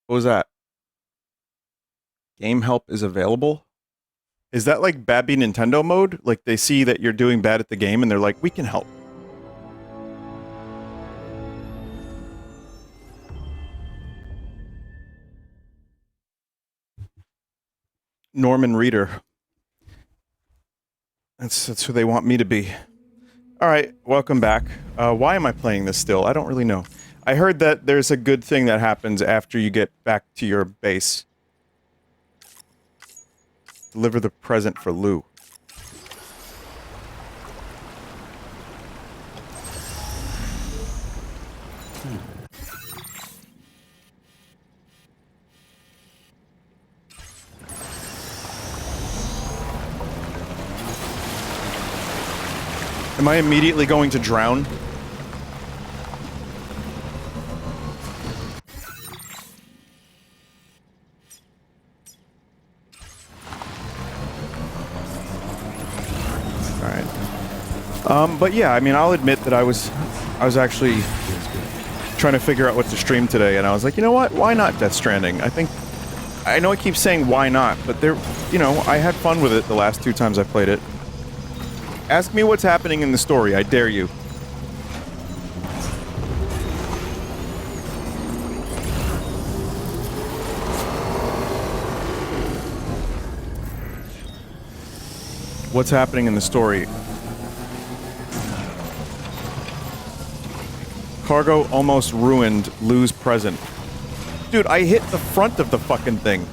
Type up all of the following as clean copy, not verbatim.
What was that? Game help is available? Is that like Babby Nintendo mode? Like they see that you're doing bad at the game and they're like, we can help. Norman Reader. That's who they want me to be. All right, welcome back. Why am I playing this still? I don't really know. I heard that there's a good thing that happens after you get back to your base. Deliver the present for Lou. Am I immediately going to drown? Alright. But yeah, I mean, I'll admit that I was actually trying to figure out what to stream today, and I was like, you know what? Why not Death Stranding? I know I keep saying why not, but I had fun with it the last two times I played it. Ask me what's happening in the story, I dare you. What's happening in the story? Cargo almost ruined Lou's present. Dude, I hit the front of the fucking thing.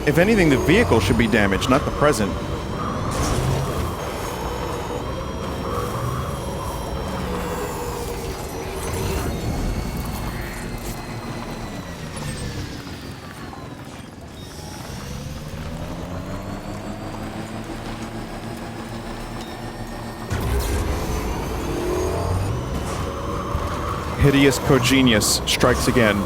If anything, the vehicle should be damaged, not the present. Hideous Cogenius strikes again.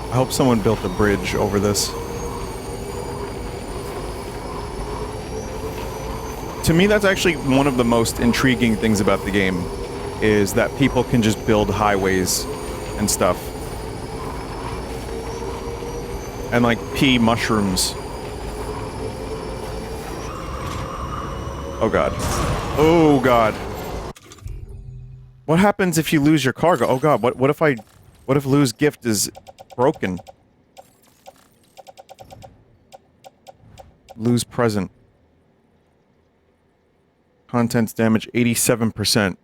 I hope someone built a bridge over this. To me, that's actually one of the most intriguing things about the game, is that people can just build highways and stuff. And like pea mushrooms. Oh god. Oh god. What happens if you lose your cargo? Oh god, what if Lou's gift is broken? Lou's present. Contents damage 87%.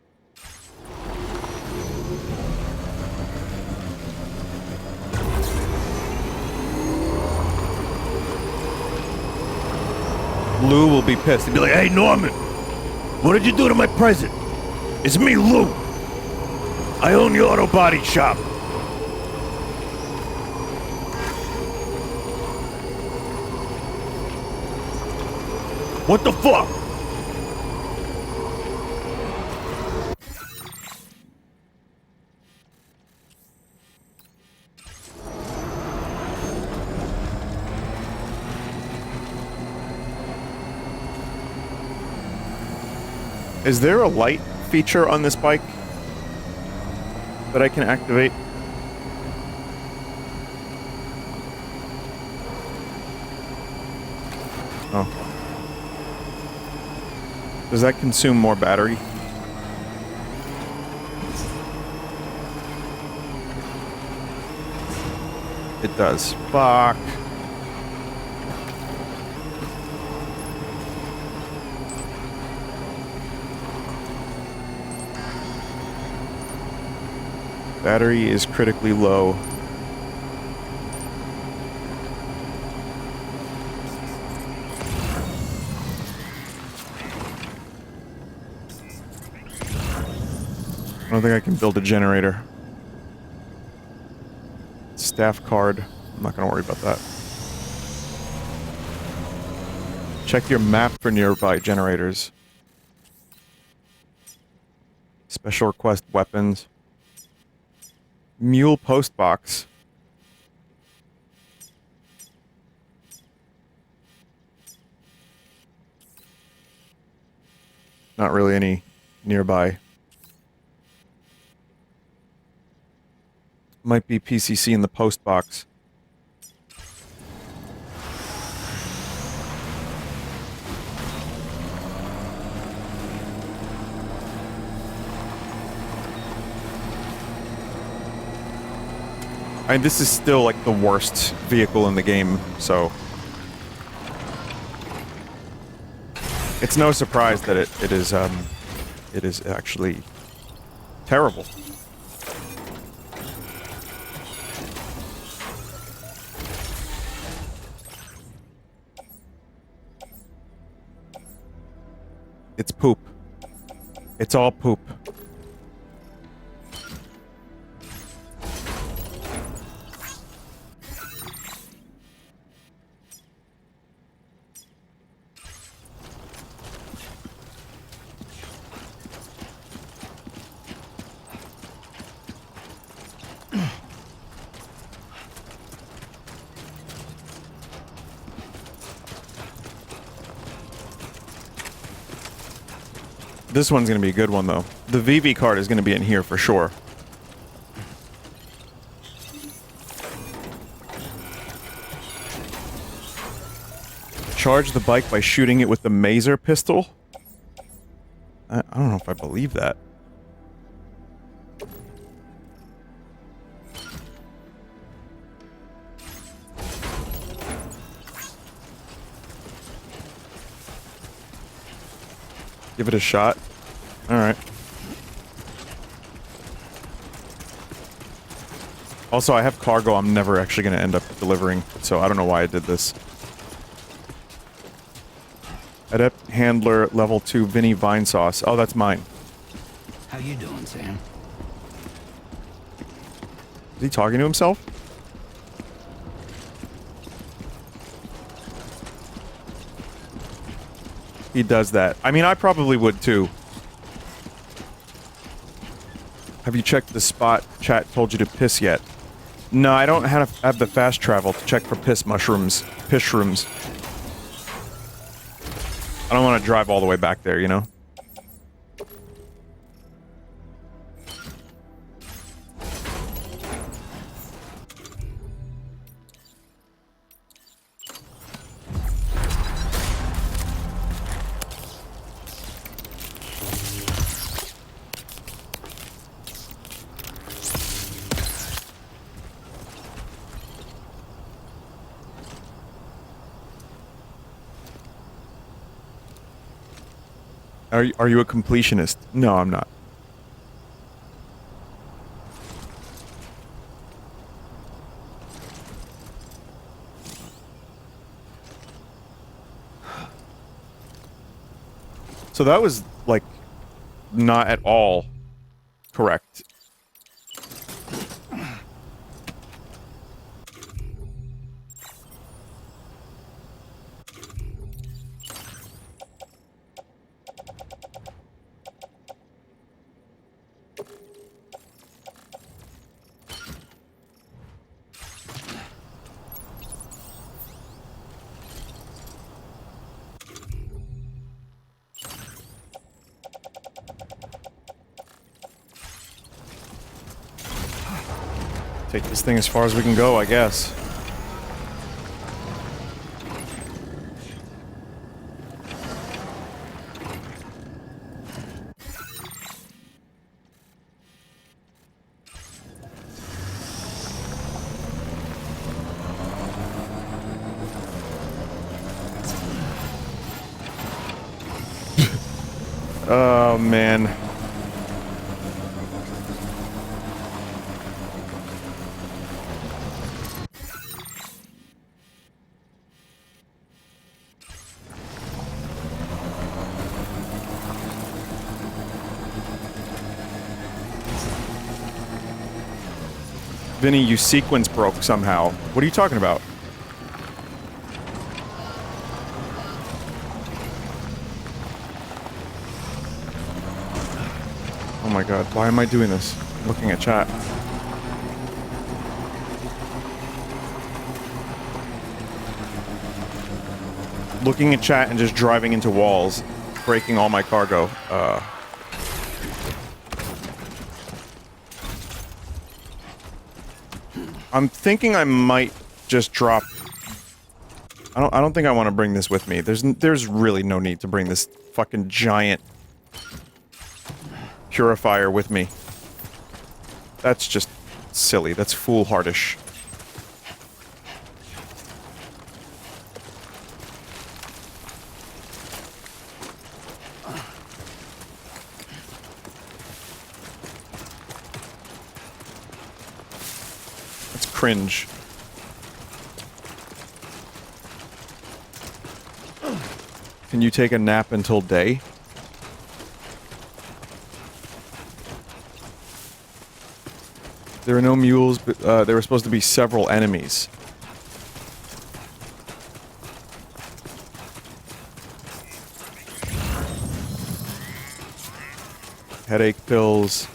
Lou will be pissed. He'll be like, hey Norman, what did you do to my present? It's me, Lou. I own the auto body shop. What the fuck? Is there a light feature on this bike that I can activate? Oh. Does that consume more battery? It does. Fuck. Battery is critically low. I don't think I can build a generator. Staff card. I'm not gonna worry about that. Check your map for nearby generators. Special request weapons. Mule post box. not really any nearby. Might be PCC in the post box. I mean, this is still like the worst vehicle in the game, so it's no surprise that it is actually terrible. It's poop. It's all poop. This one's gonna be a good one, though. The VV card is gonna be in here for sure. Charge the bike by shooting it with the Maser pistol? I don't know if I believe that. Give it a shot. Alright. Also, I have cargo I'm never actually going to end up delivering, so I don't know why I did this. Adept Handler Level 2 Vinny Vinesauce. Oh, that's mine. How you doing, Sam? Is he talking to himself? He does that. I mean, I probably would too. Have you checked the spot chat told you to piss yet? No, I don't have the fast travel to check for piss mushrooms. Piss shrooms. I don't want to drive all the way back there, you know? Are you a completionist? No, I'm not. So that was, like, not at all correct. Take this thing as far as we can go, I guess. Oh, man. Vinny, you sequence broke somehow. What are you talking about? Oh my god, why am I doing this? I'm looking at chat. Looking at chat and just driving into walls. breaking all my cargo. I'm thinking I might just drop... I don't think I want to bring this with me. There's really no need to bring this fucking giant purifier with me. That's just silly. That's foolhardish. That's cringe. Can you take a nap until day? There are no mules, but there were supposed to be several enemies. Headache pills.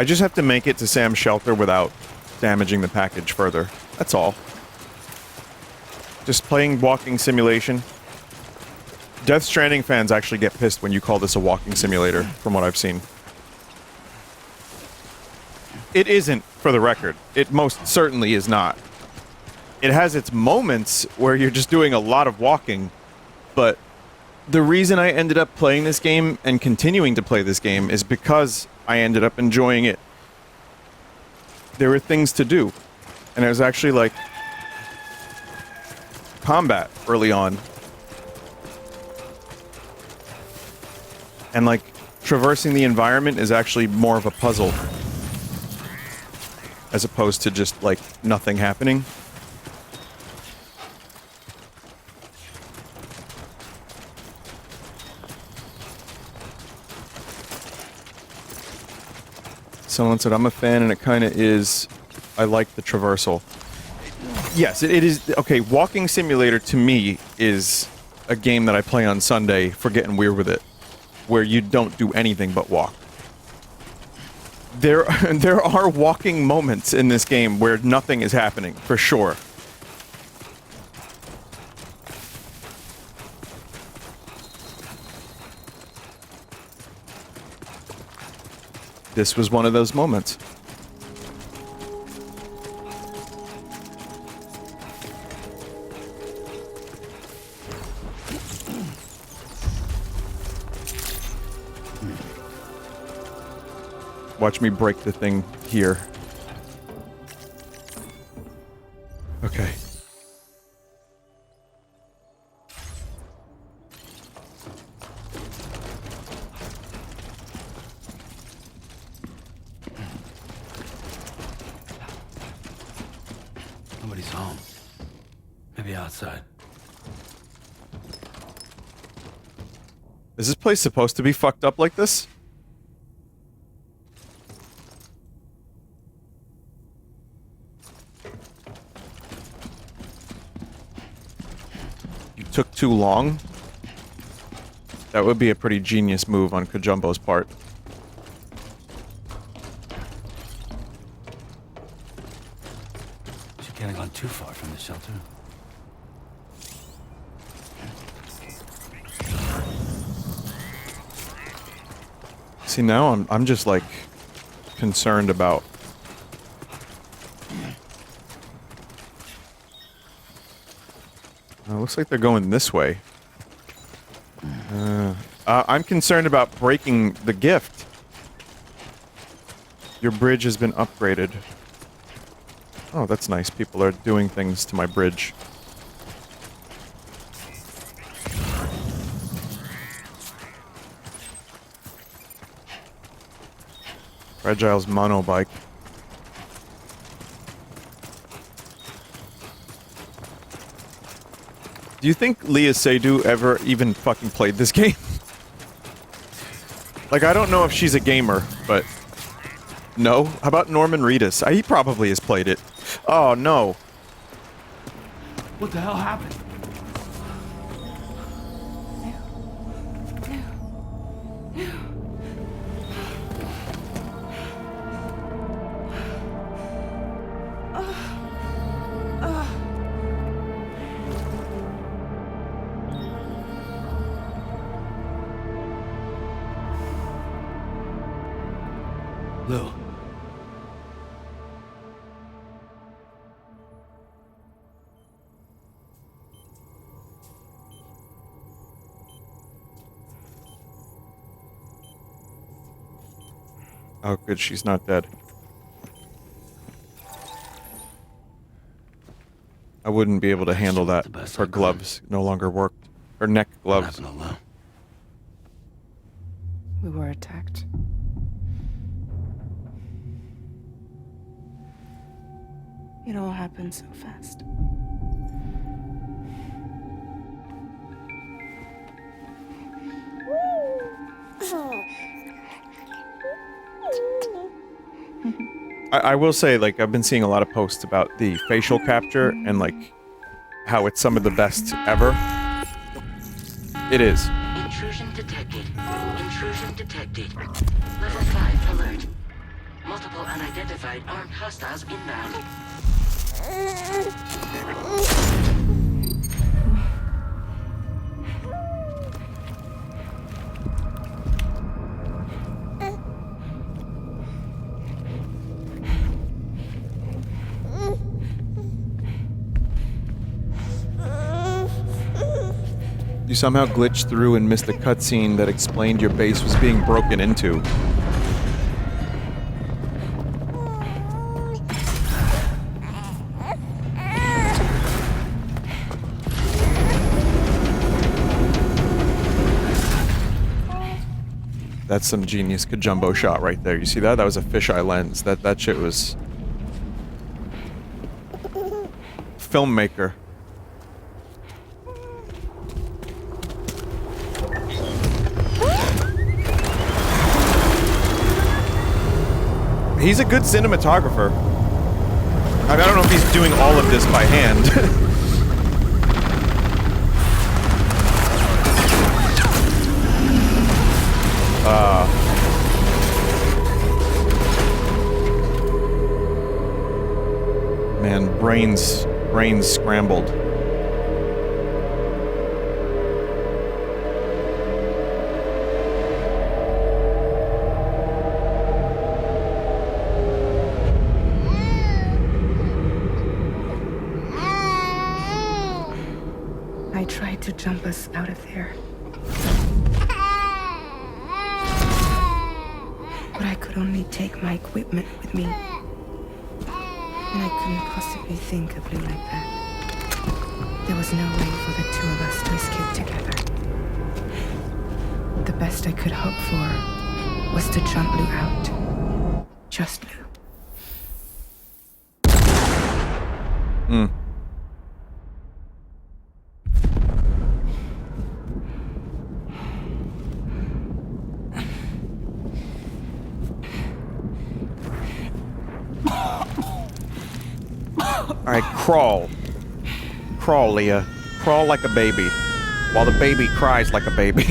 I just have to make it to Sam's shelter without damaging the package further. That's all. Just playing walking simulation. Death Stranding fans actually get pissed when you call this a walking simulator, from what I've seen. It isn't, for the record. It most certainly is not. It has its moments where you're just doing a lot of walking, but the reason I ended up playing this game and continuing to play this game is because I ended up enjoying it. There were things to do. And it was actually like combat early on. And like traversing the environment is actually more of a puzzle. As opposed to just like nothing happening. Someone said, I'm a fan, and it kind of is. I like the traversal. Yes, it is. Okay, Walking Simulator to me is a game that I play on Sunday for getting weird with it, where you don't do anything but walk. There are walking moments in this game where nothing is happening, for sure. This was one of those moments. Watch me break the thing here. Okay. Nobody's home. Maybe outside. Is this place supposed to be fucked up like this? You took too long? That would be a pretty genius move on Kajumbo's part. She can't have gone too far from the shelter. See, now I'm just like concerned about looks like they're going this way. I'm concerned about breaking the gift. Your bridge has been upgraded. Oh, that's nice. People are doing things to my bridge. Fragile's monobike. Do you think Leah Seydoux ever even fucking played this game? Like, I don't know if she's a gamer, but... No? How about Norman Reedus? He probably has played it. Oh, no. What the hell happened? Lou. Oh, good, she's not dead. I wouldn't be able to handle that if her gloves no longer worked. Her neck What gloves. happened to Lou? We were attacked. It all happened so fast. I will say, like, I've been seeing a lot of posts about the facial capture and, like, how it's some of the best ever. It is. Intrusion detected. Intrusion detected. Level 5 alert. Multiple unidentified armed hostiles inbound. You somehow glitched through and missed a cutscene that explained your base was being broken into. That's some genius Kajumbo shot right there. You see that? That was a fisheye lens. That shit was... filmmaker. He's a good cinematographer. I don't know if he's doing all of this by hand. Man, brains scrambled. I tried to jump us out of there. But I could only take my equipment with me. And I couldn't possibly think of Lou like that. There was no way for the two of us to escape together. The best I could hope for was to jump Lou out. Just Lou. Alright, crawl. Crawl, Leah. Crawl like a baby. While the baby cries like a baby.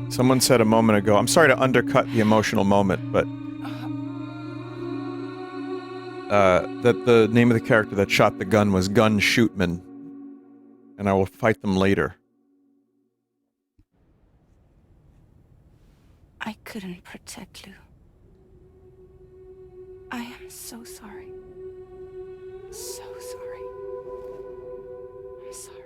Someone said a moment ago, I'm sorry to undercut the emotional moment, but that the name of the character that shot the gun was Gun Shootman, and I will fight them later. I couldn't protect Lou. I am so sorry. So sorry. I'm sorry.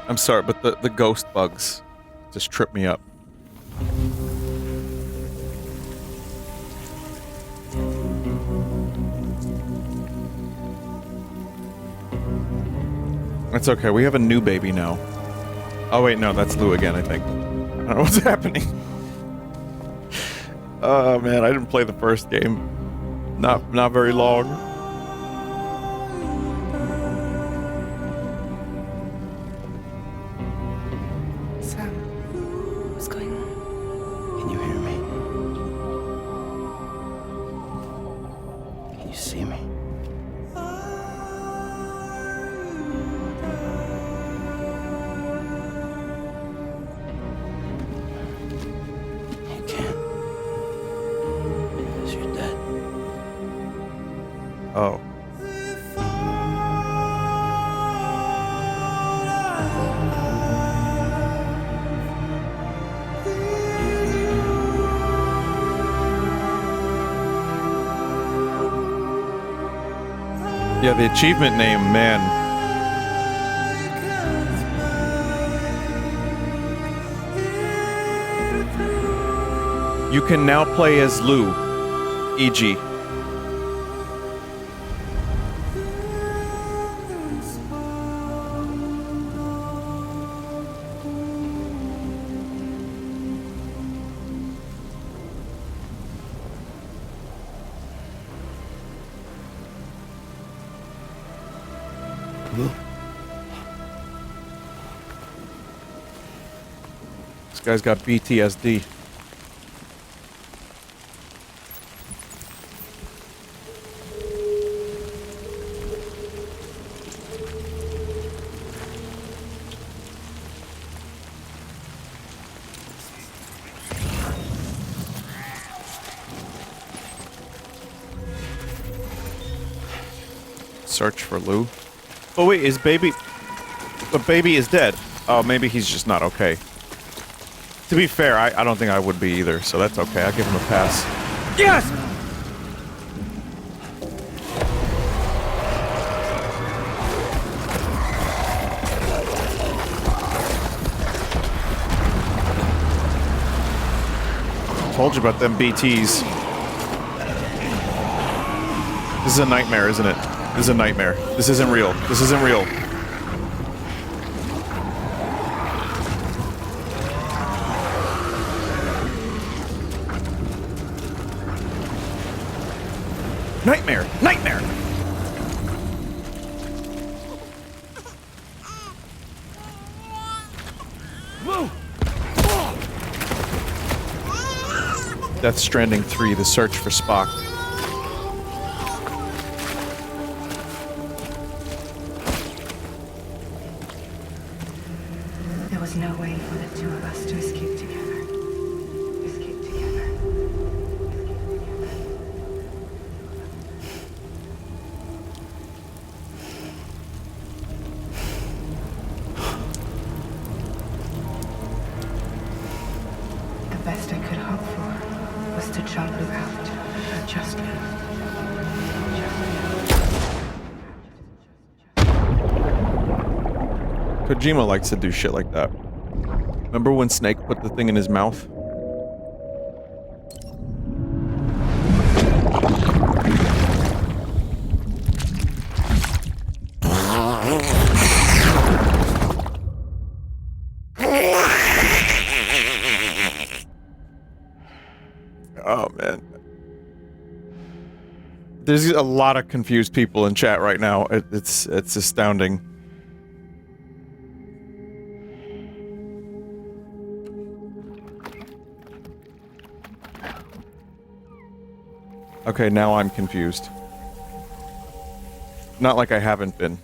I'm sorry, but the ghost bugs just trip me up. That's okay. We have a new baby now. Oh wait, no, that's Lou again, I think. I don't know what's happening. Oh man, I didn't play the first game. Not very long. Sam, what's going on? Can you hear me? Can you see me? You can't. Because you're dead. Oh. Yeah, the achievement name, man. You can now play as Lou, e.g. Lou? This guy's got PTSD. Search for Lou. Oh wait, is baby... But baby is dead. Oh, maybe he's just not okay. To be fair, I don't think I would be either, so that's okay. I'll give him a pass. Yes! Told you about them BTs. This is a nightmare, isn't it? This is a nightmare. This isn't real. This isn't real. Nightmare! Nightmare! Death Stranding 3, The Search for Spock. There was no way for the two of us to escape together. Escape together. The best I could hope for was to jump Lou out. Just Lou. Kojima likes to do shit like that. Remember when Snake put the thing in his mouth? Oh man. There's a lot of confused people in chat right now. It's astounding. Okay, now I'm confused. Not like I haven't been.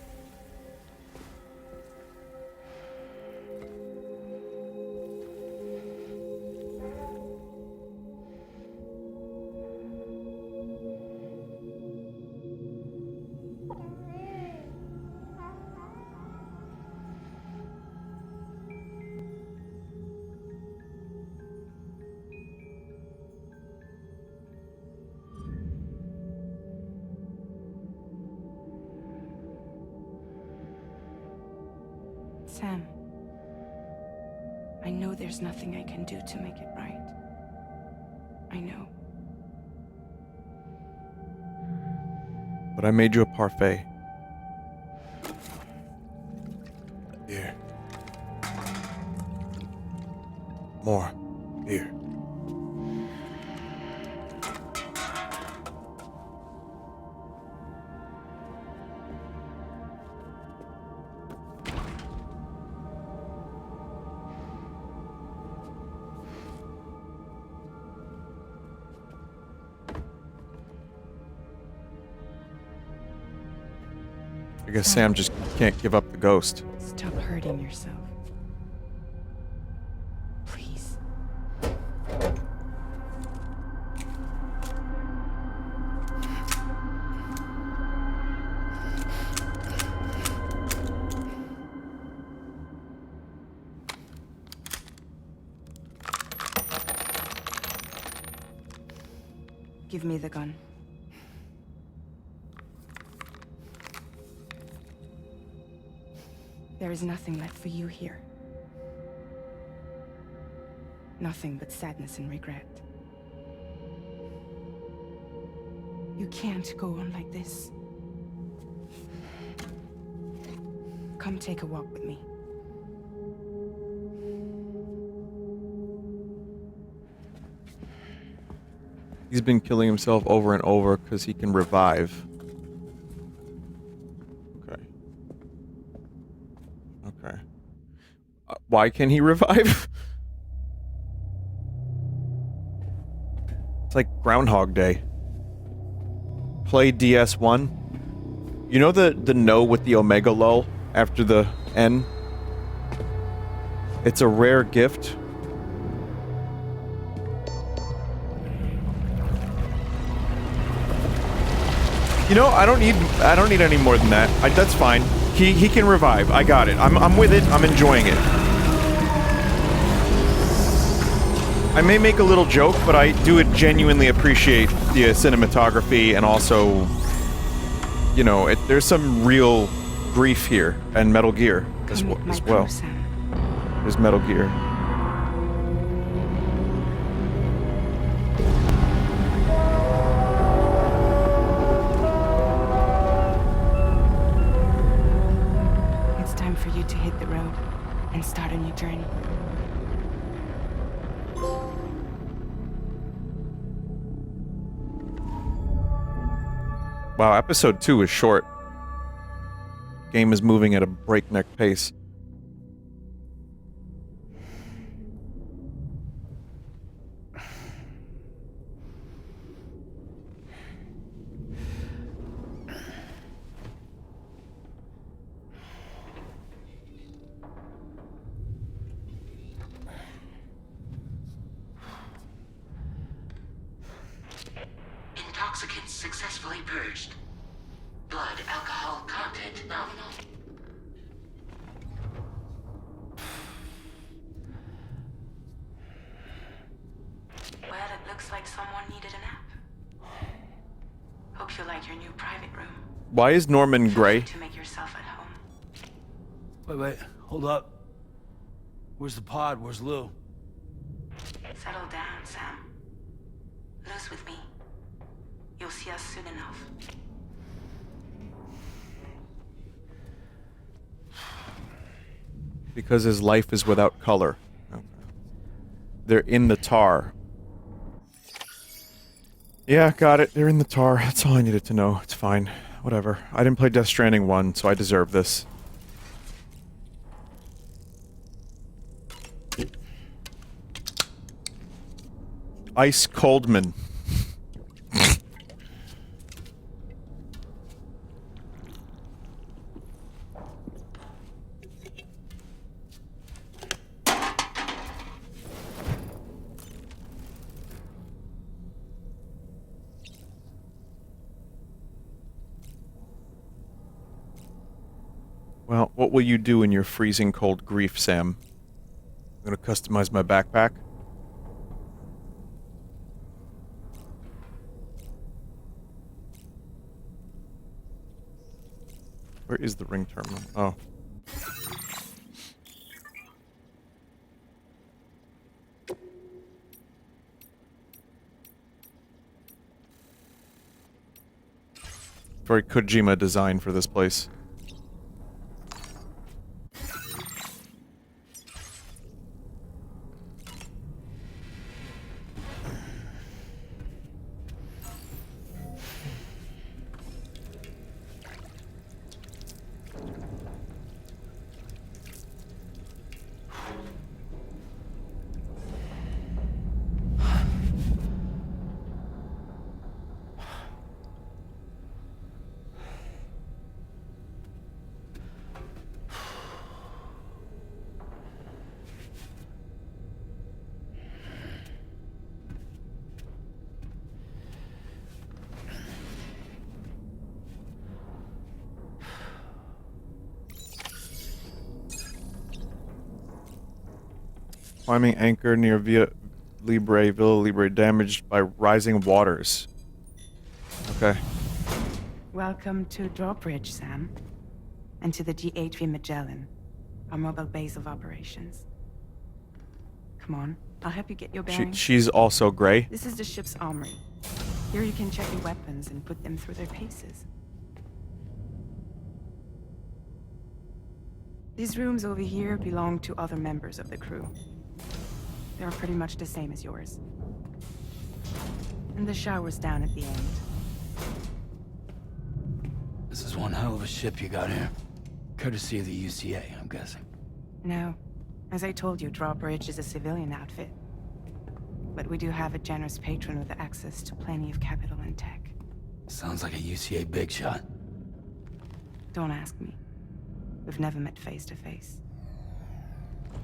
Sam, I know there's nothing I can do to make it right. I know. But I made you a parfait. More. Here. I guess Sam just can't give up the ghost. Stop hurting yourself. Please. Give me the gun. There is nothing left for you here. Nothing but sadness and regret. You can't go on like this. Come take a walk with me. He's been killing himself over and over because he can revive. Okay. Okay. Why can he revive? It's like Groundhog Day. Play DS1. You know the no with the Omega lull after the N? It's a rare gift. You know, I don't need any more than that. That's fine. He can revive. I got it. I'm with it. I'm enjoying it. I may make a little joke, but I do genuinely appreciate the cinematography and also, you know, there's some real grief here and Metal Gear as well. There's Metal Gear. For you to hit the road and start a new journey. Wow, episode 2 is short. Game is moving at a breakneck pace. Intoxicants successfully purged. Blood alcohol content nominal. Well, it looks like someone needed a nap. Hope you like your new private room. Why is Norman gray? To make yourself at home. Wait, hold up. Where's the pod? Where's Lou? Settle down, Sam. Lou's with me. You'll see us soon enough. Because his life is without color. Okay. They're in the tar. Yeah, got it. They're in the tar. That's all I needed to know. It's fine. Whatever. I didn't play Death Stranding 1, so I deserve this. Ice Coldman. Well, what will you do in your freezing cold grief, Sam? I'm gonna customize my backpack. Where is the ring terminal? Oh. Very Kojima design for this place. Climbing anchor near Villa Libre damaged by rising waters. Okay. Welcome to Drawbridge, Sam. And to the GHV Magellan, our mobile base of operations. Come on, I'll help you get your bearings. She's also gray. This is the ship's armory. Here you can check your weapons and put them through their paces. These rooms over here belong to other members of the crew. They're pretty much the same as yours. And the shower's down at the end. This is one hell of a ship you got here. Courtesy of the UCA, I'm guessing. No. As I told you, Drawbridge is a civilian outfit. But we do have a generous patron with access to plenty of capital and tech. Sounds like a UCA big shot. Don't ask me. We've never met face to face.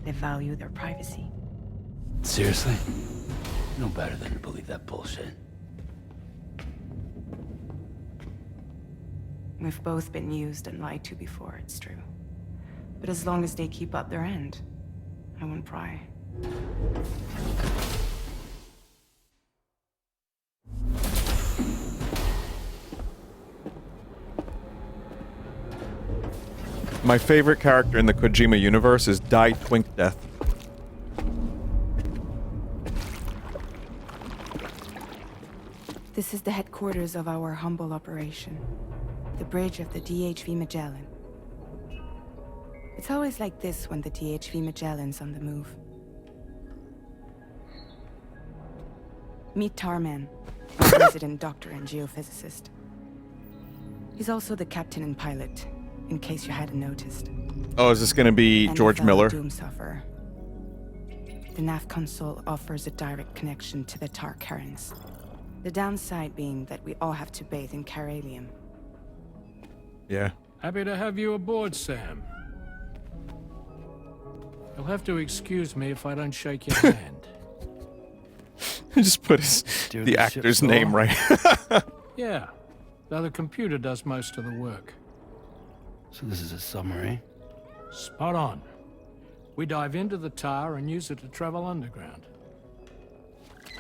They value their privacy. Seriously? No better than to believe that bullshit. We've both been used and lied to before, it's true. But as long as they keep up their end, I won't pry. My favorite character in the Kojima universe is Die Twink Death. This is the headquarters of our humble operation. The bridge of the DHV Magellan. It's always like this when the DHV Magellan's on the move. Meet Tarman, our resident doctor and geophysicist. He's also the captain and pilot, in case you hadn't noticed. Oh, is this gonna be And George a fellow Miller? Doom sufferer. The nav console offers a direct connection to the tar currents. The downside being that we all have to bathe in caralium. Yeah. Happy to have you aboard, Sam. You'll have to excuse me if I don't shake your hand. Just put the actor's name right. Yeah, though the computer does most of the work. So this is a submarine? Spot on. We dive into the tar and use it to travel underground.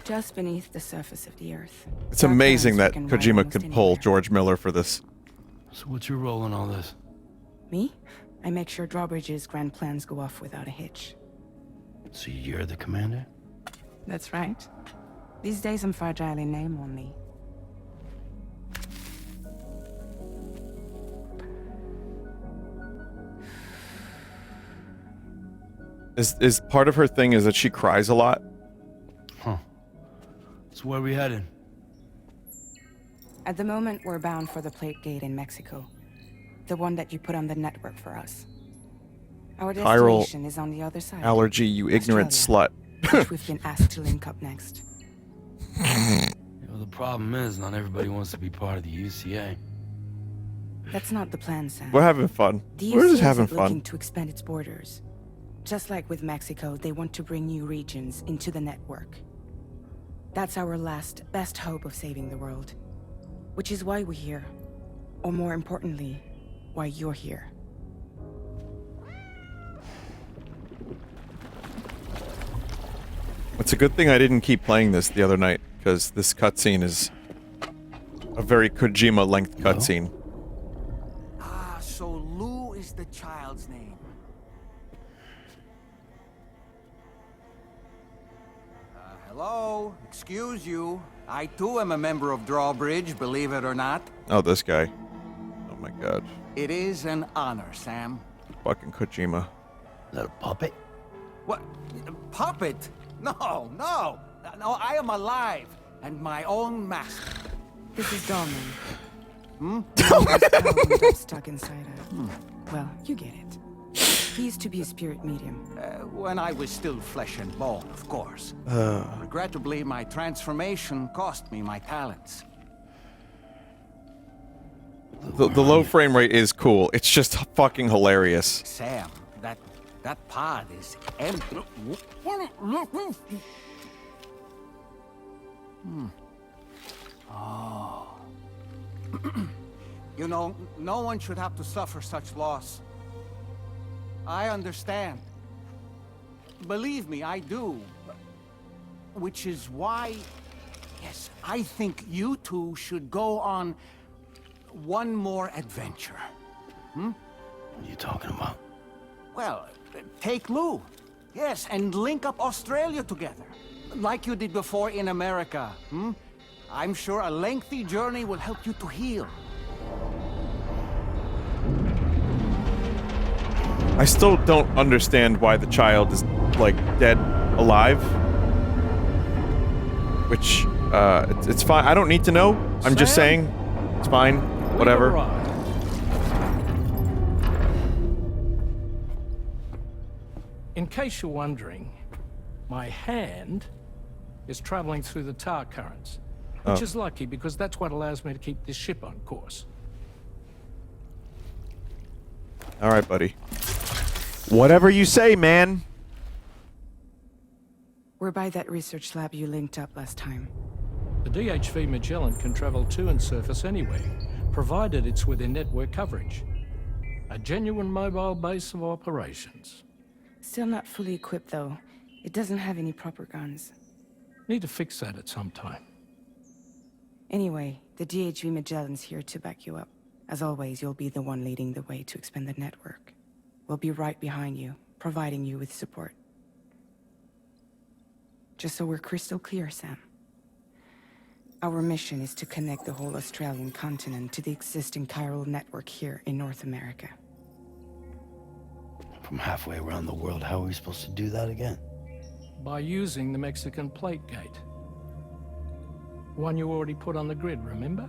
Just beneath the surface of the Earth. It's amazing that Dark currents we can ride Kojima almost could pull anywhere. George Miller for this. So what's your role in all this? Me? I make sure Drawbridge's grand plans go off without a hitch. So you're the commander? That's right. These days I'm fragile in name only. Is part of her thing is that she cries a lot? Huh. So where are we headed? At the moment, we're bound for the plate gate in Mexico. The one that you put on the network for us. Our Chiral destination is on the other side. Allergy, you ignorant slut. Australia, which we've been asked to link up next. Well, the problem is not everybody wants to be part of the UCA. That's not the plan, Sam. We're having fun. The We're just UCA having isn't looking fun. to expand its borders. Just like with Mexico, they want to bring new regions into the network. That's our last, best hope of saving the world. Which is why we're here. Or more importantly, why you're here. It's a good thing I didn't keep playing this the other night, because this cutscene is a very Kojima-length cutscene. Ah, so Lou is the child's name. Hello? Excuse you. I too am a member of Drawbridge, believe it or not. Oh, this guy. Oh my god. It is an honor, Sam. Fucking Kojima. Is that a puppet? What? Puppet? No, no. No, I am alive and my own master. This is Dolman. Hmm? Stuck inside a... Well, you get it. He used to be a spirit medium. When I was still flesh and bone, of course. Regrettably, my transformation cost me my talents. The low frame rate is cool. It's just fucking hilarious. Sam, that pod is empty. Oh. You know, no one should have to suffer such loss. I understand. Believe me, I do. Which is why, yes, I think you two should go on one more adventure. What are you talking about? Well, take Lou. Yes, and link up Australia together. Like you did before in America. I'm sure a lengthy journey will help you to heal. I still don't understand why the child is, like, dead alive. Which, it's fine. I don't need to know. I'm just saying. It's fine. Whatever. In case you're wondering, my hand is traveling through the tar currents. Which is lucky, because that's what allows me to keep this ship on course. Alright, buddy. Whatever you say, man. We're by that research lab you linked up last time. The DHV Magellan can travel to and surface anywhere, provided it's within network coverage. A genuine mobile base of operations. Still not fully equipped, though. It doesn't have any proper guns. Need to fix that at some time. Anyway, the DHV Magellan's here to back you up. As always, you'll be the one leading the way to expand the network. We'll be right behind you, providing you with support. Just so we're crystal clear, Sam. Our mission is to connect the whole Australian continent to the existing chiral network here in North America. From halfway around the world, how are we supposed to do that again? By using the Mexican plate gate. One you already put on the grid, remember?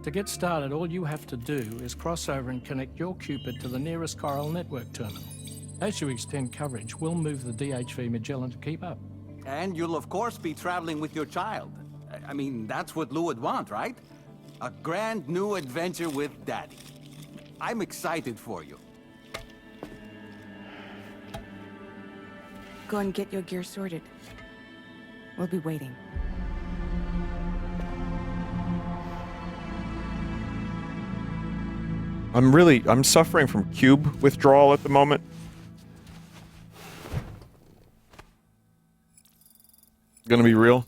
To get started, all you have to do is cross over and connect your Cupid to the nearest chiral network terminal. As you extend coverage, we'll move the DHV Magellan to keep up. And you'll of course be traveling with your child. I mean, that's what Lou would want, right? A grand new adventure with Daddy. I'm excited for you. Go and get your gear sorted. We'll be waiting. I'm suffering from cube withdrawal at the moment. Gonna be real.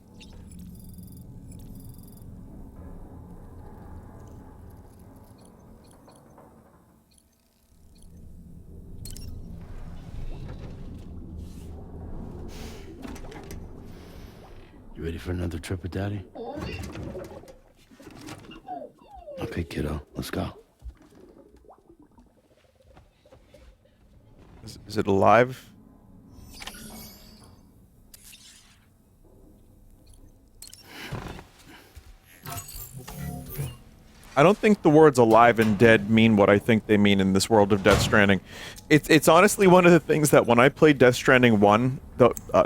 You ready for another trip with Daddy? Okay, kiddo, let's go. Is it alive? I don't think the words alive and dead mean what I think they mean in this world of Death Stranding. It's honestly one of the things that when I played Death Stranding 1,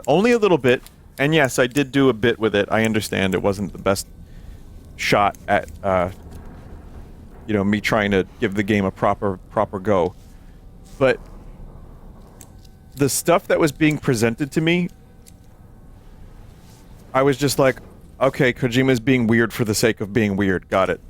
only a little bit, and yes, I did do a bit with it. I understand it wasn't the best shot at, you know, me trying to give the game a proper go. But the stuff that was being presented to me, I was just like, okay, Kojima's being weird for the sake of being weird. Got it.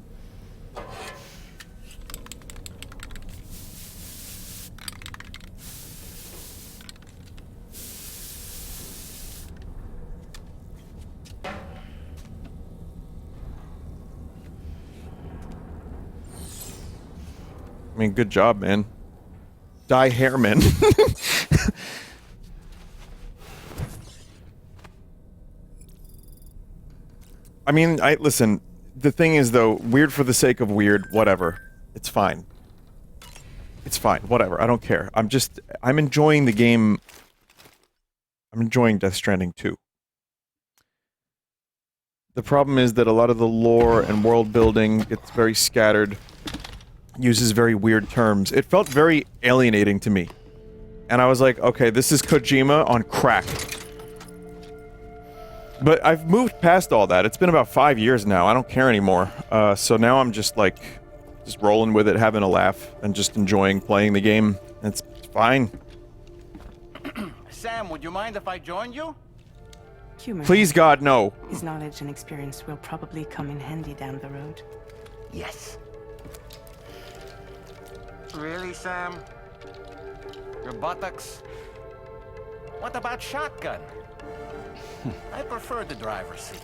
I mean, good job, man. Dye hair, man. I mean, listen, the thing is, though, weird for the sake of weird, whatever. It's fine. It's fine, whatever, I don't care. I'm enjoying the game. I'm enjoying Death Stranding 2. The problem is that a lot of the lore and world building gets very scattered, uses very weird terms. It felt very alienating to me. And I was like, okay, this is Kojima on crack. But I've moved past all that. It's been about 5 years now. I don't care anymore. So now I'm just like, just rolling with it, having a laugh, and just enjoying playing the game. It's fine. Sam, would you mind if I joined you? Human. Please, God, no. His knowledge and experience will probably come in handy down the road. Yes. Really, Sam? Your buttocks? What about shotgun? I prefer the driver's seat.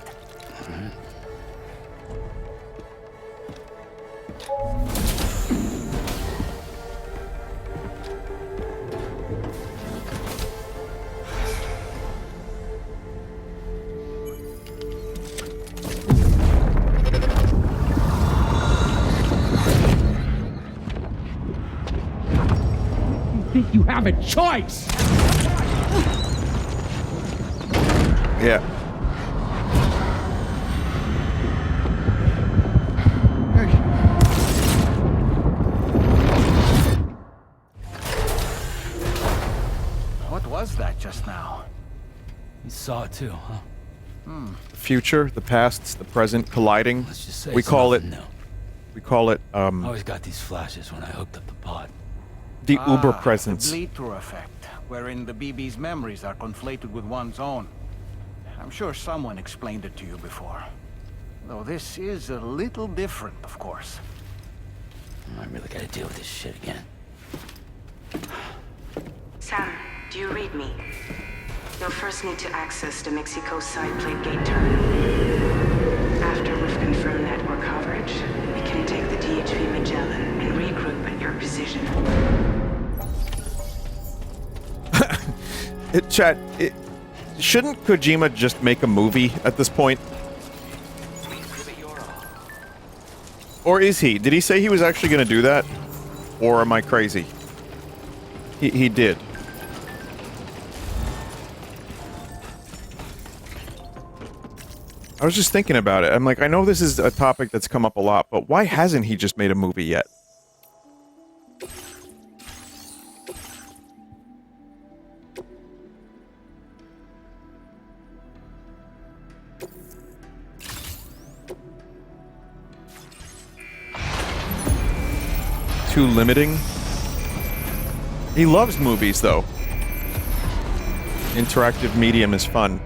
Think you have a choice? Yeah. What was that just now? You saw it too, huh? The future, the past, the present colliding. Let's just say We it's call it. nothing new. We call it I always got these flashes when I hooked up the pod. the Uber The presence. bleed-through effect, wherein the BB's memories are conflated with one's own. I'm sure someone explained it to you before. Though this is a little different, of course. I really gotta deal with this shit again. Sam, do you read me? You'll first need to access the Mexico side plate gate terminal. After we've confirmed network coverage, we can take the DHV Magellan and regroup at your position. Chat, shouldn't Kojima just make a movie at this point? Or is he? Did he say he was actually going to do that? Or am I crazy? He did. I was just thinking about it. I'm like, I know this is a topic that's come up a lot, but why hasn't he just made a movie yet? Too limiting? He loves movies, though. Interactive medium is fun.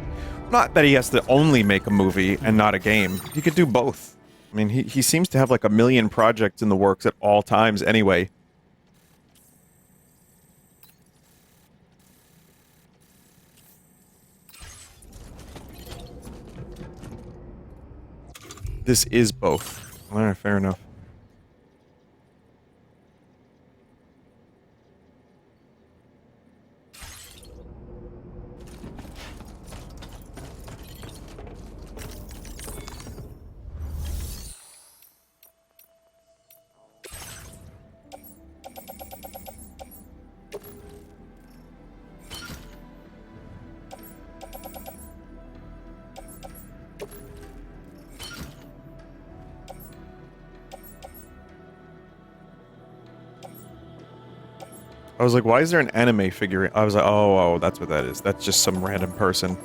Not that he has to only make a movie and not a game. He could do both. I mean, he seems to have like a million projects in the works at all times anyway. This is both. Alright, fair enough. I was like, why is there an anime figurine? I was like, oh, that's what that is. That's just some random person.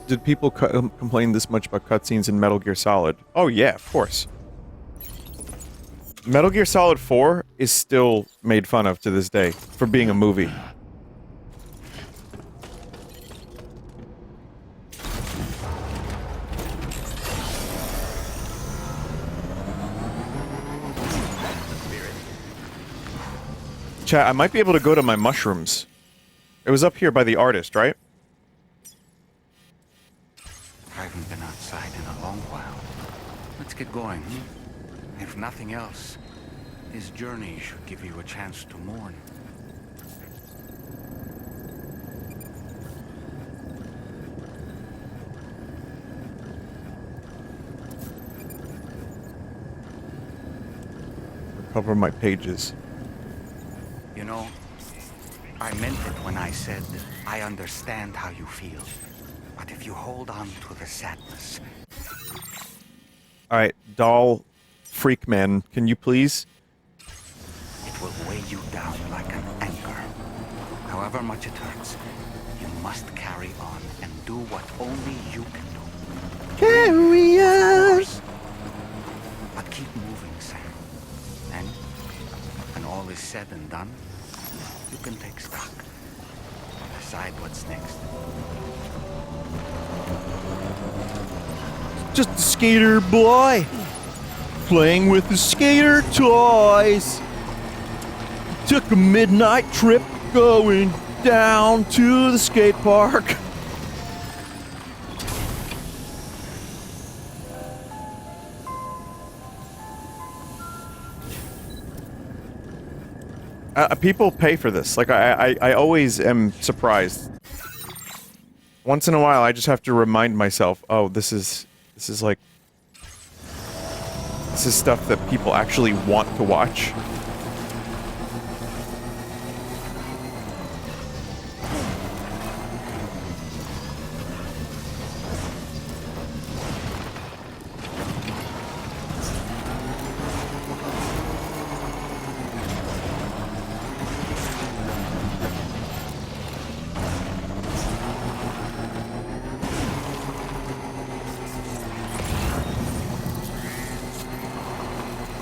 Did people complain this much about cutscenes in Metal Gear Solid? Oh yeah, of course. Metal Gear Solid 4 is still made fun of to this day for being a movie. Chat, I might be able to go to my mushrooms. It was up here by the artist, right? I haven't been outside in a long while. Let's get going, If nothing else, this journey should give you a chance to mourn. Cover my pages. You know, I meant it when I said I understand how you feel. But if you hold on to the sadness... Alright, doll freak man, can you please? It will weigh you down like an anchor. However much it hurts, you must carry on and do what only you can do. Carry on! But keep moving, Sam. And when all is said and done, you can take stock. Decide what's next. Just a skater boy. Playing with the skater toys. Took a midnight trip going down to the skate park. People pay for this. Like, I always am surprised. Once in a while, I just have to remind myself, oh, this is like... This is stuff that people actually want to watch.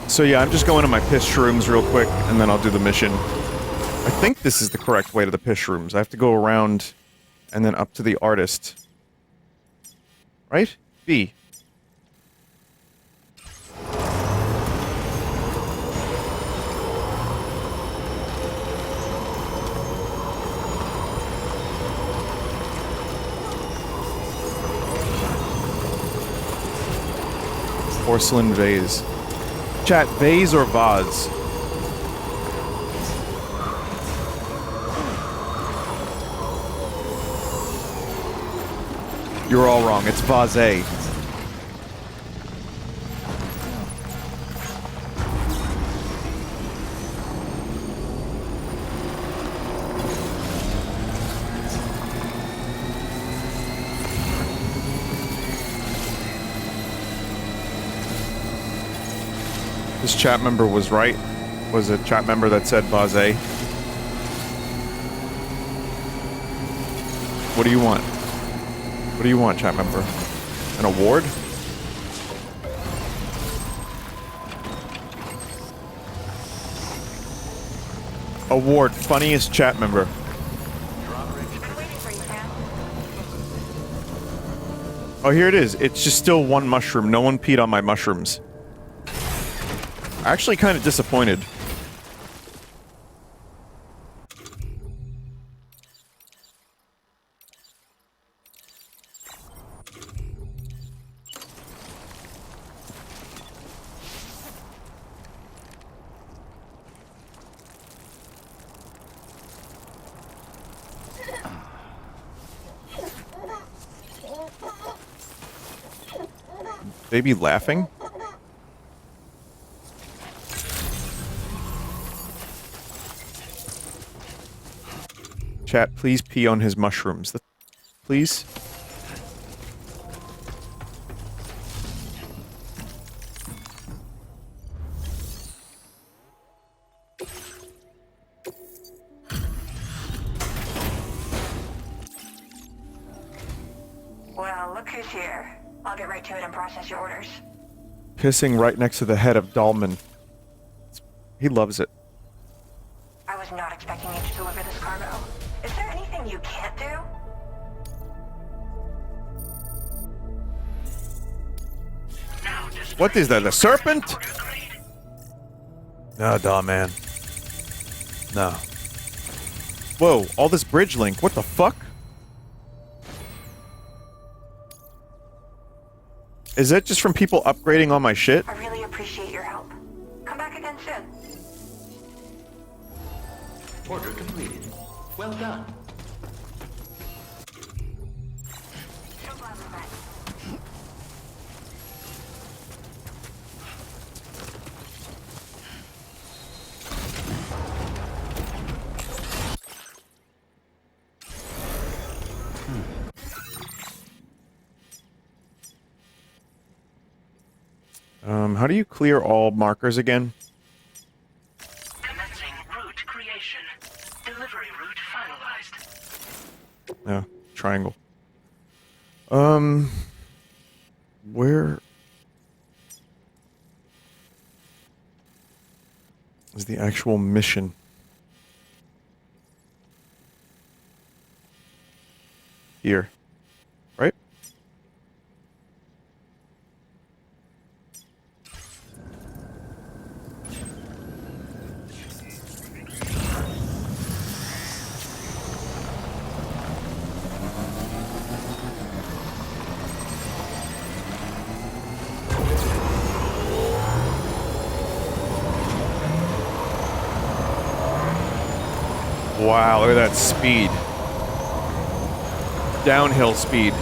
So yeah, I'm just going to my piss shrooms real quick, and then I'll do the mission. I think this is the correct way to the piss shrooms. I have to go around, and then up to the artist. Right? B. Porcelain vase. Chat, vase or vase? You're all wrong. It's vase. This chat member was right. Was a chat member that said vase. What do you want? What do you want, chat member? An award? Award, funniest chat member. Oh, here it is. It's just still one mushroom. No one peed on my mushrooms. Actually kind of disappointed. Baby laughing? Chat, please pee on his mushrooms. Please? Well, look who's here. I'll get right to it and process your orders. Pissing right next to the head of Dahlman. He loves it. I was not expecting you to deliver this cargo. Is there anything you can't do? What is that, a serpent? No, Dahlman. No. Whoa, all this bridge link, what the fuck? Is that just from people upgrading all my shit? I really appreciate your help. Come back again soon. Order completed. Well done. So glad we're back. How do you clear all markers again? Commencing route creation. Delivery route finalized. No, triangle. Where is the actual mission? Here. Right? Wow, look at that speed. Downhill speed.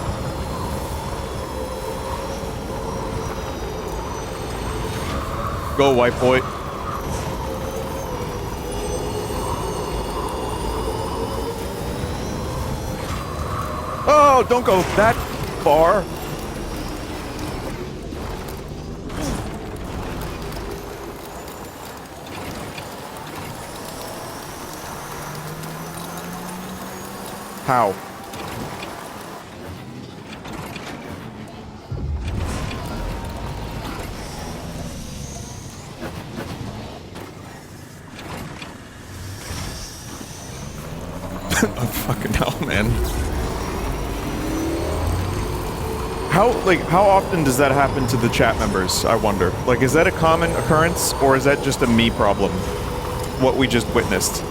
Go, white boy. Oh, don't go that far. How? Oh, fucking hell, man. How often does that happen to the chat members, I wonder? Like, is that a common occurrence, or is that just a me problem? What we just witnessed?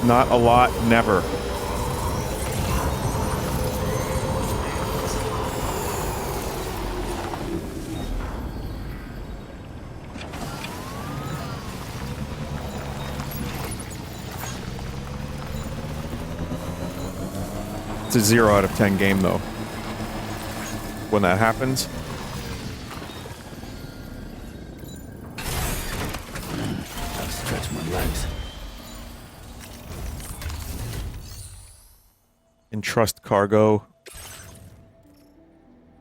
Not a lot, never. It's a 0 out of 10 game, though. When that happens. I'll stretch my legs. Entrust cargo.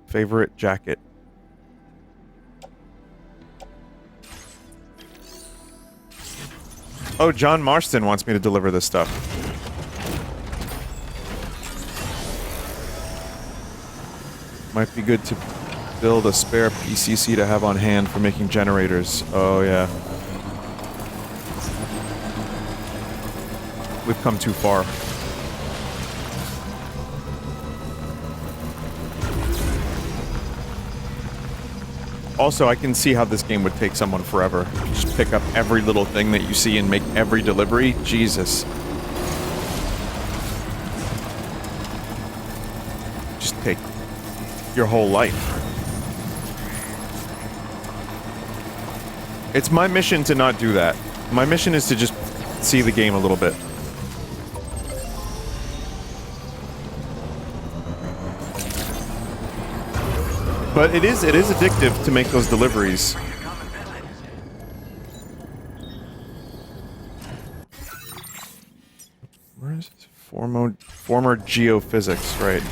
Favorite jacket. Oh, John Marston wants me to deliver this stuff. Might be good to build a spare PCC to have on hand for making generators. Oh, yeah. We've come too far. Also, I can see how this game would take someone forever. Just pick up every little thing that you see and make every delivery. Jesus. Just take your whole life. It's my mission to not do that. My mission is to just see the game a little bit. But it is addictive to make those deliveries. Where is this? Former geophysics, right.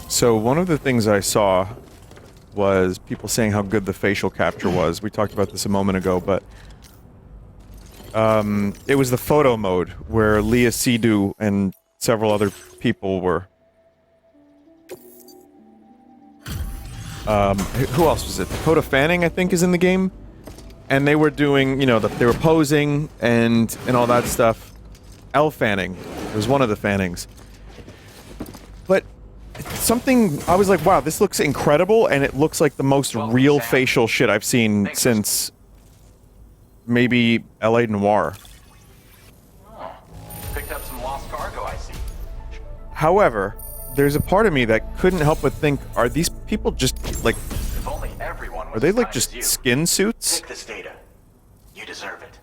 So one of the things I saw was people saying how good the facial capture was. We talked about this a moment ago, but it was the photo mode where Leah Seydoux and several other people were. Who else was it? Dakota Fanning, I think, is in the game, and they were doing, you know, they were posing and all that stuff. Elle Fanning was one of the Fannings, but something I was like, wow, this looks incredible, and it looks like the most real facial shit I've seen since maybe LA Noire. Picked up some lost cargo, I see. However, there's a part of me that couldn't help but think, are these people just like, If only everyone was are they as like kind just as you. skin suits? Take this data. You deserve it.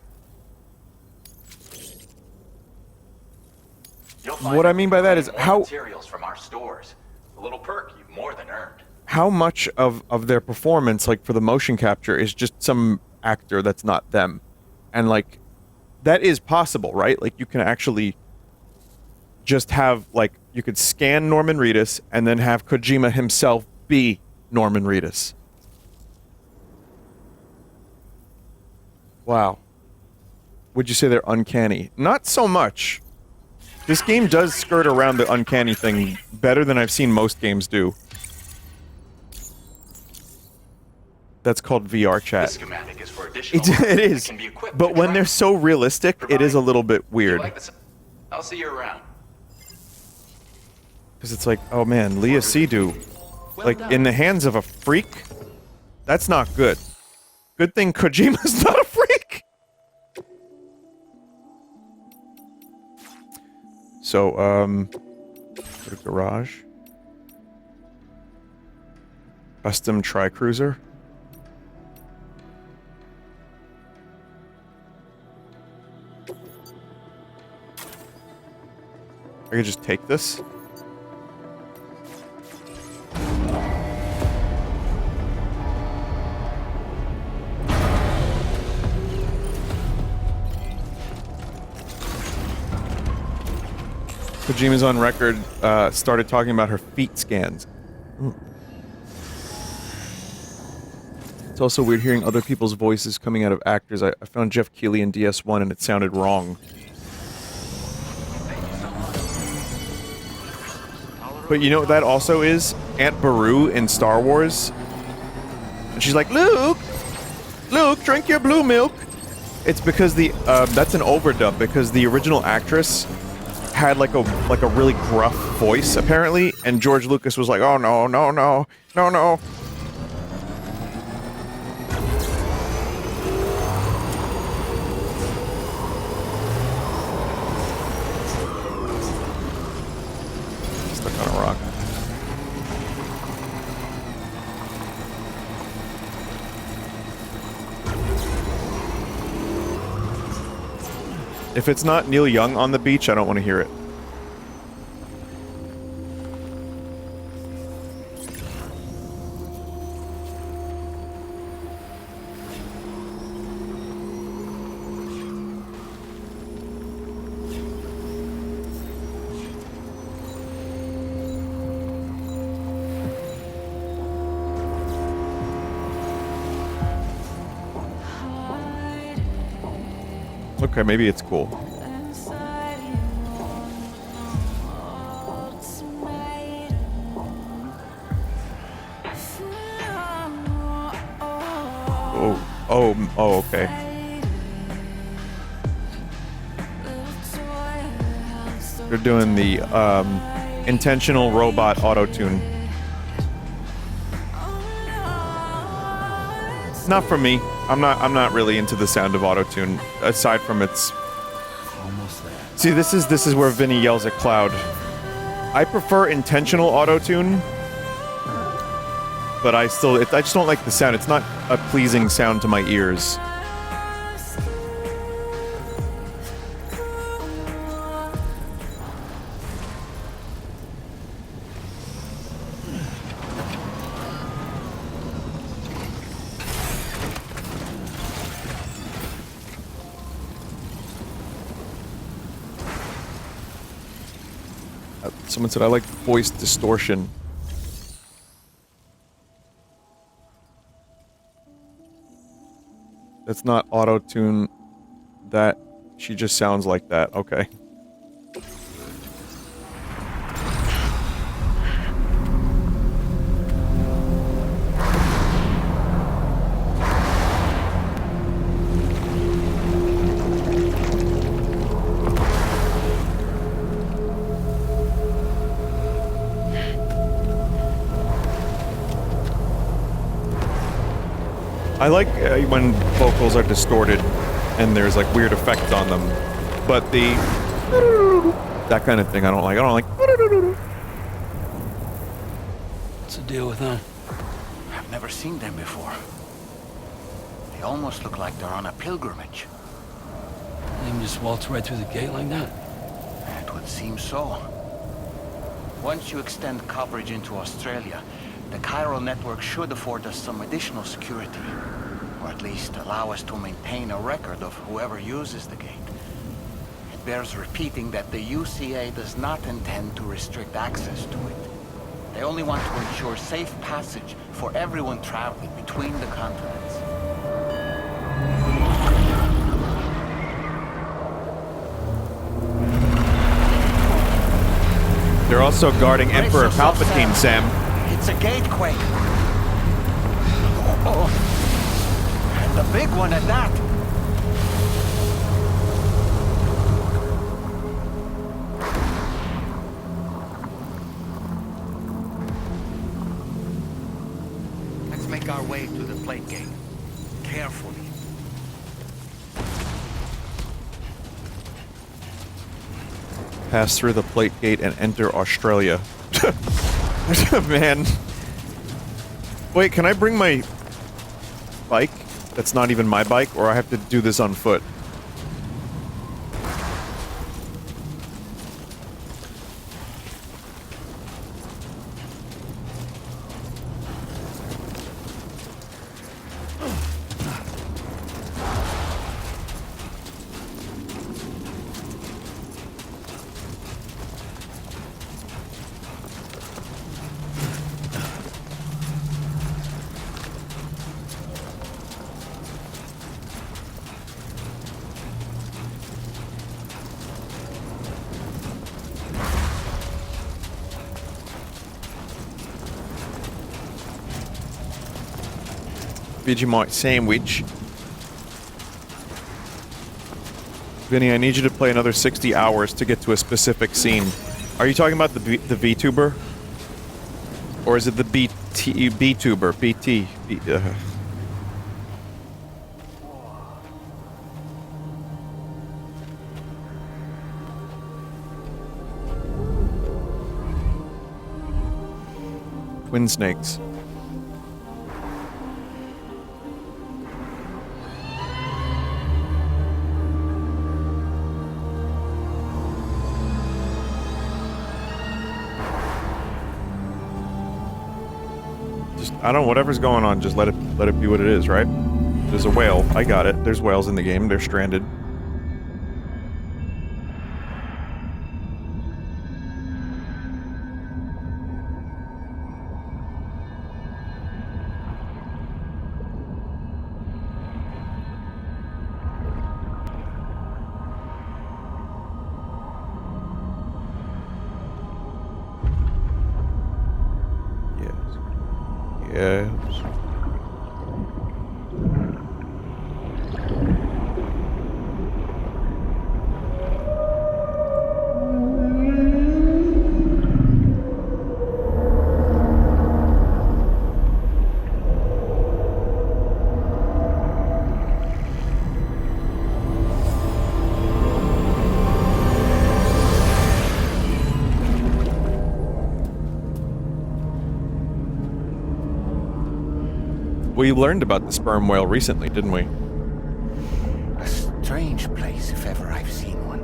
You'll find What I mean by that is more how materials from our stores. A little perk you've more than earned. how much of their performance, like for the motion capture, is just some actor that's not them. And like, that is possible, right? Like, you can actually just have, like, you could scan Norman Reedus and then have Kojima himself be Norman Reedus. Wow. Would you say they're uncanny? Not so much. This game does skirt around the uncanny thing better than I've seen most games do. That's called VR chat. This schematic is for additional It is. that can be equipped But to when track. they're so realistic, it is a little bit You weird. like this? I'll see you around. Because it's like, oh man, Leah Seydoux, Well like, done. in the hands of a freak? That's not good. Good thing Kojima's not a freak! So, go to garage. Custom tri-cruiser. I could just take this. Kojima's on record, started talking about her feet scans. Ooh. It's also weird hearing other people's voices coming out of actors. I found Jeff Keighley in DS1 and it sounded wrong. But you know what that also is? Aunt Beru in Star Wars. And she's like, Luke! Luke, drink your blue milk! It's because the, that's an overdub, because the original actress had like a really gruff voice, apparently, and George Lucas was like, oh no, no, no, no, no. Stuck on a rock. If it's not Neil Young on the beach, I don't want to hear it. Okay, maybe it's cool. Oh, okay. They're doing the intentional robot auto-tune. Not for me. I'm not really into the sound of auto-tune, aside from its... Almost there. See, this is where Vinny yells at Cloud. I prefer intentional auto-tune, but I just don't like the sound. It's not a pleasing sound to my ears. Someone said, I like voice distortion. That's not auto-tune. That she just sounds like that. Okay. I like when vocals are distorted and there's like weird effects on them, but that kind of thing I don't like. I don't like. What's the deal with them? I've never seen them before. They almost look like they're on a pilgrimage. They can just waltz right through the gate like that? It would seem so. Once you extend coverage into Australia, the chiral network should afford us some additional security, or at least allow us to maintain a record of whoever uses the gate. It bears repeating that the UCA does not intend to restrict access to it. They only want to ensure safe passage for everyone traveling between the continents. They're also guarding Emperor Palpatine, Sam. It's a gatequake. Oh, and the big one at that. Let's make our way to the plate gate. Carefully. Pass through the plate gate and enter Australia. Man. Wait, can I bring my bike? That's not even my bike, or I have to do this on foot? Vegemite sandwich. Vinny, I need you to play another 60 hours to get to a specific scene. Are you talking about the VTuber? Or is it the BTuber? BT? Twin snakes. I don't know, whatever's going on, just let it be what it is, right? There's a whale. I got it. There's whales in the game. They're stranded. Yes. We learned about the sperm whale recently, didn't we? A strange place, if ever I've seen one.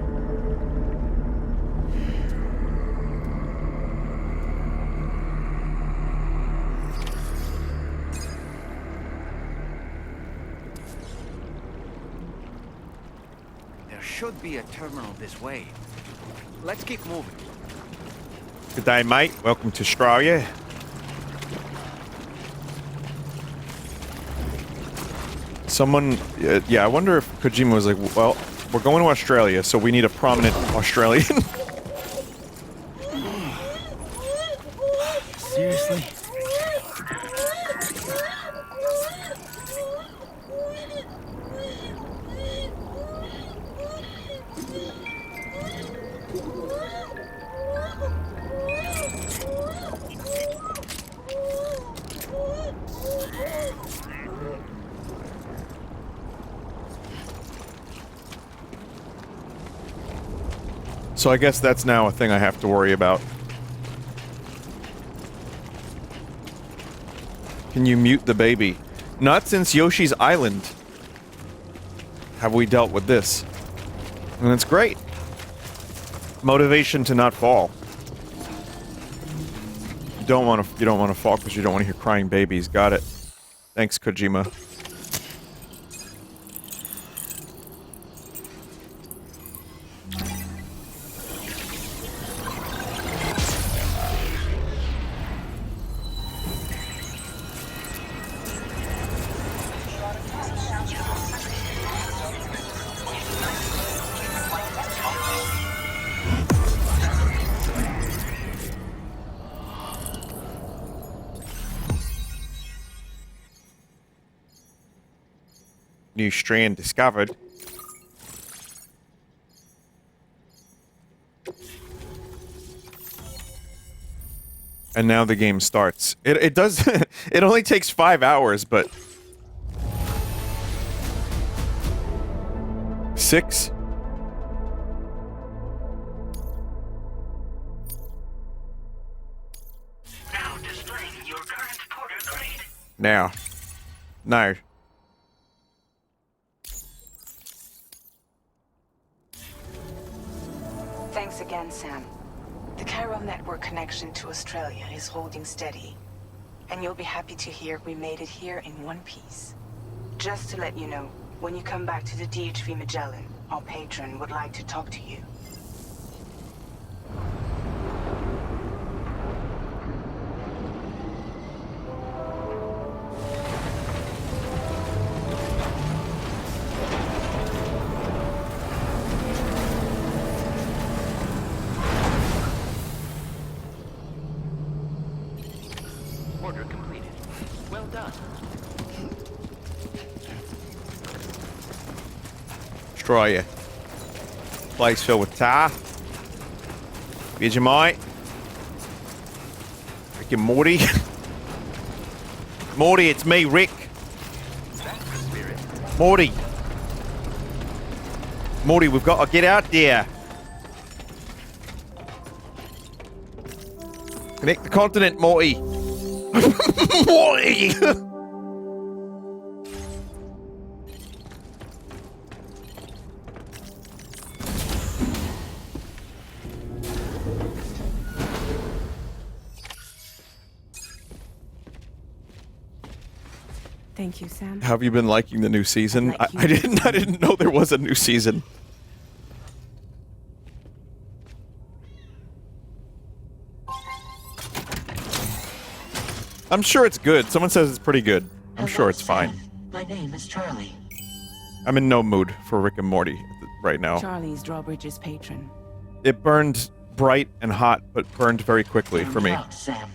There should be a terminal this way. Let's keep moving. Good day, mate. Welcome to Australia. Someone, yeah, I wonder if Kojima was like, well, we're going to Australia, so we need a prominent Australian. Seriously? So I guess that's now a thing I have to worry about. Can you mute the baby? Not since Yoshi's Island have we dealt with this. And it's great. Motivation to not fall. You don't want to fall because you don't want to hear crying babies. Got it. Thanks, Kojima. New strand discovered. And now the game starts. It does it only takes 5 hours, but 6. Now displaying your current porter grade. Now. No. Thanks again, Sam. The chiral network connection to Australia is holding steady. And you'll be happy to hear we made it here in one piece. Just to let you know, when you come back to the DHV Magellan, our patron would like to talk to you. Order completed. Well done. Destroy you. Place filled with tar. Vegemite. Freaking Morty. Morty, it's me, Rick. That's the spirit. Morty. Morty, we've got to get out there. Connect the continent, Morty. Morty! Thank you, Sam. Have you been liking the new season? Like you. I didn't know there was a new season. I'm sure it's good. Someone says it's pretty good. I'm sure it's fine. My name is Charlie. I'm in no mood for Rick and Morty right now. Charlie's Drawbridge's patron. It burned bright and hot, but burned very quickly for me. Out, Sam.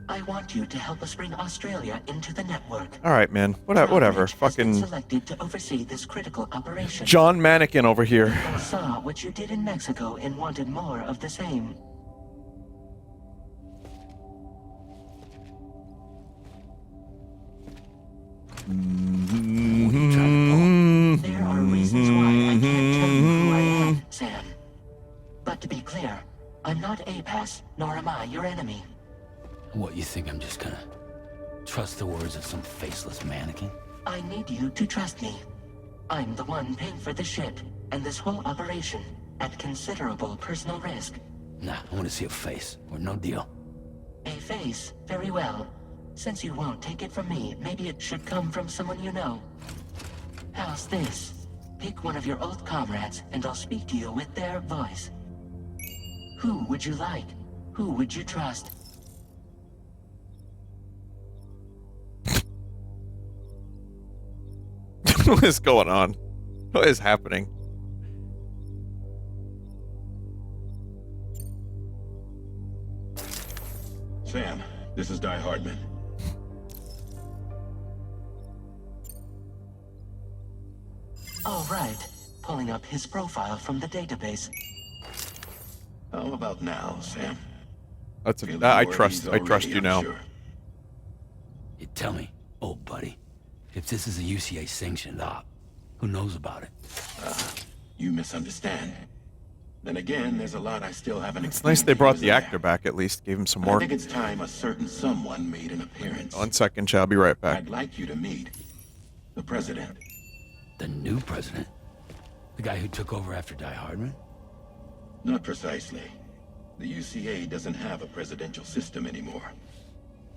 I want you to help us bring Australia into the network. All right, man. Whatever. Drawbridge has been Fucking selected to oversee this critical operation. John Mannequin over here. People saw what you did in Mexico and wanted more of the same. There are reasons why I can't tell you who I am, Sam. But to be clear, I'm not APAS, nor am I your enemy. What, you think I'm just gonna trust the words of some faceless mannequin? I need you to trust me. I'm the one paying for the ship and this whole operation at considerable personal risk. Nah, I want to see a face, or no deal. A face, very well. Since you won't take it from me, maybe it should come from someone you know. How's this? Pick one of your old comrades, and I'll speak to you with their voice. Who would you like? Who would you trust? What is going on? What is happening? Sam, this is Die Hardman. All right. Pulling up his profile from the database. How about now, Sam? That's Feeling I more at trust ease I trust already, you I'm now. sure. You tell me, old buddy, if this is a UCA sanctioned op, who knows about it? You misunderstand. Then again, there's a lot I still haven't It's explained nice they to you, brought isn't the there? actor back at least. Gave him some I more. think it's time a certain someone made an appearance. 1 second, I'll be right back. I'd like you to meet the president. The new president? The guy who took over after Die Hardman? Not precisely. The UCA doesn't have a presidential system anymore.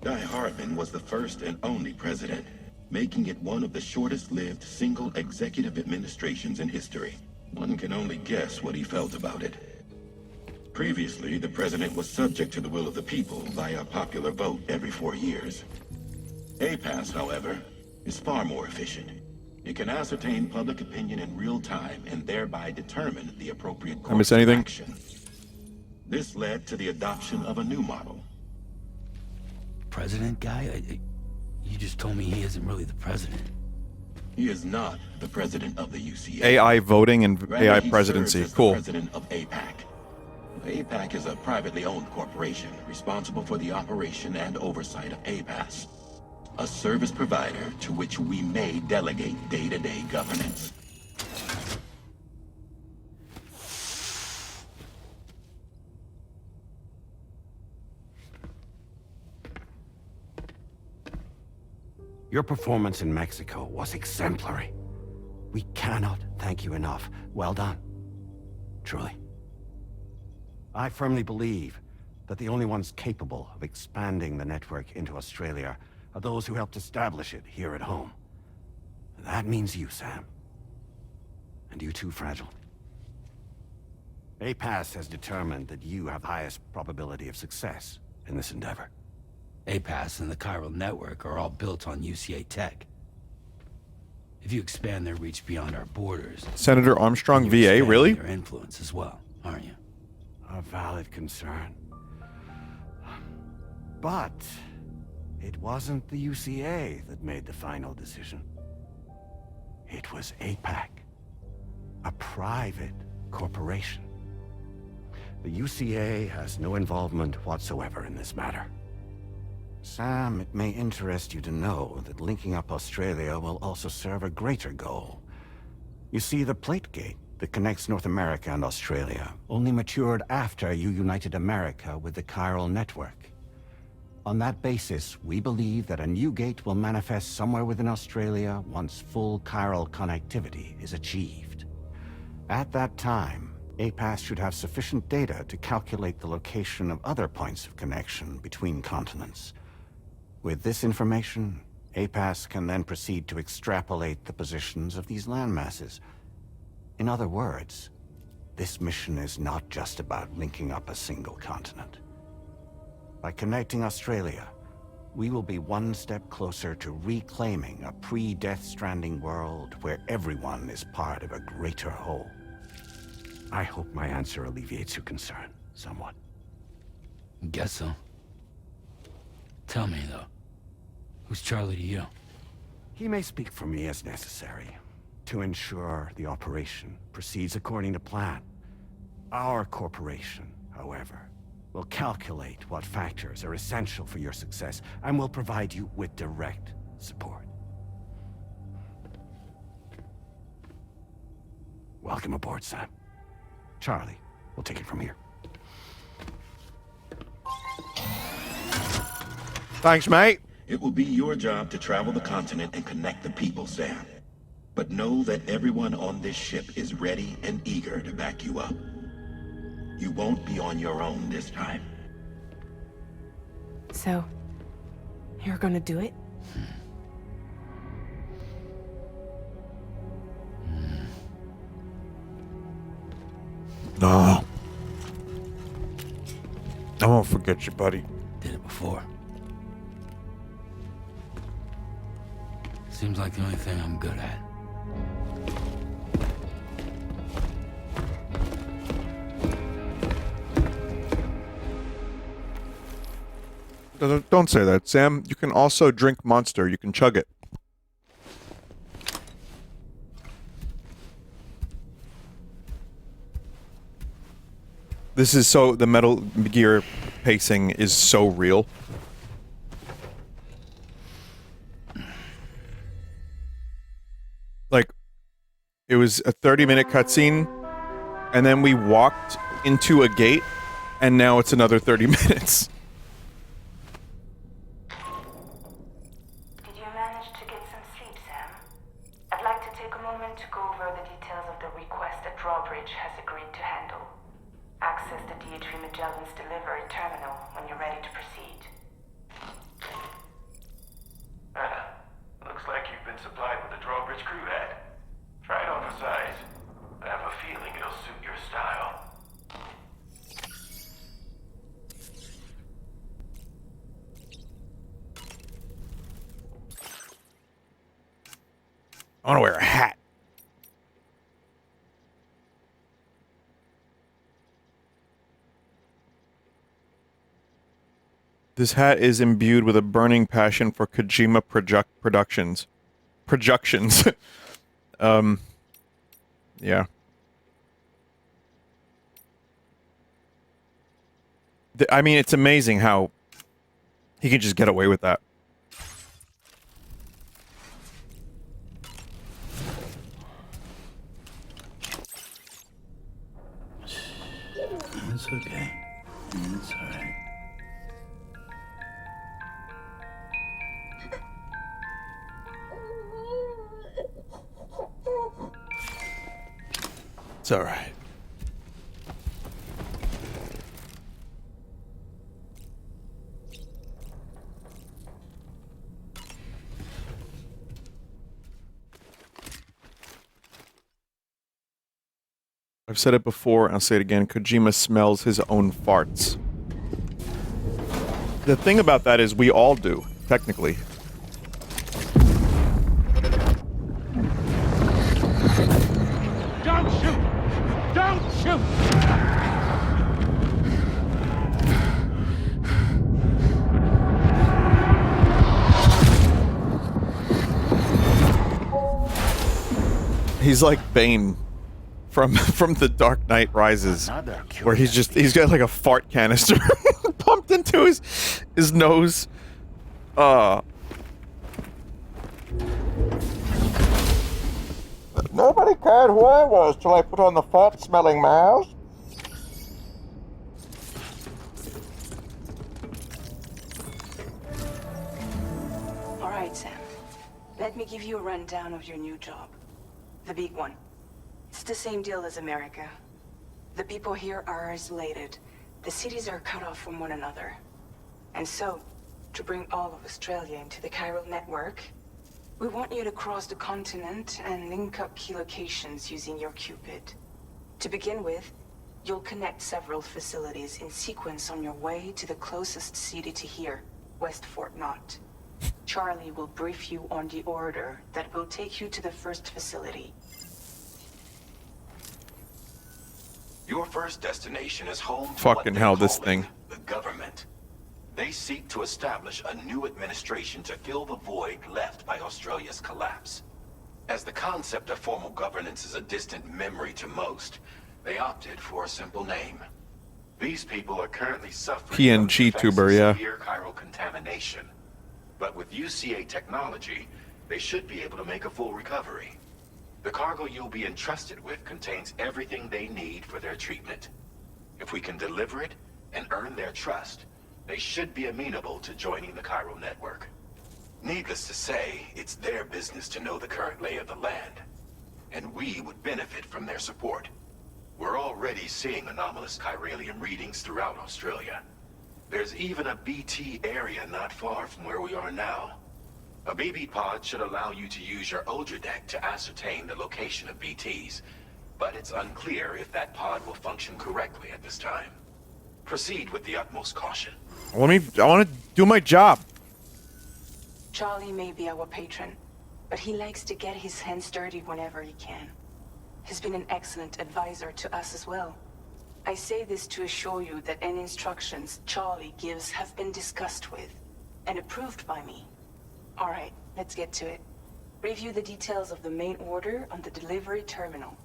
Die Hardman was the first and only president, making it one of the shortest-lived single executive administrations in history. One can only guess what he felt about it. Previously, the president was subject to the will of the people via a popular vote every 4 years. APAS, however, is far more efficient. It can ascertain public opinion in real time and thereby determine the appropriate I miss course of anything? action. This led to the adoption of a new model. President guy? You just told me he isn't really the president. He is not the president of the UCA. AI voting and Rather, AI he presidency. serves as Cool. the president of APAC. APAC is a privately owned corporation responsible for the operation and oversight of APAS, a service provider to which we may delegate day-to-day governance. Your performance in Mexico was exemplary. We cannot thank you enough. Well done. Truly. I firmly believe that the only ones capable of expanding the network into Australia are those who helped establish it here at home. That means you, Sam. And you too, Fragile. APAS has determined that you have the highest probability of success in this endeavor. APAS and the chiral network are all built on UCA tech. If you expand their reach beyond our borders... Senator Armstrong, you're VA, really? expanding their influence as well, aren't you? A valid concern. But it wasn't the UCA that made the final decision. It was APAC, a private corporation. The UCA has no involvement whatsoever in this matter. Sam, it may interest you to know that linking up Australia will also serve a greater goal. You see, the plate gate that connects North America and Australia only matured after you united America with the chiral network. On that basis, we believe that a new gate will manifest somewhere within Australia once full chiral connectivity is achieved. At that time, APAS should have sufficient data to calculate the location of other points of connection between continents. With this information, APAS can then proceed to extrapolate the positions of these landmasses. In other words, this mission is not just about linking up a single continent. By connecting Australia, we will be one step closer to reclaiming a pre-Death Stranding world where everyone is part of a greater whole. I hope my answer alleviates your concern somewhat. Guess so. Tell me, though. Who's Charlie to you? He may speak for me as necessary, to ensure the operation proceeds according to plan. Our corporation, however, will calculate what factors are essential for your success, and will provide you with direct support. Welcome aboard, Sam. Charlie, we'll take it from here. Thanks, mate. It will be your job to travel the continent and connect the people, Sam. But know that everyone on this ship is ready and eager to back you up. You won't be on your own this time. So, you're gonna do it? No. I won't forget you, buddy. Did it before. Seems like the only thing I'm good at. Don't say that, Sam. You can also drink Monster. You can chug it. This is so... The Metal Gear pacing is so real. Like, it was a 30-minute cutscene, and then we walked into a gate, and now it's another 30 minutes. Did you manage to get some sleep, Sam? I'd like to take a moment to go over the details of the request that Drawbridge has agreed to handle. Access the D3 Magellan's delivery terminal when you're ready to proceed. Looks like you've been supplied with a Drawbridge crew head. Try it on for size. I have a feeling it'll suit your style. I want to wear a hat. This hat is imbued with a burning passion for Kojima Productions. Yeah. I mean, it's amazing how he can just get away with that. It's okay. It's alright. It's all right. I've said it before, and I'll say it again. Kojima smells his own farts. The thing about that is we all do, technically. Don't shoot! Don't shoot! He's like Bane from The Dark Knight Rises, where he's got like a fart canister pumped into his nose. Nobody cared who I was till I put on the fart-smelling mask. All right, Sam. Let me give you a rundown of your new job. The big one. It's the same deal as America. The people here are isolated. The cities are cut off from one another. And so, to bring all of Australia into the chiral network, we want you to cross the continent and link up key locations using your Cupid. To begin with, you'll connect several facilities in sequence on your way to the closest city to here, West Fort Knott. Charlie will brief you on the order that will take you to the first facility. Your first destination is home to Fucking what they're hell, this calling thing. the government. They seek to establish a new administration to fill the void left by Australia's collapse. As the concept of formal governance is a distant memory to most, they opted for a simple name. These people are currently suffering from PNG the tuber, effects yeah. of severe chiral contamination. But with UCA technology, they should be able to make a full recovery. The cargo you'll be entrusted with contains everything they need for their treatment. If we can deliver it and earn their trust, they should be amenable to joining the chiral network. Needless to say, it's their business to know the current lay of the land, and we would benefit from their support. We're already seeing anomalous chiralium readings throughout Australia. There's even a BT area not far from where we are now. A BB pod should allow you to use your Ultra deck to ascertain the location of BTs, but it's unclear if that pod will function correctly at this time. Proceed with the utmost caution. I want to do my job. Charlie may be our patron, but he likes to get his hands dirty whenever he can. He's been an excellent advisor to us as well. I say this to assure you that any instructions Charlie gives have been discussed with and approved by me. All right, let's get to it. Review the details of the main order on the delivery terminal.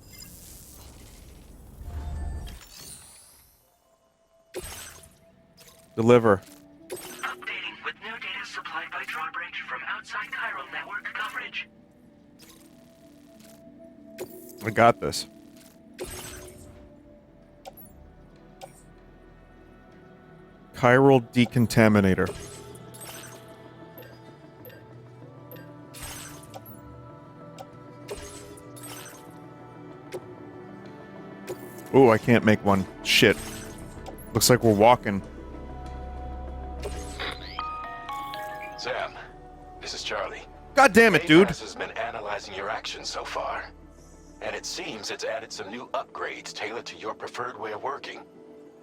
Deliver. Updating with new data supplied by drawbridge from outside chiral network coverage. I got this. Chiral decontaminator. Ooh, I can't make one. Shit. Looks like we're walking. Sam, this is Charlie. God damn it, dude. APAS has been analyzing your actions so far, and it seems it's added some new upgrades tailored to your preferred way of working.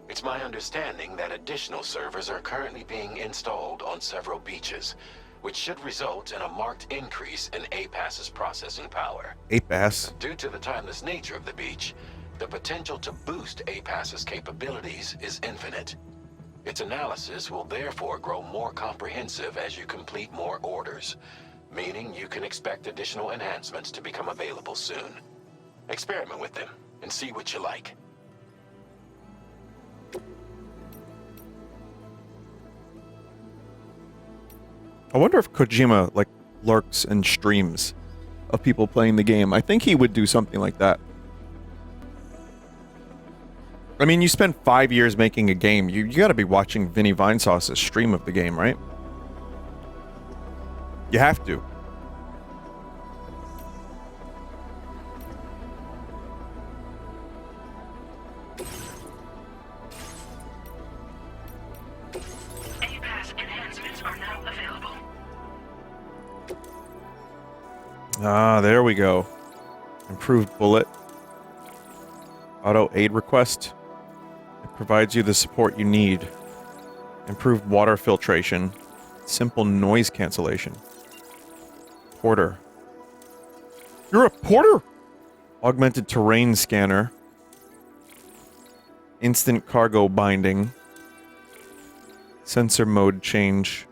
It's my understanding that additional servers are currently being installed on several beaches, which should result in a marked increase in APAS's processing power. APAS. Due to the timeless nature of the beach, the potential to boost APAS's capabilities is infinite. Its analysis will therefore grow more comprehensive as you complete more orders, meaning you can expect additional enhancements to become available soon. Experiment with them and see what you like. I wonder if Kojima, like, lurks and streams of people playing the game. I think he would do something like that. I mean, you spend 5 years making a game. You gotta be watching Vinny Vinesauce's stream of the game, right? You have to. Ah, there we go. Improved bullet. Auto aid request. It provides you the support you need. Improved water filtration. Simple noise cancellation. Porter. You're a porter? Augmented terrain scanner. Instant cargo binding. Sensor mode change.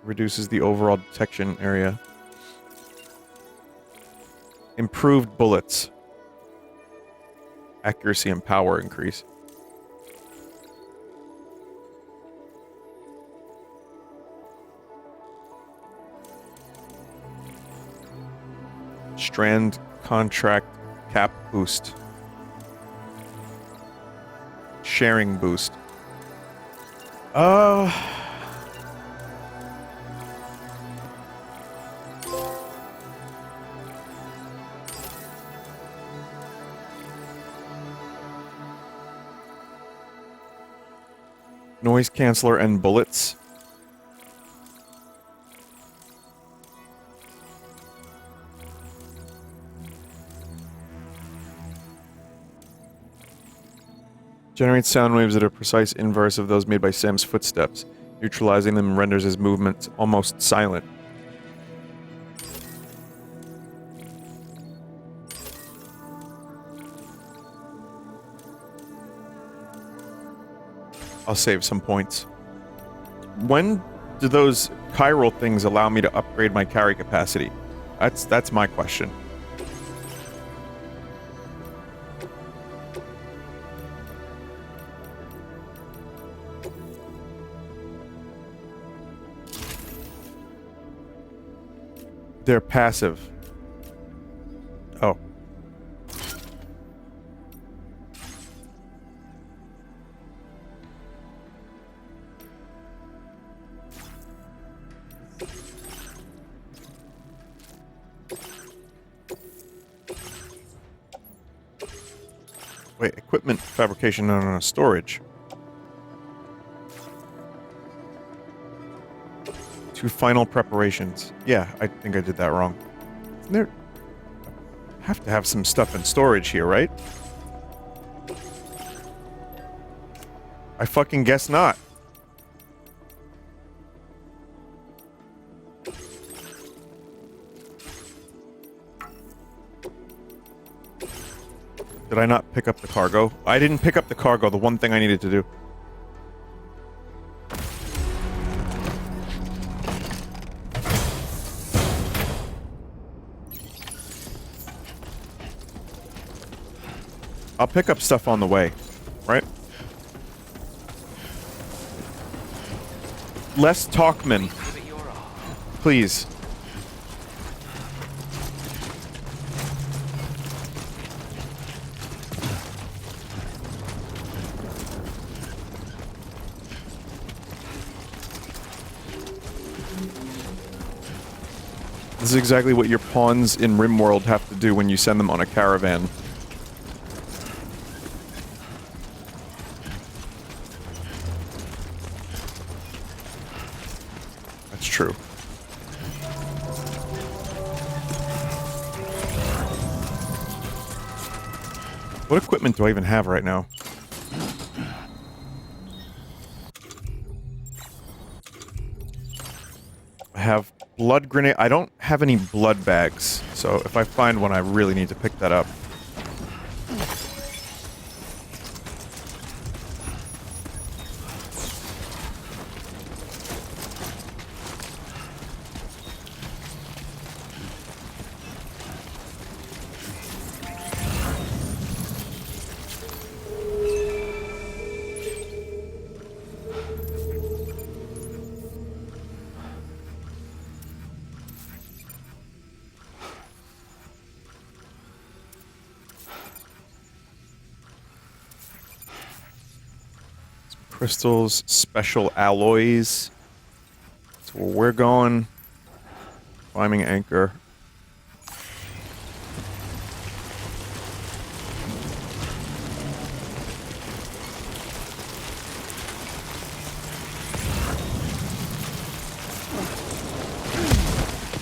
Reduces the overall detection area. Improved bullets. Accuracy and power increase. Strand contract cap boost. Sharing boost. Noise canceller and bullets. Generates sound waves that are precise inverse of those made by Sam's footsteps. Neutralizing them renders his movements almost silent. I'll save some points. When do those chiral things allow me to upgrade my carry capacity? That's my question. They're passive. Oh. Wait, equipment fabrication, no, storage. Two final preparations. Yeah, I think I did that wrong. Isn't there... have to have some stuff in storage here, right? I fucking guess not. Did I not pick up the cargo? I didn't pick up the cargo, the one thing I needed to do. I'll pick up stuff on the way, right? Less Talkman. Please. This is exactly what your pawns in RimWorld have to do when you send them on a caravan. That's true. What equipment do I even have right now? I have blood grenade. I don't have any blood bags, so if I find one, I really need to pick that up. Crystals, special alloys. That's where we're going. Climbing anchor.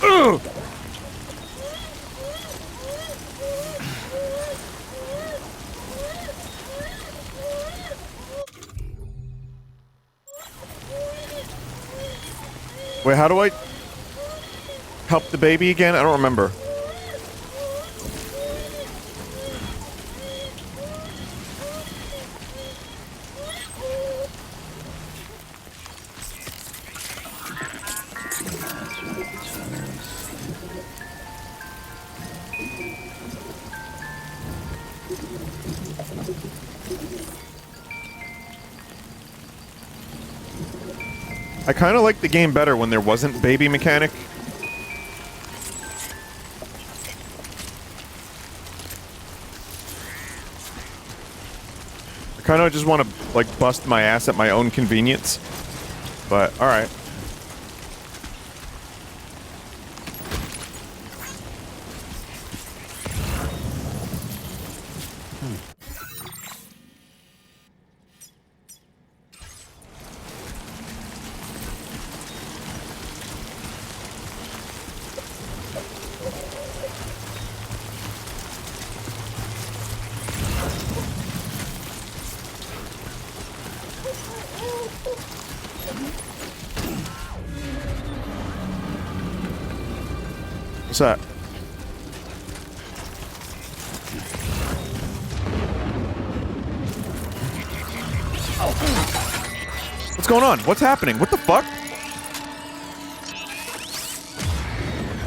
Ugh! Wait, how do I help the baby again? I don't remember. I kind of liked the game better when there wasn't baby mechanic. I kind of just want to, like, bust my ass at my own convenience. But, alright. What's that? What's going on? What's happening? What the fuck?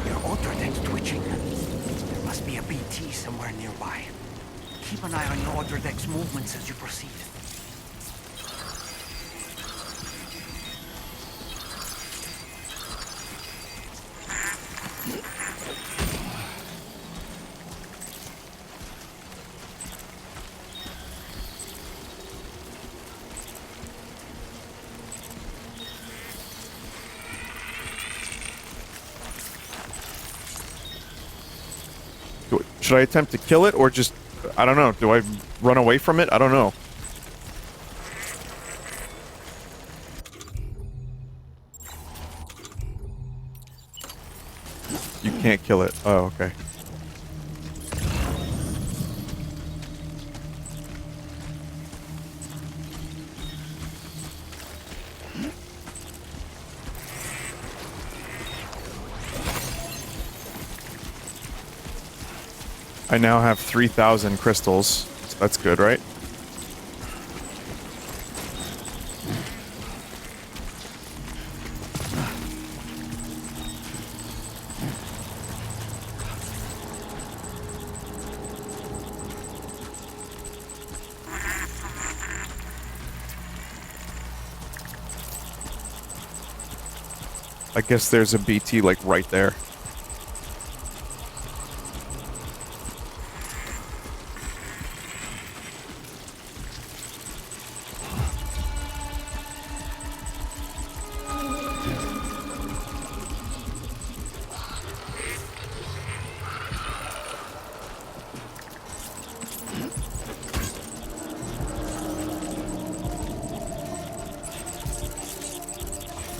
Your auto deck's twitching. There must be a BT somewhere nearby. Keep an eye on your auto deck's movements as you proceed. Should I attempt to kill it or just, I don't know, do I run away from it? I don't know. You can't kill it. Oh, okay. I now have 3,000 crystals. So that's good, right? I guess there's a BT like right there.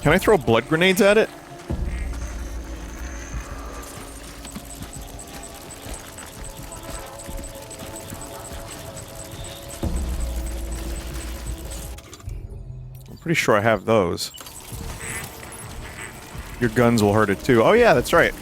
Can I throw blood grenades at it? I'm pretty sure I have those. Your guns will hurt it too. Oh yeah, that's right.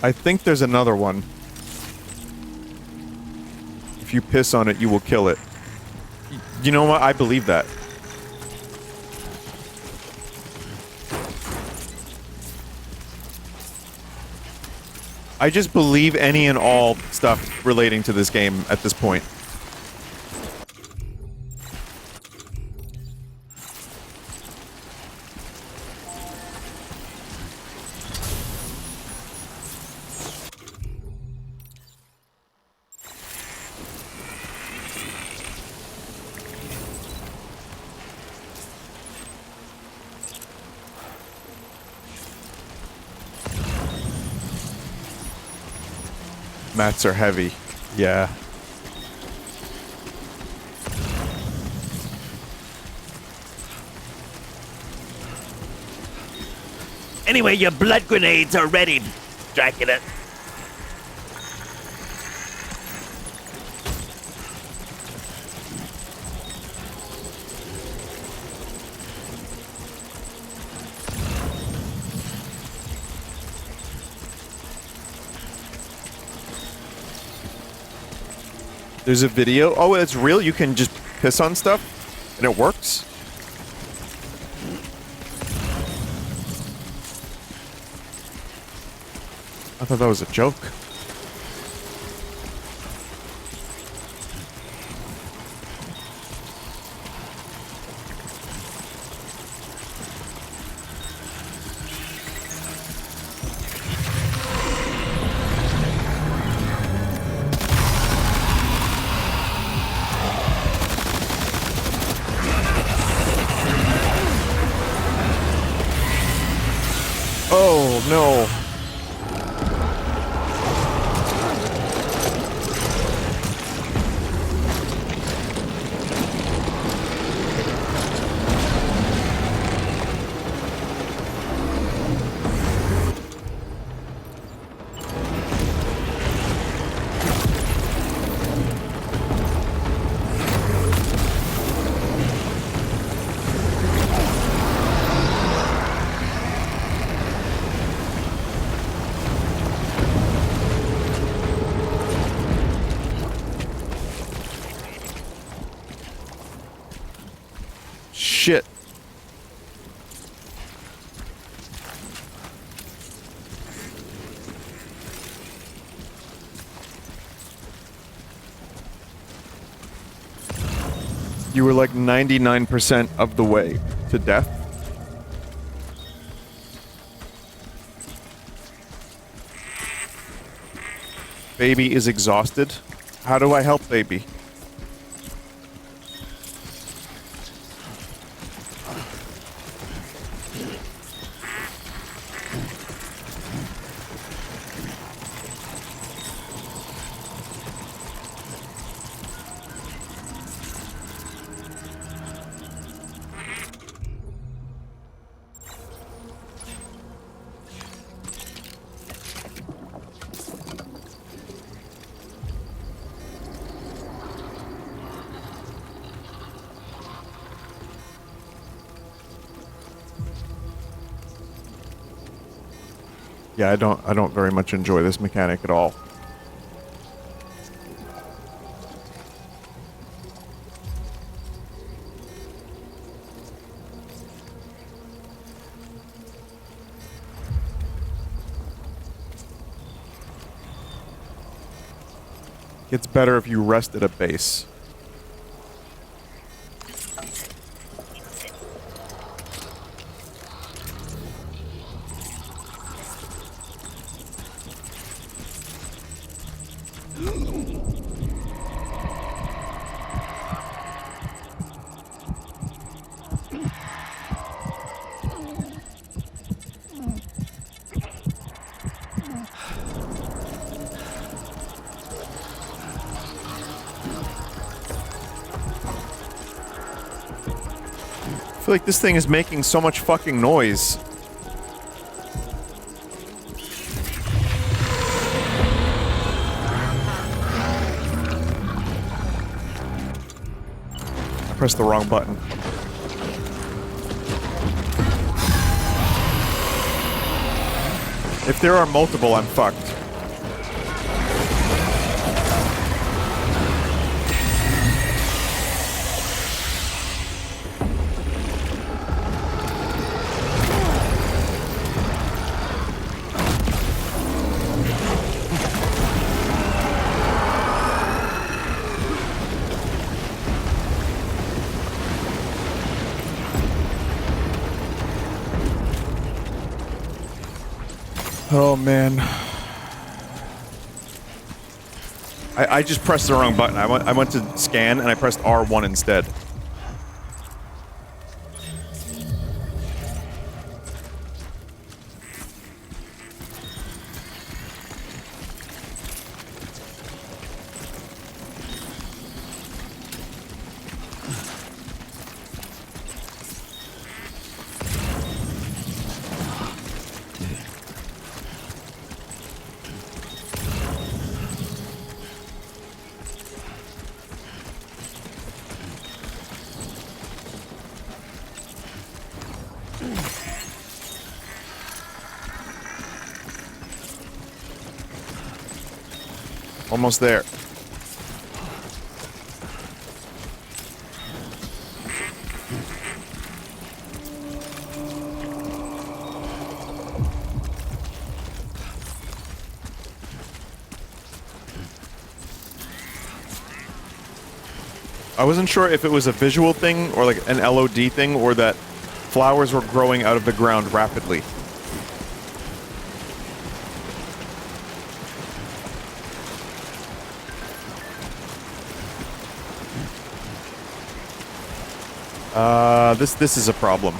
I think there's another one. If you piss on it, you will kill it. You know what? I believe that. I just believe any and all stuff relating to this game at this point. Mats are heavy. Yeah. Anyway, your blood grenades are ready, Dracula. There's a video. Oh, it's real? You can just piss on stuff? And it works? I thought that was a joke. Oh, no. Shit. You were like 99% of the way to death. Baby is exhausted. How do I help baby? Yeah, I don't very much enjoy this mechanic at all. It's better if you rest at a base. I feel like this thing is making so much fucking noise. I pressed the wrong button. If there are multiple, I'm fucked. Oh, man. I just pressed the wrong button. I went to scan, and I pressed R1 instead. Almost there. I wasn't sure if it was a visual thing or like an LOD thing or that flowers were growing out of the ground rapidly. This is a problem.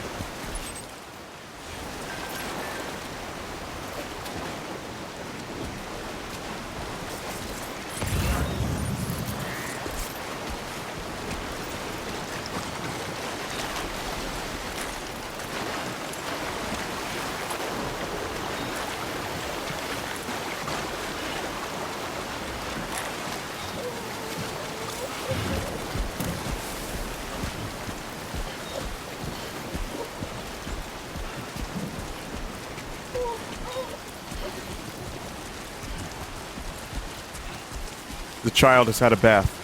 The child has had a bath.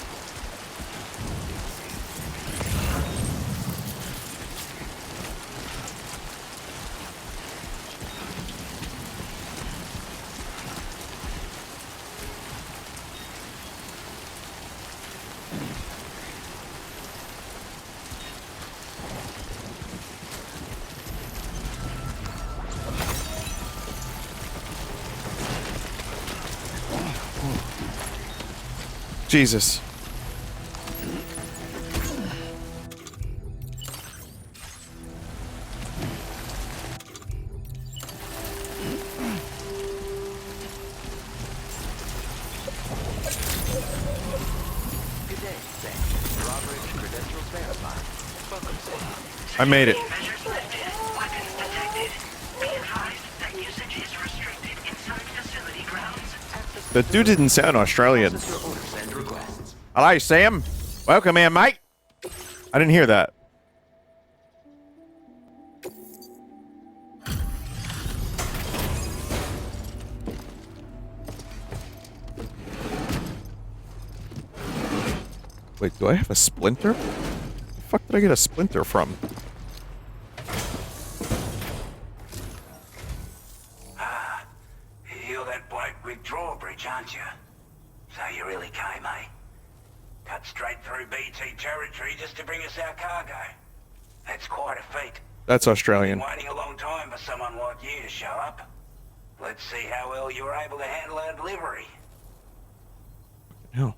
Jesus. I made it. The dude didn't sound Australian. Hello, Sam. Welcome in, mate. I didn't hear that. Wait, do I have a splinter? Where the fuck did I get a splinter from? You're that bloke with drawbridge, aren't you? So you really came, eh? Cut straight through BT territory just to bring us our cargo. That's quite a feat. That's Australian. Been waiting a long time for someone like you to show up. Let's see how well you were able to handle our delivery. No.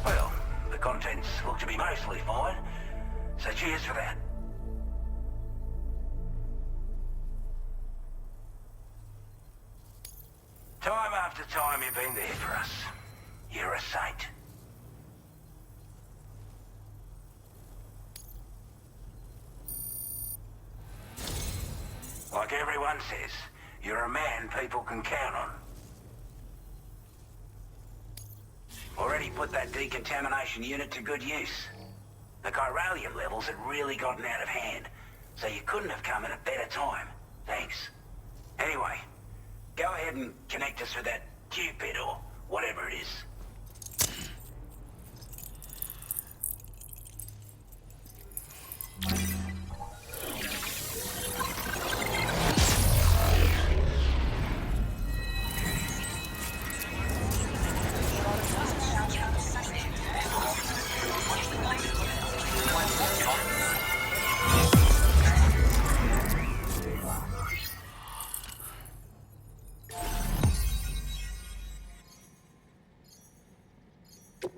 Well, the contents look to be mostly fine, so cheers for that. Time after time you've been there for us. You're a saint. Like everyone says, you're a man people can count on. Already put that decontamination unit to good use. The chiralium levels had really gotten out of hand, so you couldn't have come at a better time. Thanks. Anyway, go ahead and connect us with that Cupid or whatever it is.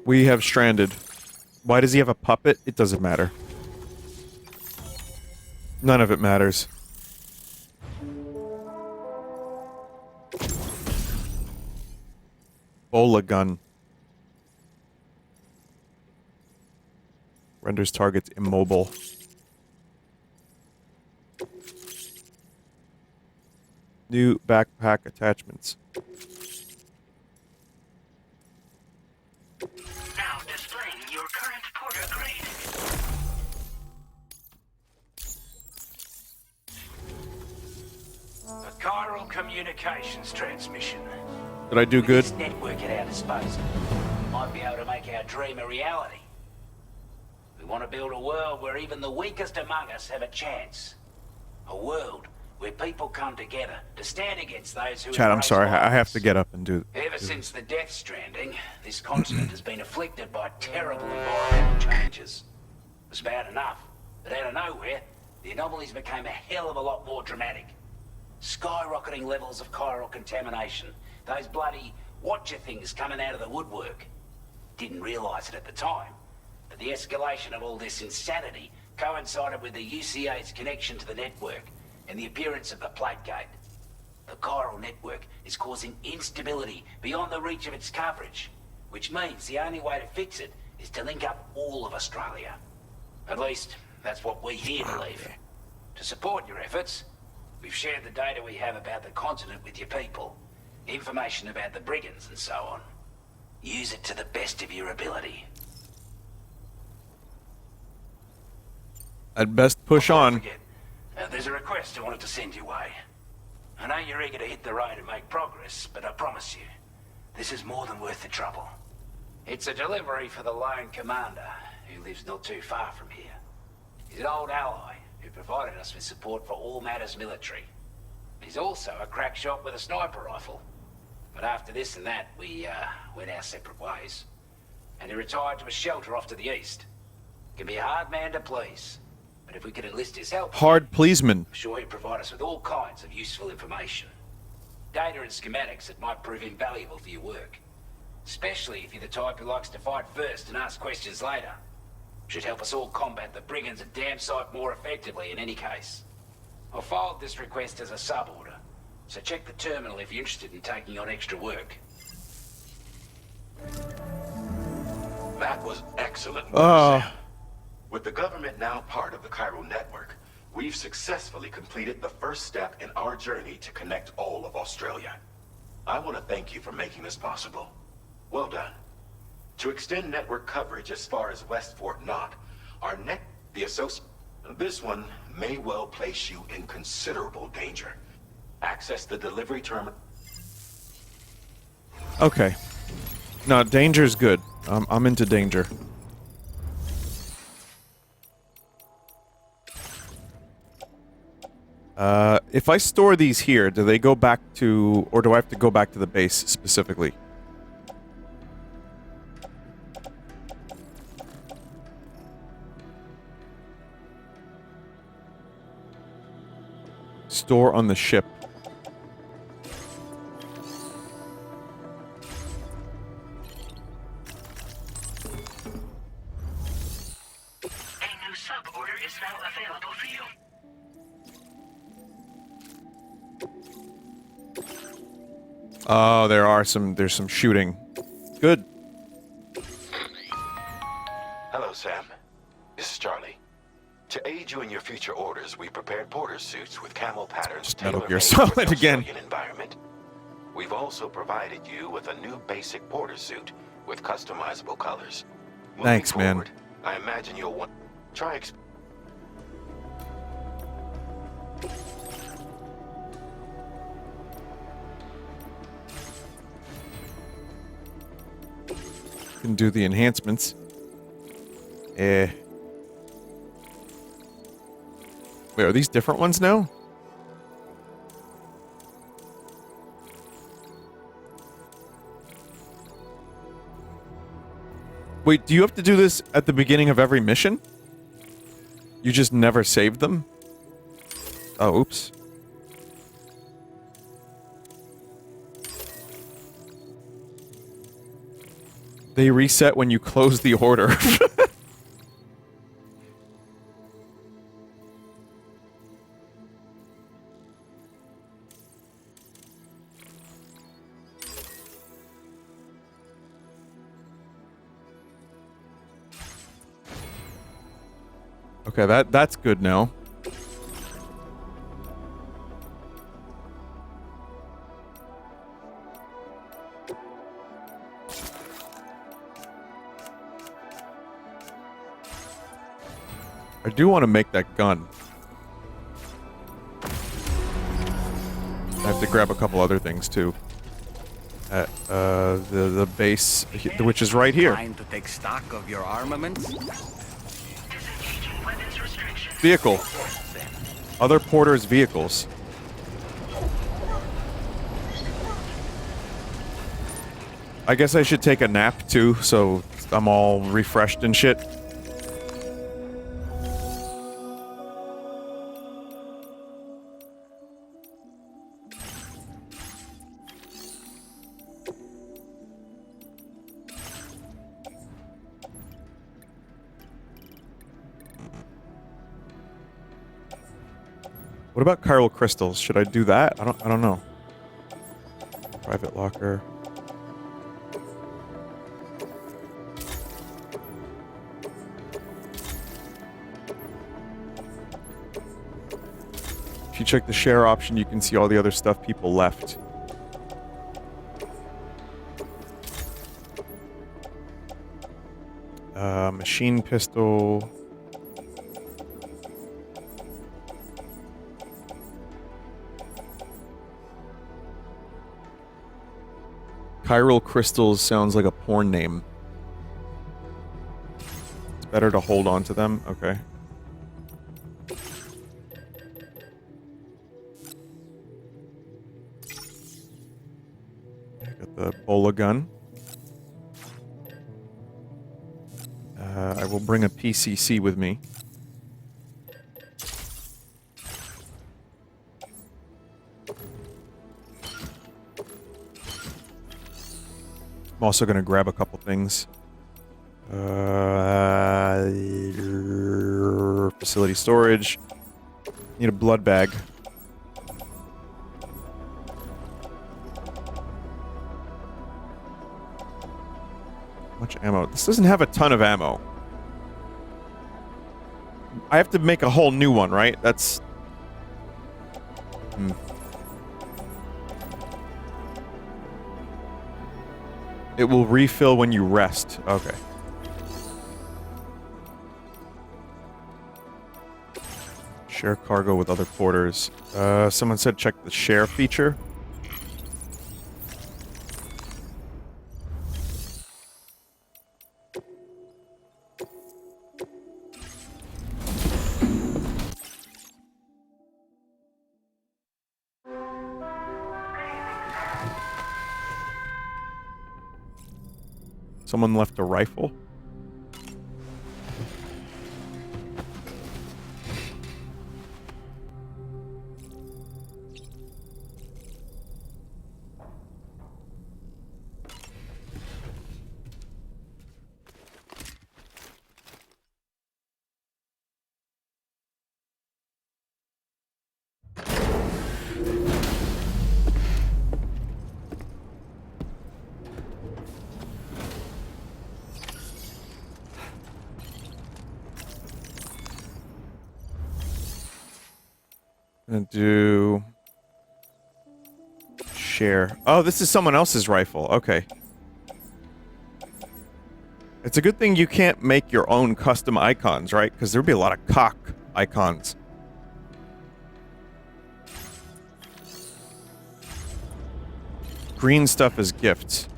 We have Stranded. Why does he have a puppet? It doesn't matter. None of it matters. Bola gun. Renders targets immobile. New backpack attachments. Now displaying transporter grade. A chiral communications transmission. Did I do With good? this network at our disposal, we might be able to make our dream a reality. We want to build a world where even the weakest among us have a chance. A world where people come together to stand against those who Chad, I'm embrace sorry. I have violence. to get up and do. Ever since the Death Stranding, this continent has been afflicted by terrible environmental changes. It was bad enough, but out of nowhere, the anomalies became a hell of a lot more dramatic. Skyrocketing levels of chiral contamination. Those bloody watcher things coming out of the woodwork. Didn't realize it at the time, but the escalation of all this insanity coincided with the UCA's connection to the network and the appearance of the plate gate. The chiral network is causing instability beyond the reach of its coverage, which means the only way to fix it is to link up all of Australia. At least, that's what we here believe. To support your efforts, we've shared the data we have about the continent with your people. Information about the brigands and so on. Use it to the best of your ability. I'd best push Before I on. forget, there's a request I wanted to send your way. I know you're eager to hit the road and make progress, but I promise you, this is more than worth the trouble. It's a delivery for the lone commander, who lives not too far from here. He's an old ally who provided us with support for all matters military. He's also a crack shot with a sniper rifle. But after this and that, we went our separate ways. And he retired to a shelter off to the east. Can be a hard man to please, but if we could enlist his help, Hard pleaseman. I'm sure he'd provide us with all kinds of useful information. Data and schematics that might prove invaluable for your work. Especially if you're the type who likes to fight first and ask questions later. Should help us all combat the brigands a damn sight more effectively in any case. I'll filed this request as a sub-order, so check the terminal if you're interested in taking on extra work. That was excellent work, Sam. With the government now part of the chiral network, we've successfully completed the first step in our journey to connect all of Australia. I want to thank you for making this possible. Well done. To extend network coverage as far as West Fort Knott, this one may well place you in considerable danger. Access the delivery terminal. Okay. No, danger's good. I'm into danger. If I store these here, do they go back to, or do I have to go back to the base specifically? Store on the ship. A new sub-order is now available for you. Oh, there's some shooting. Good. Hello, Sam. This is Charlie. To aid you in your future orders, we prepared porter suits with camel patterns Metal tailor-made Gear for Solid the again. Australian environment. We've also provided you with a new basic porter suit with customizable colors. Moving Thanks, man. forward, I imagine you'll want try. Can do the enhancements. Wait, are these different ones now? Wait, do you have to do this at the beginning of every mission? You just never saved them? Oh, oops. They reset when you close the order. Okay, that's good now. I do want to make that gun. I have to grab a couple other things too. At the base, which is right here. Trying to take stock of your armaments? Vehicle. Other porters' vehicles. I guess I should take a nap too, so I'm all refreshed and shit. What about chiral crystals? Should I do that? I don't know. Private locker. If you check the share option, you can see all the other stuff people left. Machine pistol. Chiral crystals sounds like a porn name. It's better to hold on to them. Okay. I got the bola gun. I will bring a PCC with me. I'm also going to grab a couple things. Facility storage. Need a blood bag. Much ammo. This doesn't have a ton of ammo. I have to make a whole new one, right? That's... It will refill when you rest. Okay. Share cargo with other porters. Someone said check the share feature. Someone left a rifle. Gonna do share. Oh, this is someone else's rifle. Okay. It's a good thing you can't make your own custom icons, right? Because there'd be a lot of cock icons. Green stuff is gifts.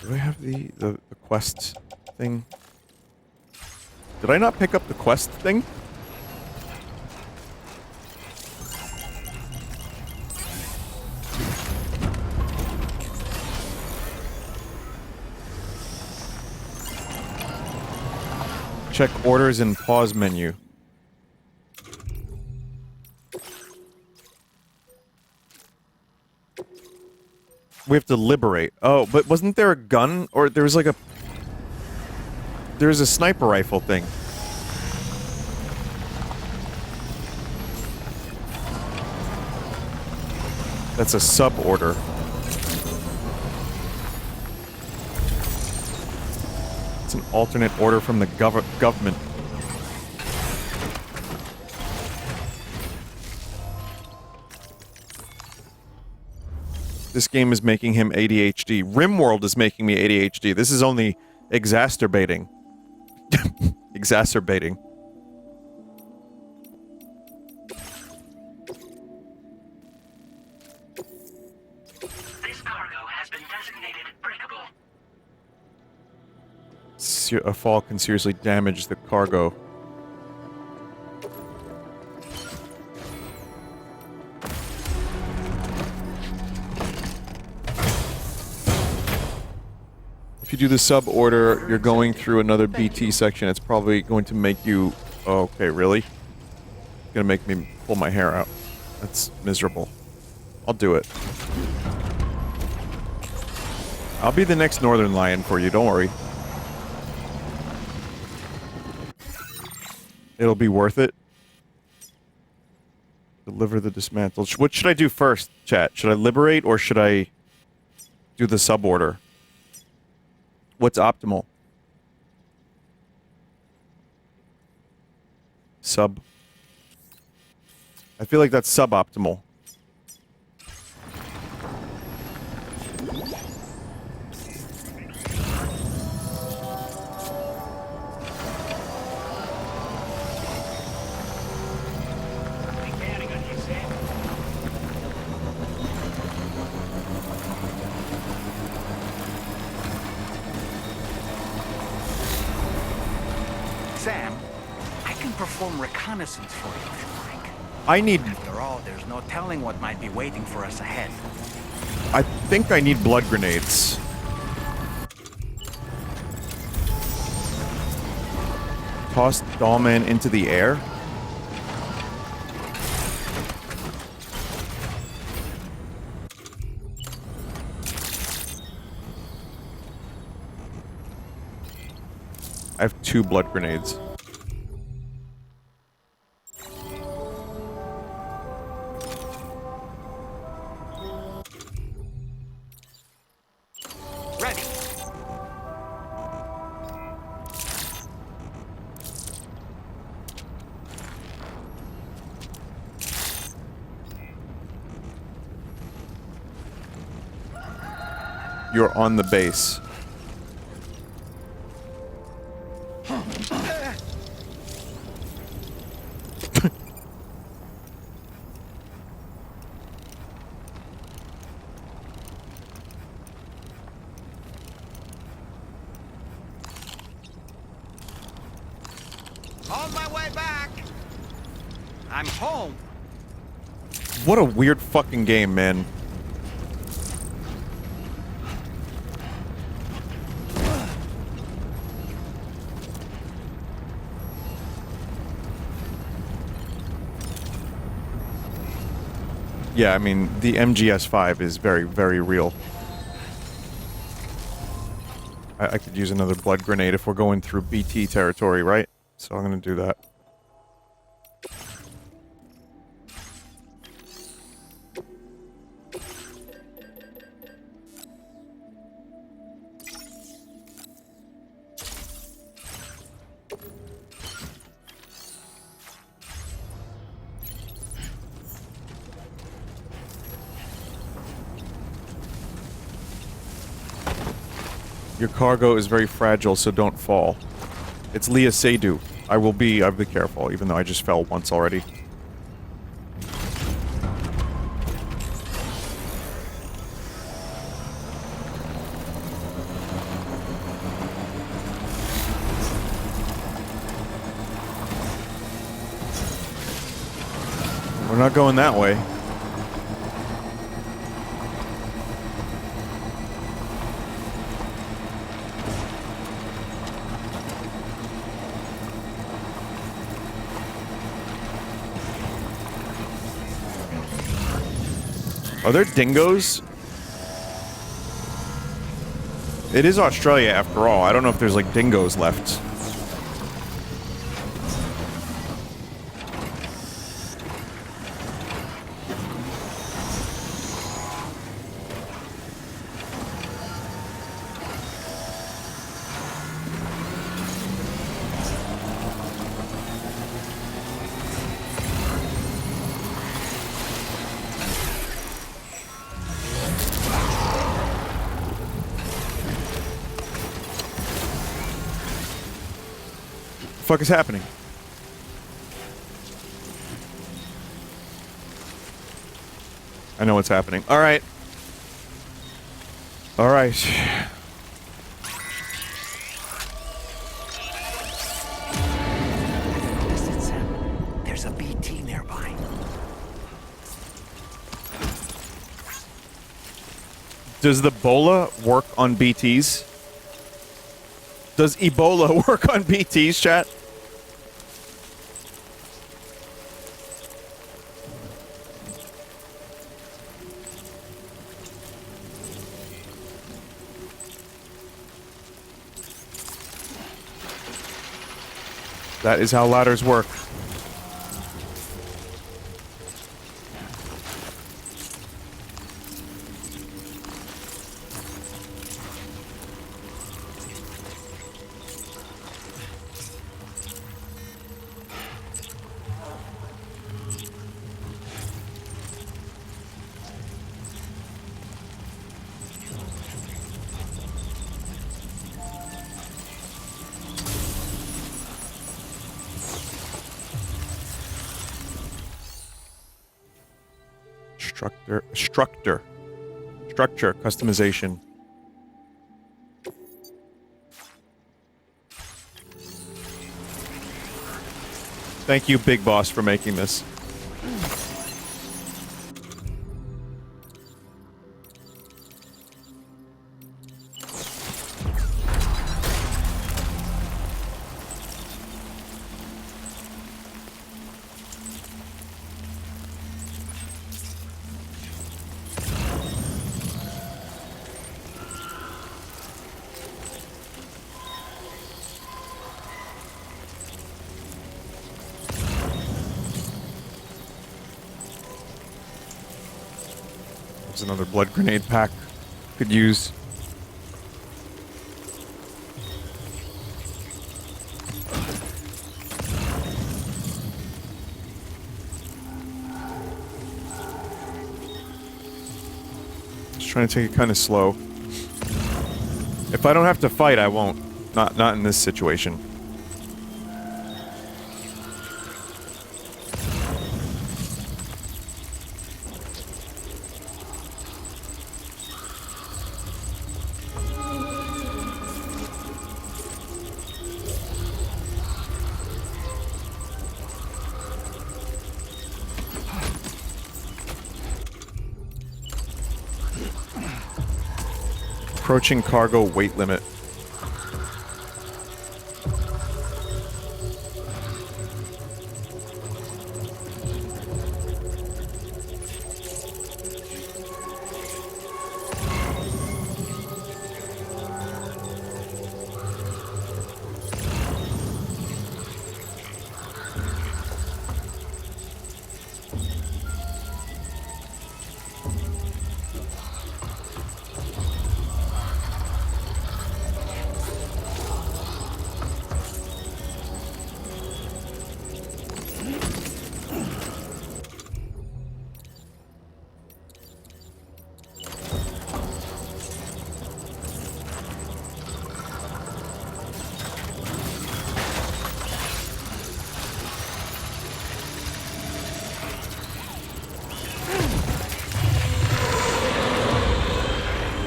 Do I have the quest thing? Did I not pick up the quest thing? Check orders in pause menu. We have to liberate. Oh, but wasn't there a gun? Or there was like a... There's a sniper rifle thing. That's a sub-order. It's an alternate order from the government. this game is making him ADHD. RimWorld is making me ADHD. This is only exacerbating. Exacerbating. This cargo has been designated breakable. A fall can seriously damage the cargo. If you do the sub order, you're going through another BT section. It's probably going to make you... Oh, okay, really? It's gonna make me pull my hair out. That's miserable. I'll do it. I'll be the next Northern Lion for you, don't worry. It'll be worth it. Deliver the dismantled. What should I do first, chat? Should I liberate or should I do the sub order? What's optimal? Sub. I feel like that's suboptimal. Sam, I can perform reconnaissance for you if you like. I need... After all, there's no telling what might be waiting for us ahead. I think I need blood grenades. Toss Dollman into the air? I have 2 blood grenades. Ready. You're on the base. On my way back. I'm home. What a weird fucking game, man. Yeah, I mean, the MGS5 is very, very real. I could use another blood grenade if we're going through BT territory, right? So I'm gonna do that. Your cargo is very fragile, so don't fall. It's Leah Seydoux. I'll be careful, even though I just fell once already. We're not going that way. Are there dingoes? It is Australia after all. I don't know if there's like dingoes left. fuck is happening? I know what's happening. All right. All right. Listen, Sam. There's a BT nearby. Does the Ebola work on BTs? Does Ebola work on BTs, chat? That is how ladders work. Structure customization. Thank you, Big Boss, for making this. Another blood grenade pack could use. Just trying to take it kind of slow. If I don't have to fight, I won't. Not in this situation. Approaching cargo weight limit.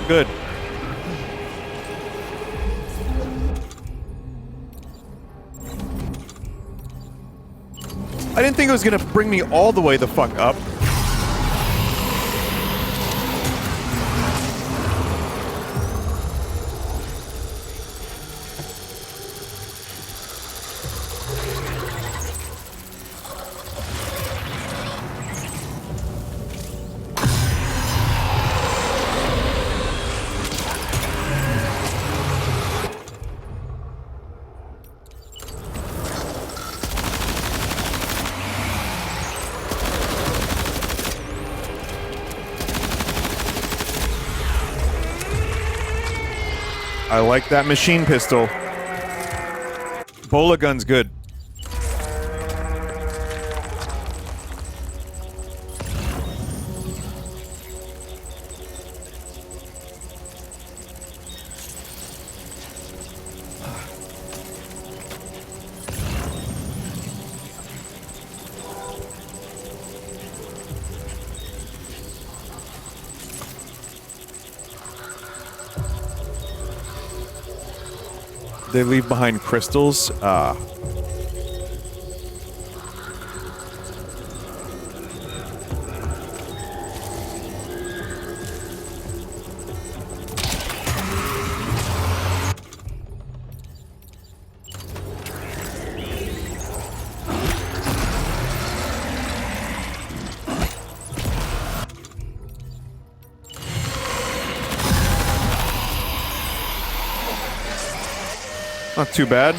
Good. I didn't think it was gonna bring me all the way the fuck up. I like that machine pistol. Bola gun's good. They leave behind crystals. Not too bad.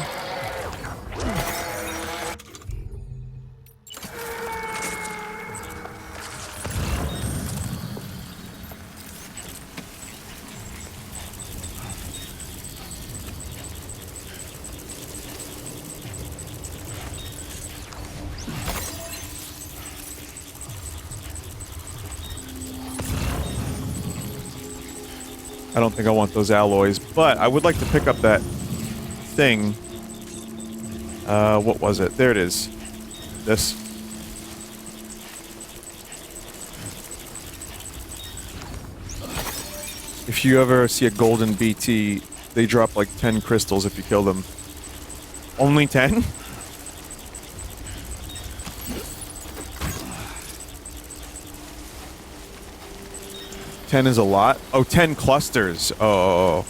I don't think I want those alloys, but I would like to pick up that thing. What was it? There it is. This. If you ever see a golden BT, they drop like 10 crystals if you kill them. Only 10? Ten is a lot. Oh, 10 clusters. Oh.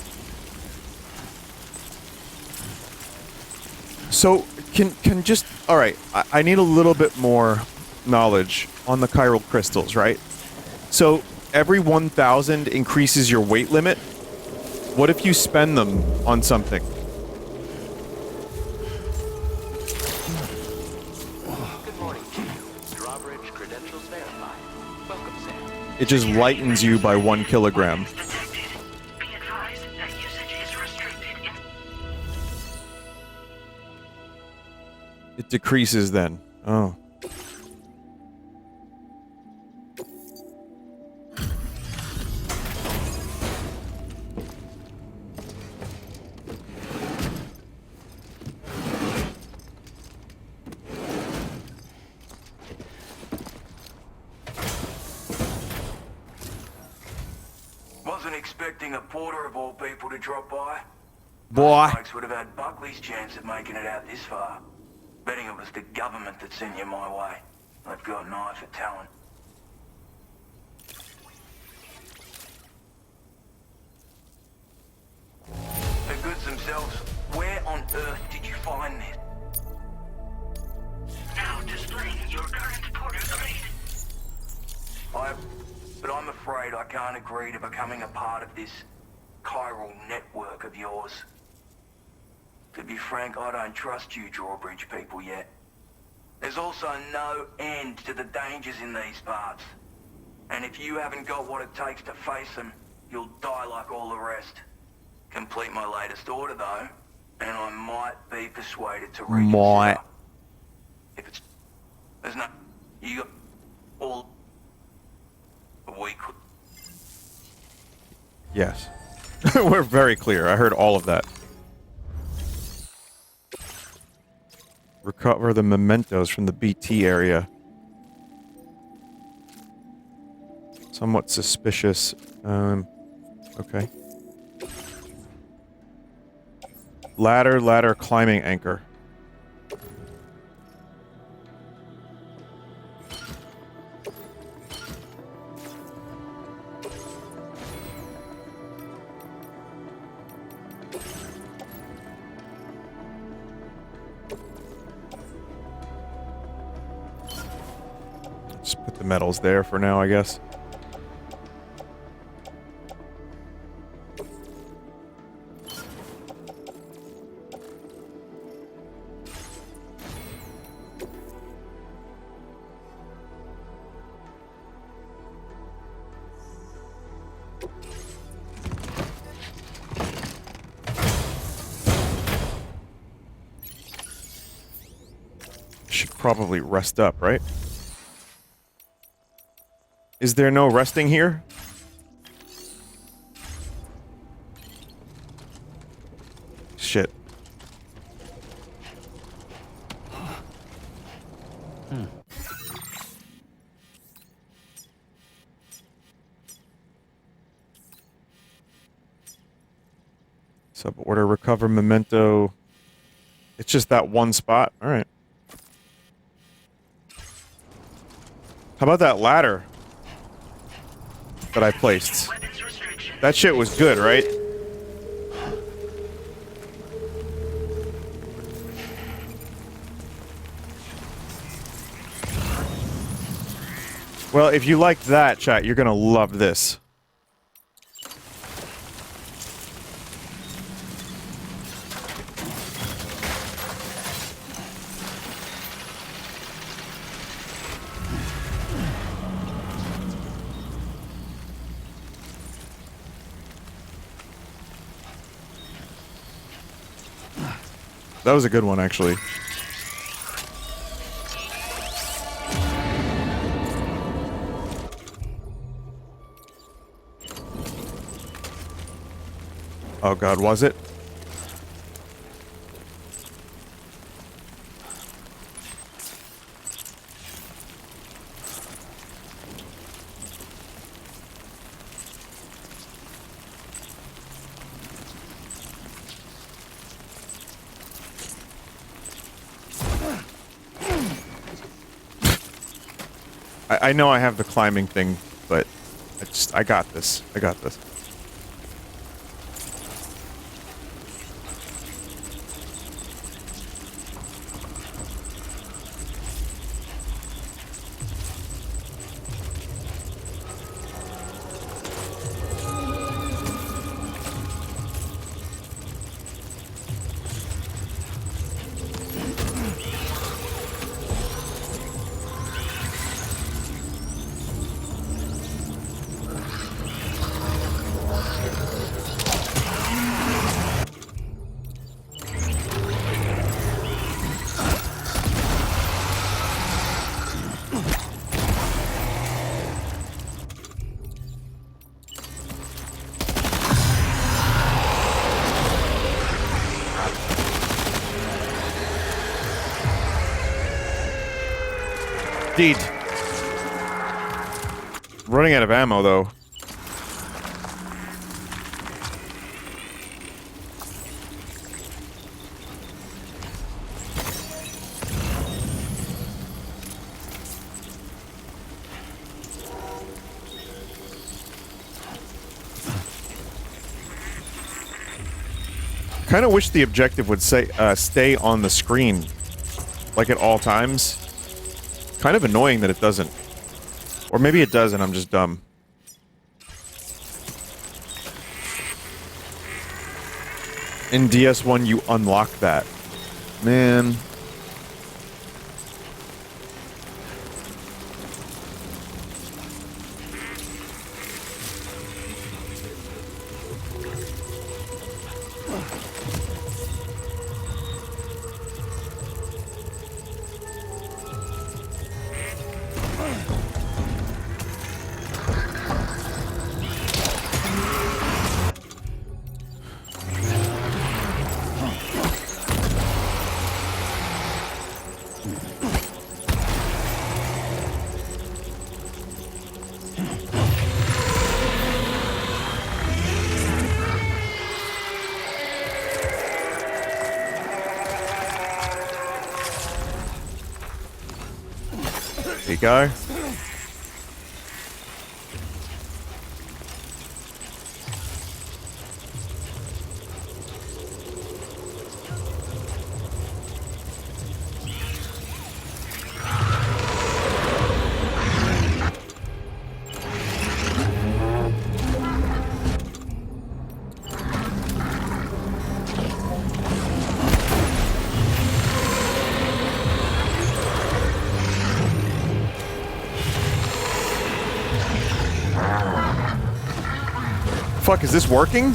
So, can just... Alright, I need a little bit more knowledge on the chiral crystals, right? So, every 1,000 increases your weight limit. What if you spend them on something? Good morning to you. Drawbridge credentials verified. Welcome, Sam. It just lightens you by 1 kilogram. It decreases then. Oh. Wasn't expecting a porter of all people to drop by. Boy. Folks would have had Buckley's chance of making it out this far. Betting it was the government that sent you my way. They've got an eye for talent. The goods themselves, where on earth did you find this? Now displaying your current porter grade. But I'm afraid I can't agree to becoming a part of this chiral network of yours. To be frank, I don't trust you drawbridge people yet. There's also no end to the dangers in these parts. And if you haven't got what it takes to face them, you'll die like all the rest. Complete my latest order though, and I might be persuaded to reconsider. Might. If it's... There's no... You got... all... We could... Yes. We're very clear. I heard all of that. Recover the mementos from the BT area. Somewhat suspicious. Okay. Ladder, climbing anchor. Just put the metals there for now, I guess. Should probably rest up, right? Is there no resting here? Shit. Suborder recover memento. It's just that one spot. All right. How about that ladder that I placed? That shit was good, right? Well, if you liked that, chat, you're gonna love this. That was a good one, actually. Oh god, was it? I know I have the climbing thing, but I got this. I got this. Indeed. Running out of ammo, though. Kind of wish the objective would say stay on the screen, like at all times. Kind of annoying that it doesn't. Or maybe it does and I'm just dumb. In DS1 you unlock that. Man. There you go. Fuck, is this working?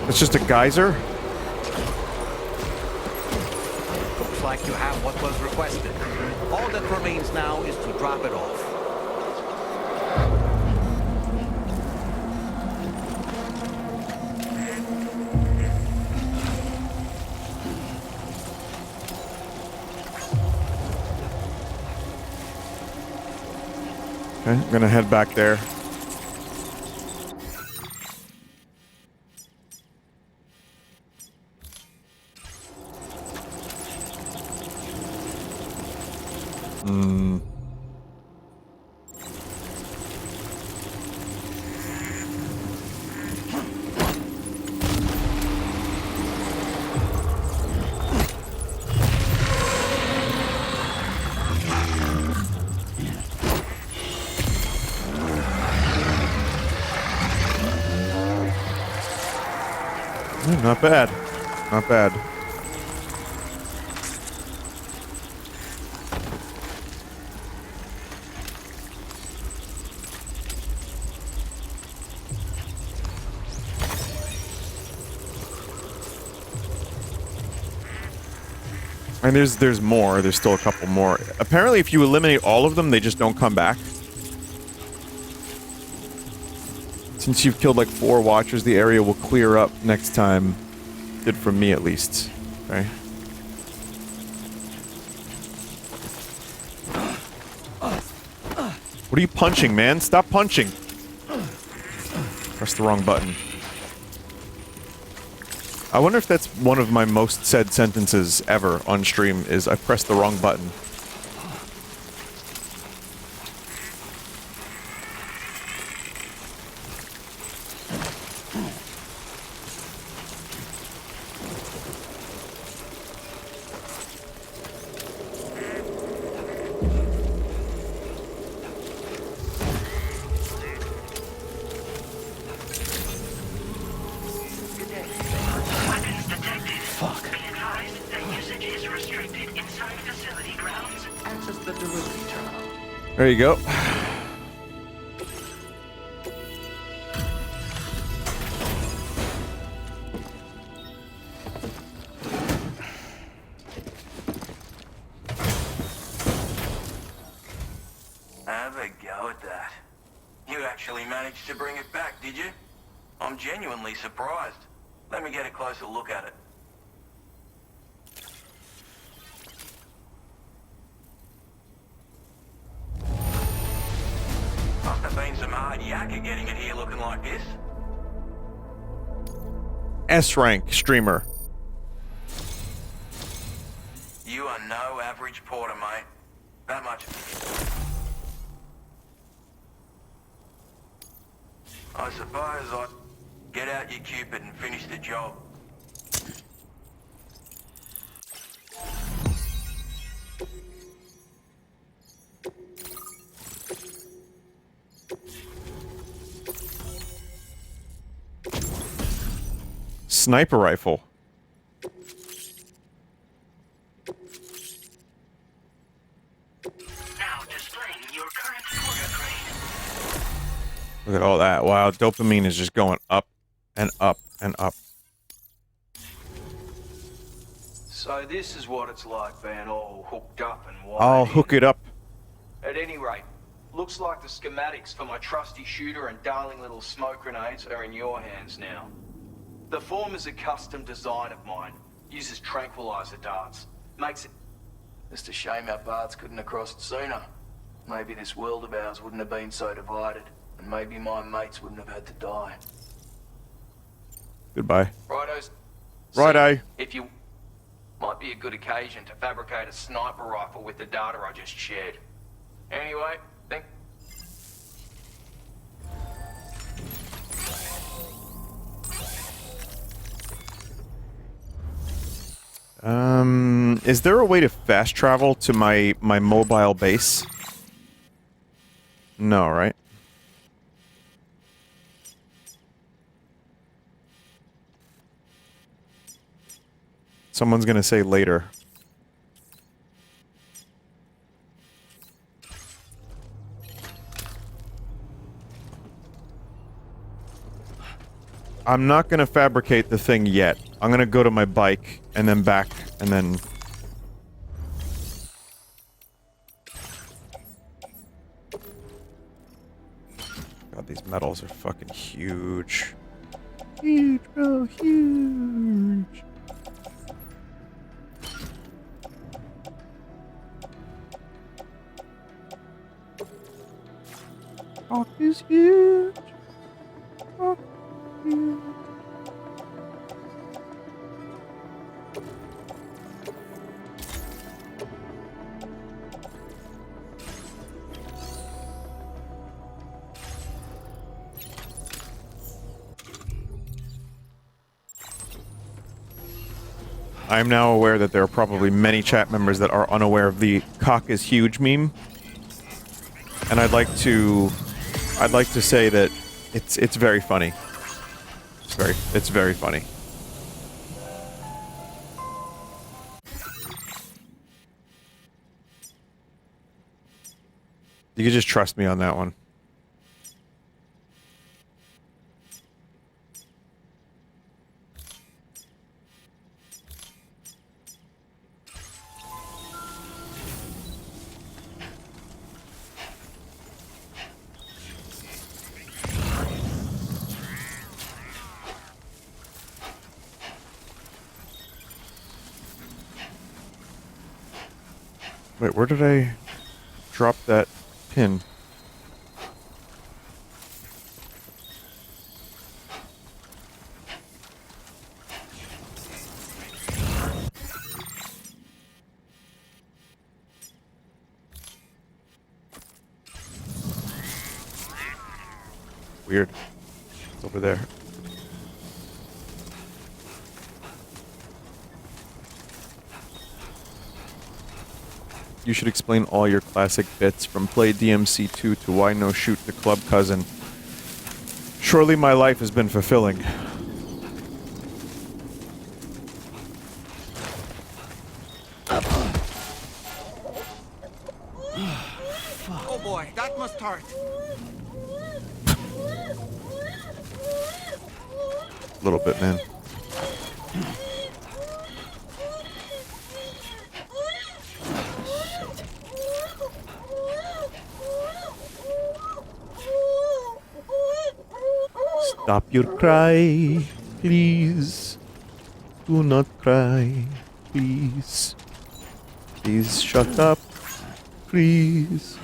It's just a geyser? Looks like you have what was requested. All that remains now is to drop it off. Okay, I'm gonna head back there. Hmm. Not bad. Not bad. And there's more. There's still a couple more. Apparently, if you eliminate all of them, they just don't come back. Since you've killed like 4 watchers, the area will clear up next time. Did for me at least. Okay. What are you punching, man? Stop punching. Press the wrong button. I wonder if that's one of my most said sentences ever on stream is I pressed the wrong button. There you go. Have a go at that. You actually managed to bring it back, did you? I'm genuinely surprised. Let me get a closer look at it. Must have been some hard yakka getting it here looking like this. S-rank streamer. You are no average porter, mate. That much. I suppose I'd get out your Cupid and finish the job. Sniper rifle. Now displaying your current porter grade. Look at all that. Wow, dopamine is just going up and up and up. So this is what it's like being all hooked up and wired I'll in. hook it up. At any rate, looks like the schematics for my trusty shooter and darling little smoke grenades are in your hands now. The form is a custom design of mine. Uses tranquilizer darts. Makes it... Just a shame our paths couldn't have crossed sooner. Maybe this world of ours wouldn't have been so divided. And maybe my mates wouldn't have had to die. Goodbye. Rightos. Righto. If you... Might be a good occasion to fabricate a sniper rifle with the data I just shared. Anyway, think... Is there a way to fast travel to my mobile base? No, right? Someone's gonna say later. I'm not gonna fabricate the thing yet. I'm gonna go to my bike, and then back, and then... God, these metals are fucking huge. Huge, bro, huge. is huge. Fuck you. I am now aware that there are probably many chat members that are unaware of the cock is huge meme. And I'd like to say that it's very funny. It's very funny. You can just trust me on that one. Wait, where did I drop that pin? Weird. It's over there. You should explain all your classic bits from play DMC2 to why no shoot the club cousin. Surely my life has been fulfilling. Oh boy, that must hurt. A little bit, man. Stop your cry, please. Do not cry, please. Please shut up, please.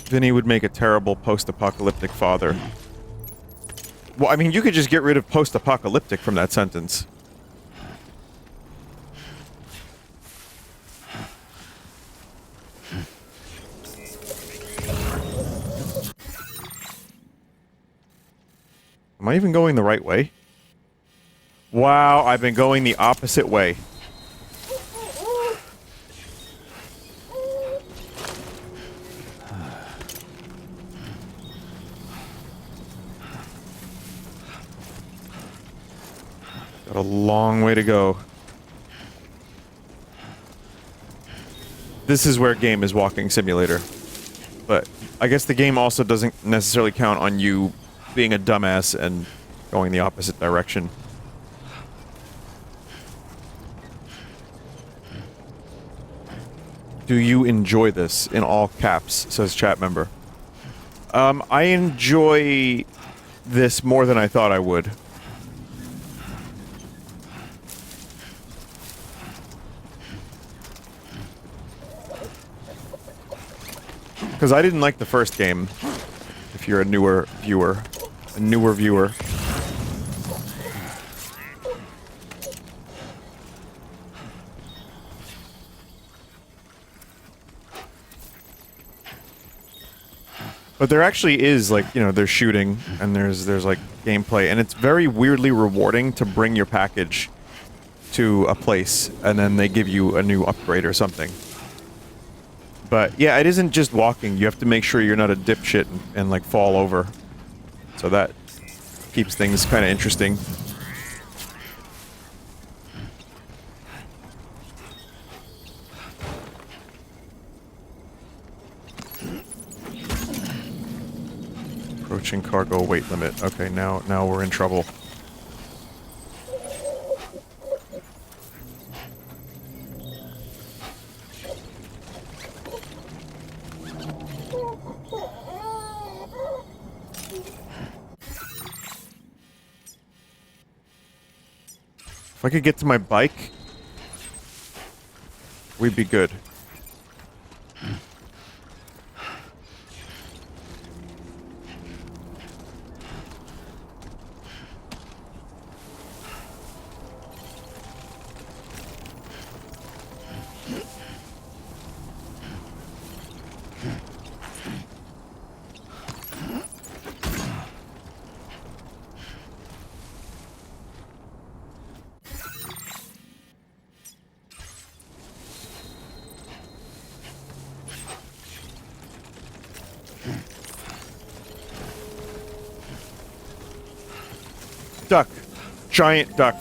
Vinny would make a terrible post-apocalyptic father. Well, I mean, you could just get rid of post-apocalyptic from that sentence. Am I even going the right way? Wow, I've been going the opposite way. Got a long way to go. This is where game is walking simulator. But I guess the game also doesn't necessarily count on you being a dumbass and going the opposite direction. Do you enjoy this? In all caps, says chat member. I enjoy this more than I thought I would. Because I didn't like the first game, if you're a newer viewer. But there actually is, like, you know, there's shooting, and there's like, gameplay, and it's very weirdly rewarding to bring your package to a place, and then they give you a new upgrade or something. But, yeah, it isn't just walking. You have to make sure you're not a dipshit and like, fall over. So that keeps things kind of interesting. Approaching cargo weight limit. Okay, now we're in trouble. If I could get to my bike, we'd be good. Duck. Giant duck.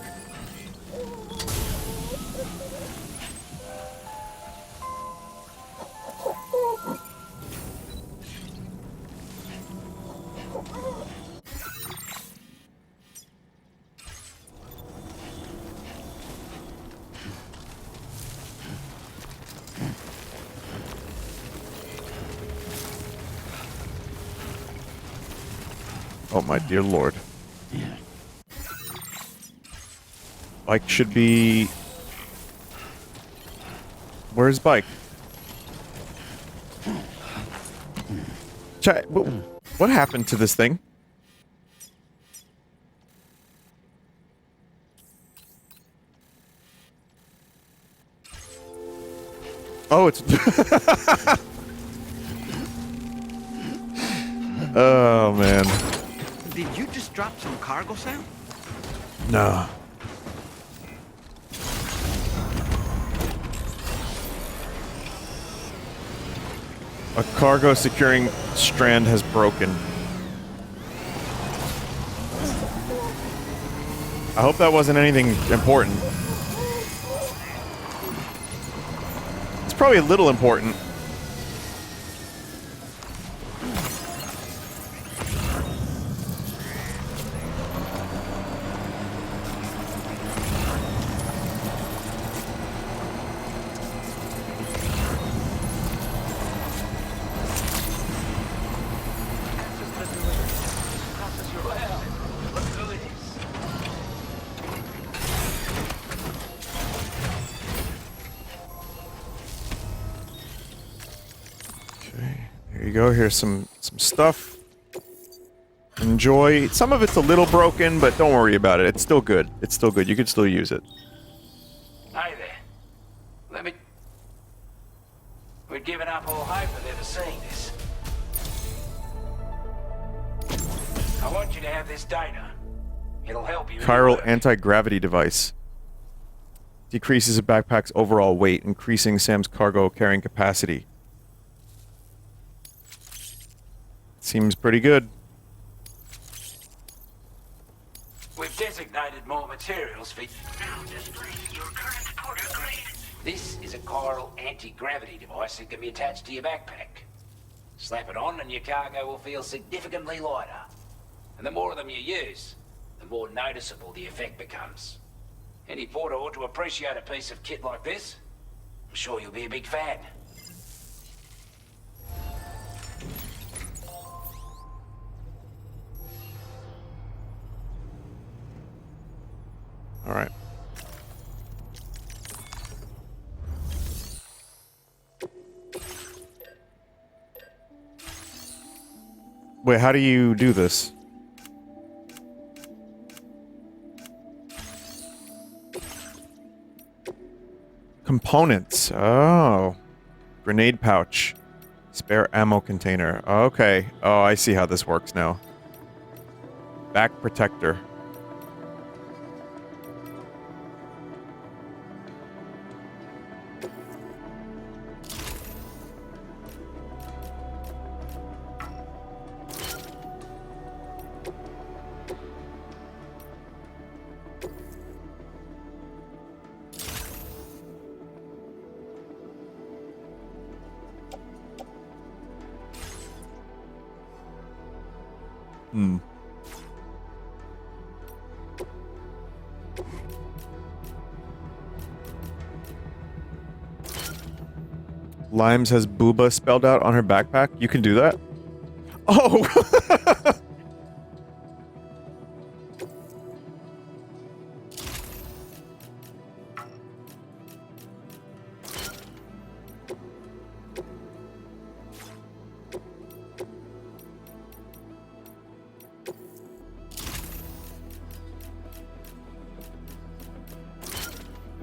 Oh my dear lord. Bike should be... Where's bike? What happened to this thing? Oh, it's... Oh, man. Did you just drop some cargo, Sam? No. A cargo securing strand has broken. I hope that wasn't anything important. It's probably a little important. Go, here's some stuff. Enjoy. Some of it's a little broken, but don't worry about it. It's still good. It's still good. You can still use it. Hey there. Let me... We'd given up all hope of ever seeing this. I want you to have this data. It'll help you. Chiral anti-gravity device. Decreases a backpack's overall weight, increasing Sam's cargo carrying capacity. Seems pretty good. We've designated more materials for... Now display your current porter grade. This is a chiral anti-gravity device that can be attached to your backpack. Slap it on and your cargo will feel significantly lighter. And the more of them you use, the more noticeable the effect becomes. Any porter ought to appreciate a piece of kit like this. I'm sure you'll be a big fan. All right. Wait, how do you do this? Components. Oh. Grenade pouch. Spare ammo container. Okay. Oh, I see how this works now. Back protector. Limes has booba spelled out on her backpack. You can do that? Oh!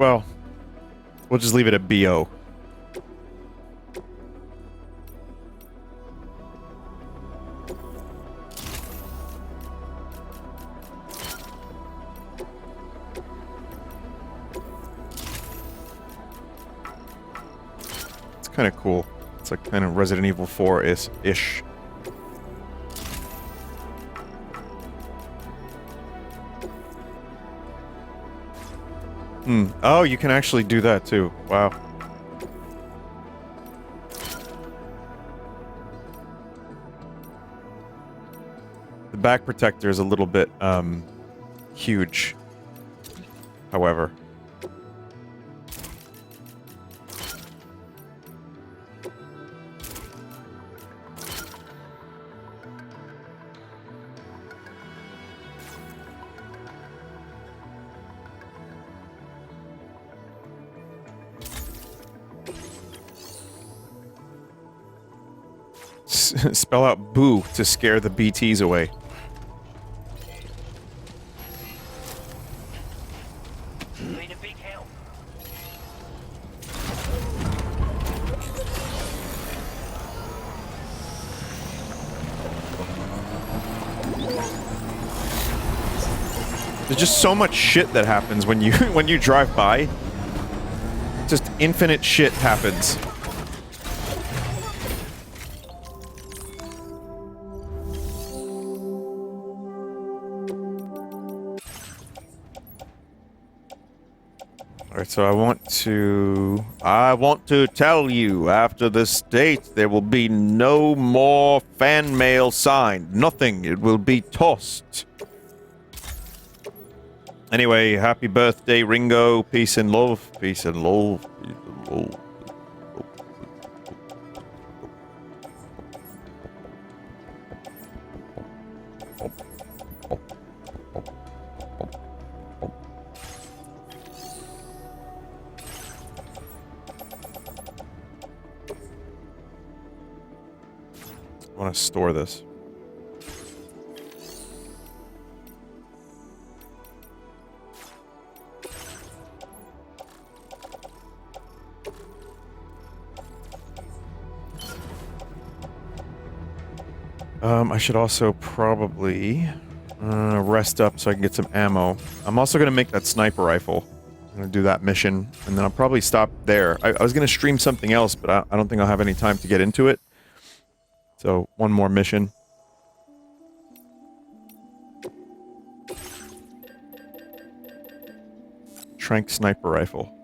Well, we'll just leave it at BO. It's kind of cool. It's like kind of Resident Evil 4-ish. Oh, you can actually do that too. Wow. The back protector is a little bit, huge. However. Spell out boo to scare the BTs away. Been a big help. There's just so much shit that happens when you when you drive by. Just infinite shit happens. Alright, so I want to tell you, after this date, there will be no more fan mail signed. Nothing. It will be tossed. Anyway, happy birthday, Ringo. Peace and love. Peace and love. Peace and love. I want to store this. I should also probably rest up so I can get some ammo. I'm also going to make that sniper rifle. I'm going to do that mission, and then I'll probably stop there. I was going to stream something else, but I don't think I'll have any time to get into it. So, one more mission. Trank sniper rifle.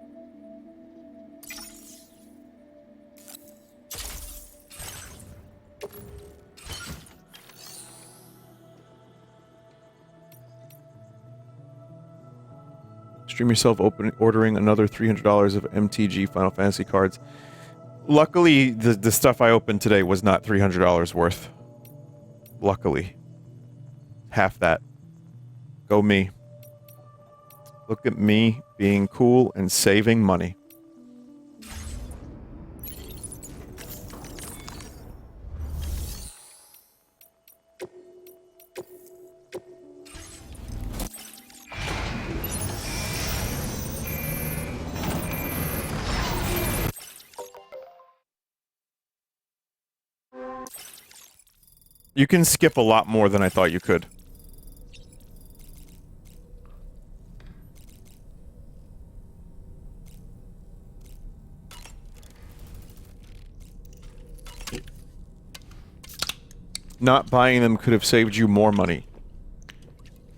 Stream yourself ordering another $300 of MTG Final Fantasy cards. Luckily, the stuff I opened today was not $300 worth. Luckily. Half that. Go me. Look at me being cool and saving money. You can skip a lot more than I thought you could. Not buying them could have saved you more money.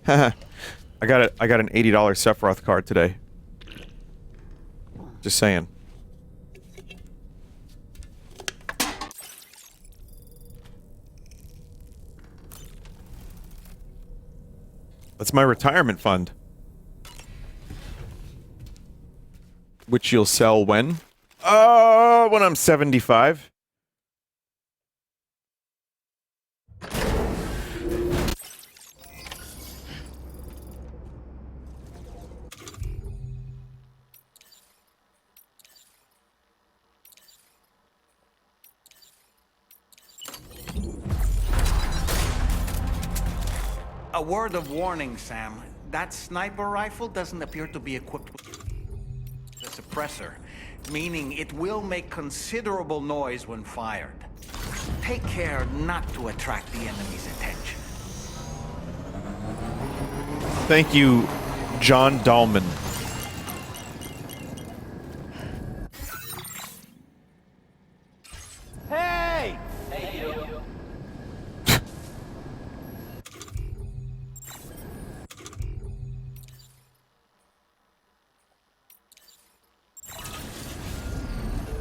Haha. I got an $80 Sephiroth card today. Just saying. That's my retirement fund. Which you'll sell when? When I'm 75. A word of warning, Sam. That sniper rifle doesn't appear to be equipped with... suppressor, meaning it will make considerable noise when fired. Take care not to attract the enemy's attention. Thank you, John Dahlman. Hey!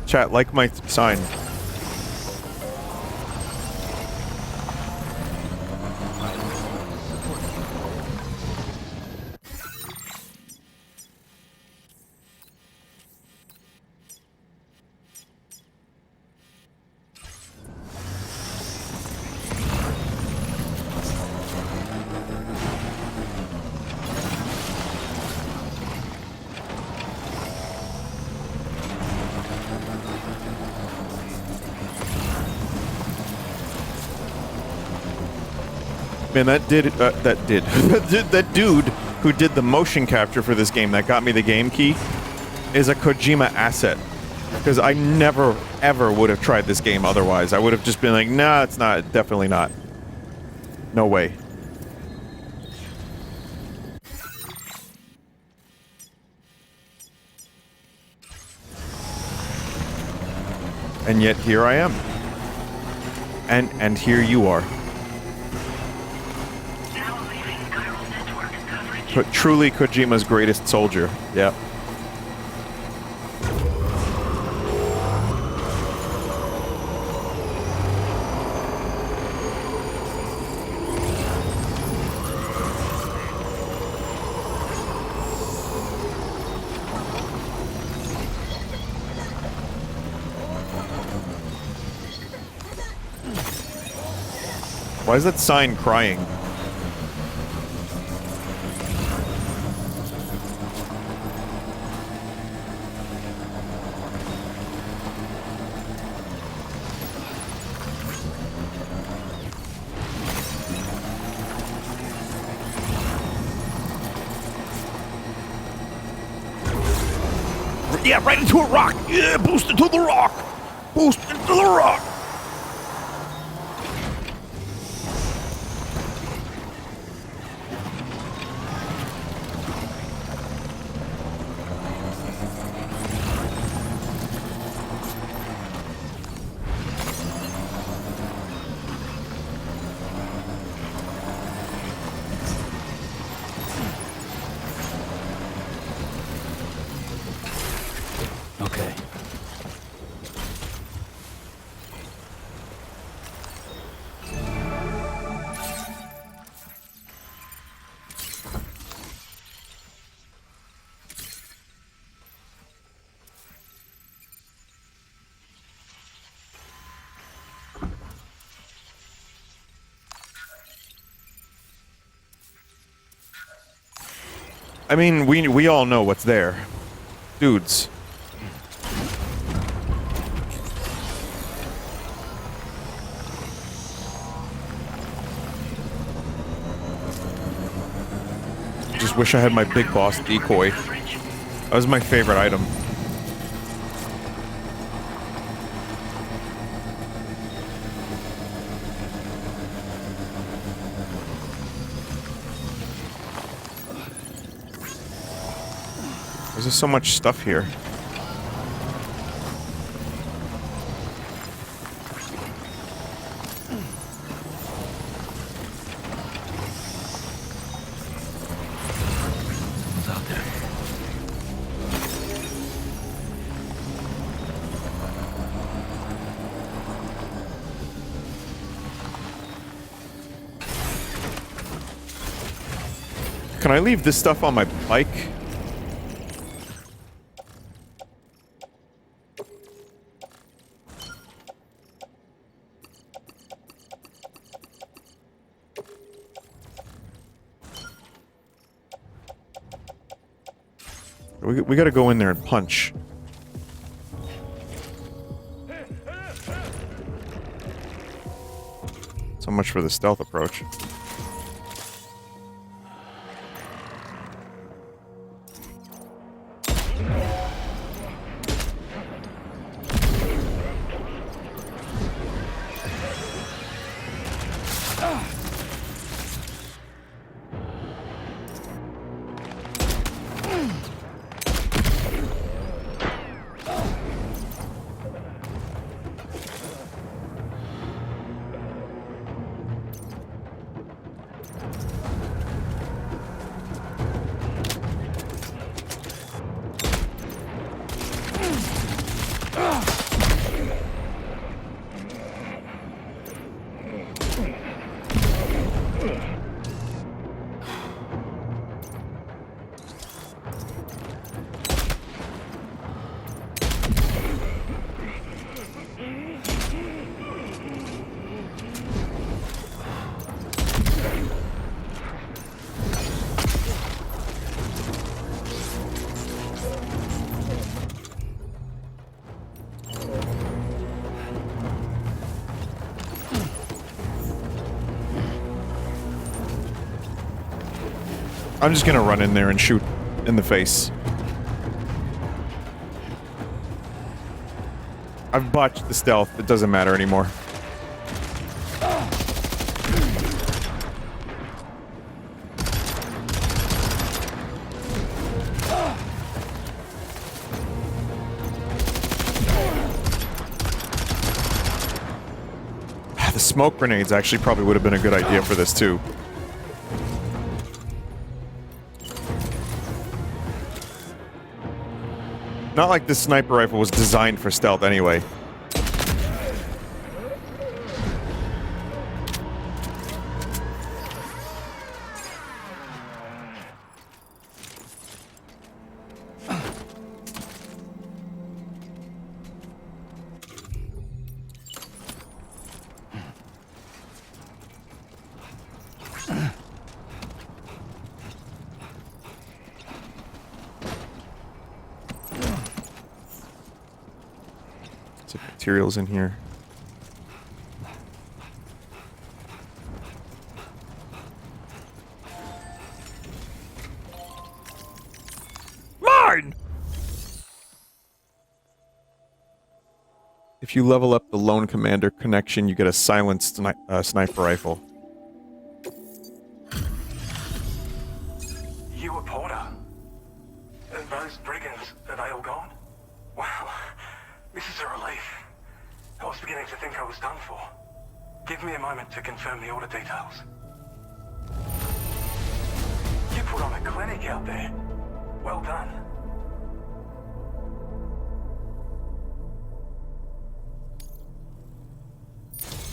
Chat, like my sign. Man, that dude who did the motion capture for this game that got me the game key is a Kojima asset. Because I never, ever would have tried this game otherwise. I would have just been like, nah, it's not, definitely not. No way. And yet here I am. And here you are. Truly Kojima's greatest soldier. Yep. Why is that sign crying? Yeah, right into a rock. Yeah, boost into the rock. Boost into the rock. Okay. I mean, we all know what's there. Dudes. Just wish I had my big boss decoy. That was my favorite item. There's just so much stuff here. What's out there? Can I leave this stuff on my bike? We gotta go in there and punch. So much for the stealth approach. I'm just gonna run in there and shoot in the face. I've botched the stealth. It doesn't matter anymore. The smoke grenades actually probably would have been a good idea for this too. Not like this sniper rifle was designed for stealth anyway. Materials in here. Mine! If you level up the Lone Commander connection, you get a silenced sniper rifle. You a Porter? Those brigands, are they all gone? Wow, this is a relief. I was beginning to think I was done for. Give me a moment to confirm the order details. You put on a clinic out there. Well done.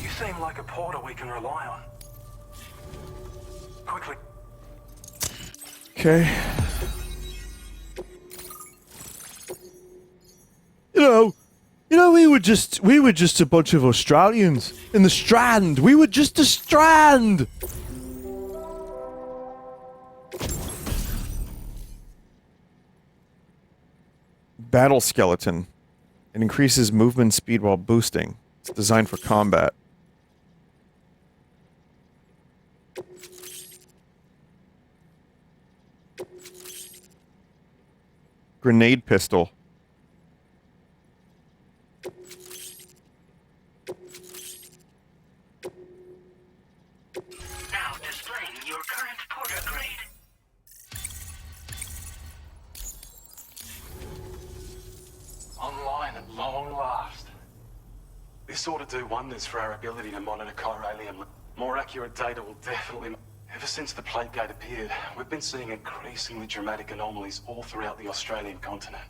You seem like a Porter we can rely on. Quickly. Okay. You know, we were just a bunch of Australians in the Strand. We were just a Strand. Battle skeleton. It increases movement speed while boosting. It's designed for combat. Grenade pistol. Now displaying your current Porter grade. Online at long last. This ought to do wonders for our ability to monitor chiralium. More accurate data will definitely... Ever since the plate gate appeared, we've been seeing increasingly dramatic anomalies all throughout the Australian continent.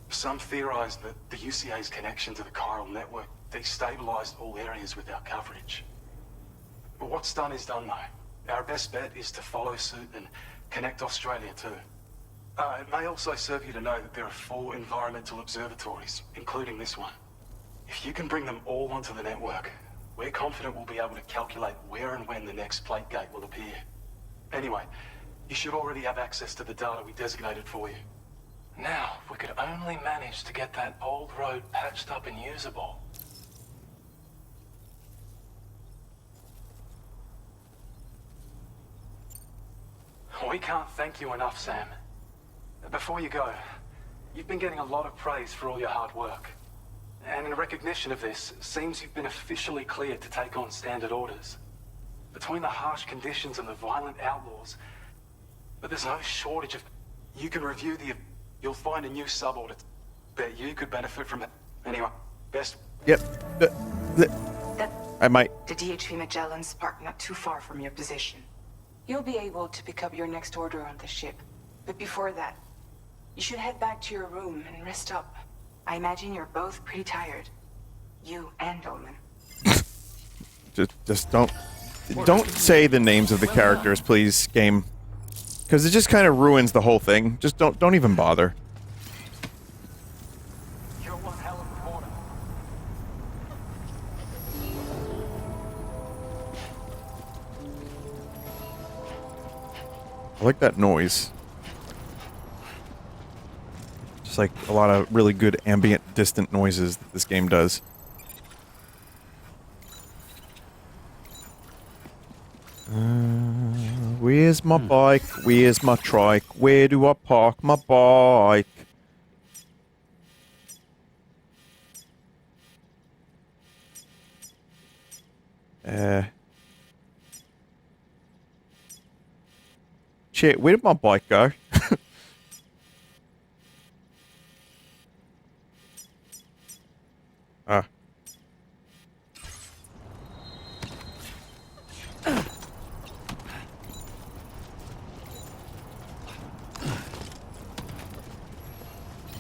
Some theorize that the UCA's connection to the chiral network destabilized all areas with our coverage. But what's done is done, though. Our best bet is to follow suit and connect Australia too. It may also serve you to know that there are 4 environmental observatories, including this one. If you can bring them all onto the network, we're confident we'll be able to calculate where and when the next plate gate will appear. Anyway, you should already have access to the data we designated for you. Now, if we could only manage to get that old road patched up and usable. We can't thank you enough, Sam. Before you go, you've been getting a lot of praise for all your hard work. And in recognition of this, it seems you've been officially cleared to take on standard orders. Between the harsh conditions and the violent outlaws, but there's no shortage of... You can review the... You'll find a new sub-order that you could benefit from it. Anyway, best... Yep. I might... The DHV Magellan's parked not too far from your position. You'll be able to pick up your next order on the ship. But before that, you should head back to your room and rest up. I imagine you're both pretty tired. You and Dolman. just don't say the names of the characters, please, game. Because it just kind of ruins the whole thing. Just don't even bother. You're one hell of a Porter. I like that noise. Just like a lot of really good ambient, distant noises that this game does. Where's my bike? Where's my trike? Where do I park my bike? Shit, where did my bike go? Ah.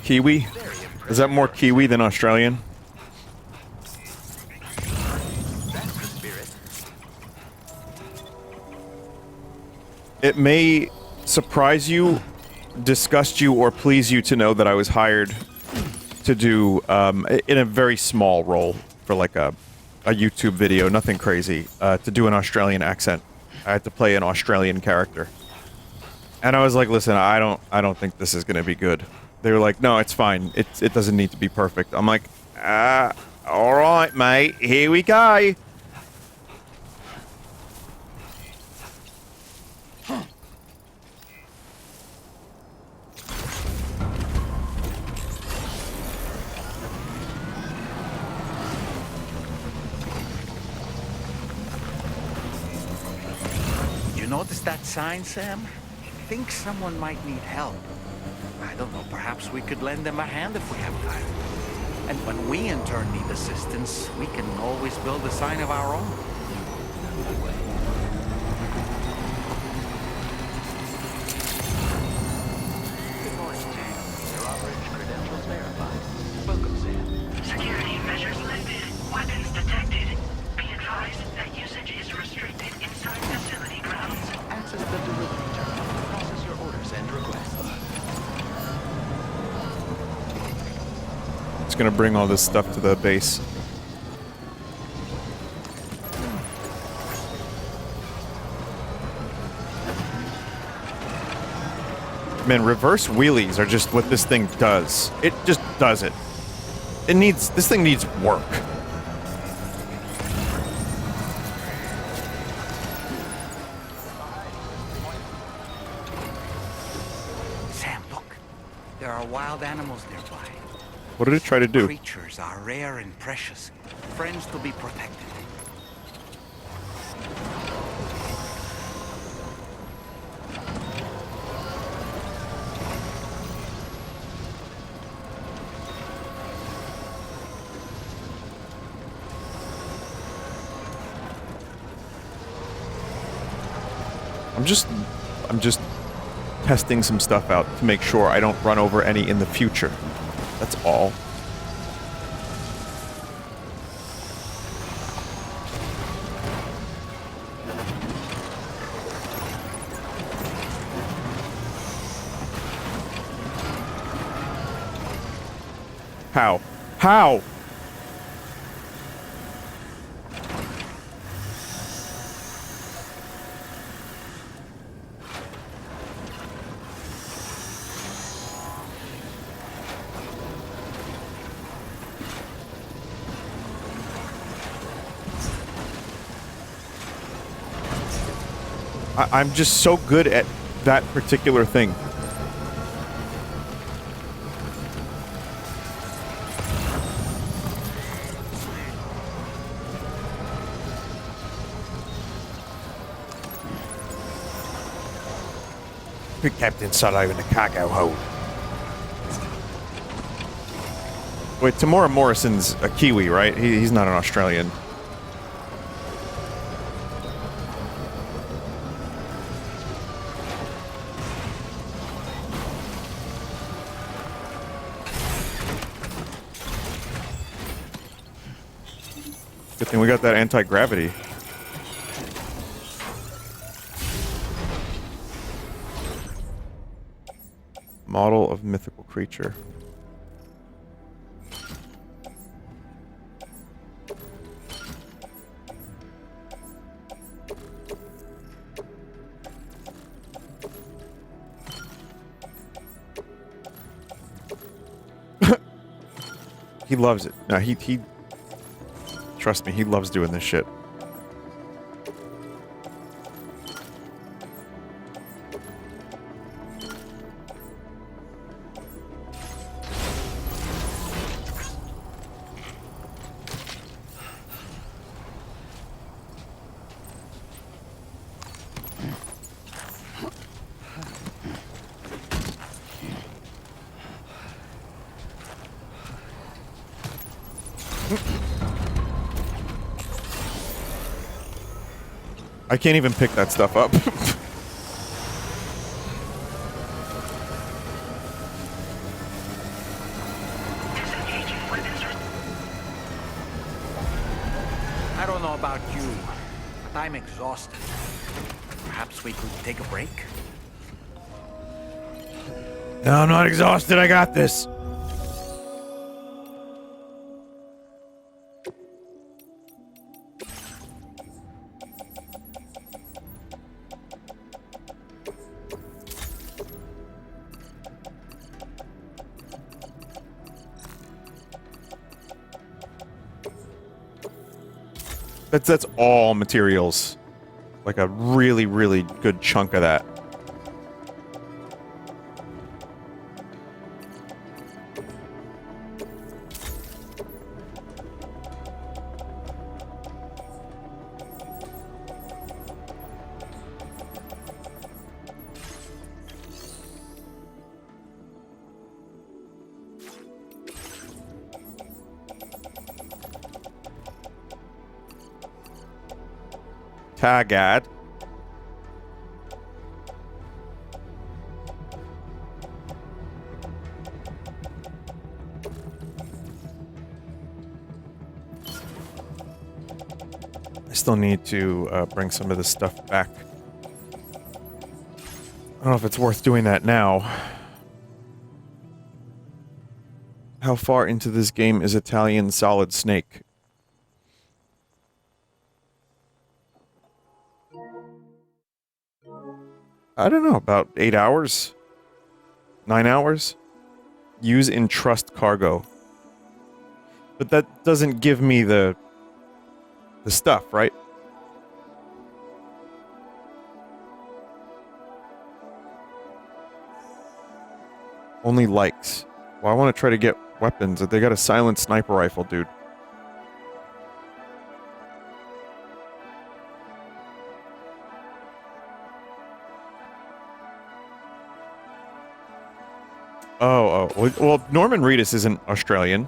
Kiwi? Is that more Kiwi than Australian? It may surprise you, disgust you, or please you to know that I was hired to do, in a very small role for like a YouTube video, nothing crazy, to do an Australian accent. I had to play an Australian character. And I was like, listen, I don't think this is gonna be good. They were like, no, it's fine. It doesn't need to be perfect. I'm like, alright, mate, here we go. You notice that sign, Sam? I think someone might need help. I don't know, perhaps we could lend them a hand if we have time. And when we in turn need assistance, we can always build a sign of our own. Good morning, Sam. Your operator's credentials verified. Welcome, Sam. Security measures lifted. Weapons detected. Be advised that usage is restricted inside facility grounds. Access the delivery terminal to process your orders and requests. It's gonna bring all this stuff to the base. Man, reverse wheelies are just what this thing does. It just does it. This thing needs work. Sam, look. There are wild animals nearby. What did it try to do? Creatures are rare and precious. Friends to be protected. I'm just testing some stuff out to make sure I don't run over any in the future. That's all. How? How? I'm just so good at that particular thing. Put Captain Solo in the cargo hold. Wait, Tamora Morrison's a Kiwi, right? He's not an Australian. Good thing we got that anti-gravity. Model of mythical creature. He loves it. No, he trust me, he loves doing this shit. I can't even pick that stuff up. I don't know about you, but I'm exhausted. Perhaps we could take a break? No, I'm not exhausted. I got this. That's all materials. Like a really, really good chunk of that. Tagad. I still need to bring some of this stuff back. I don't know if it's worth doing that now. How far into this game is Italian Solid Snake? I don't know, about 8 hours? 9 hours? Use entrust cargo. But that doesn't give me the stuff, right? Only likes. Well, I want to try to get weapons. They got a silent sniper rifle, dude. Oh. Well, Norman Reedus isn't Australian.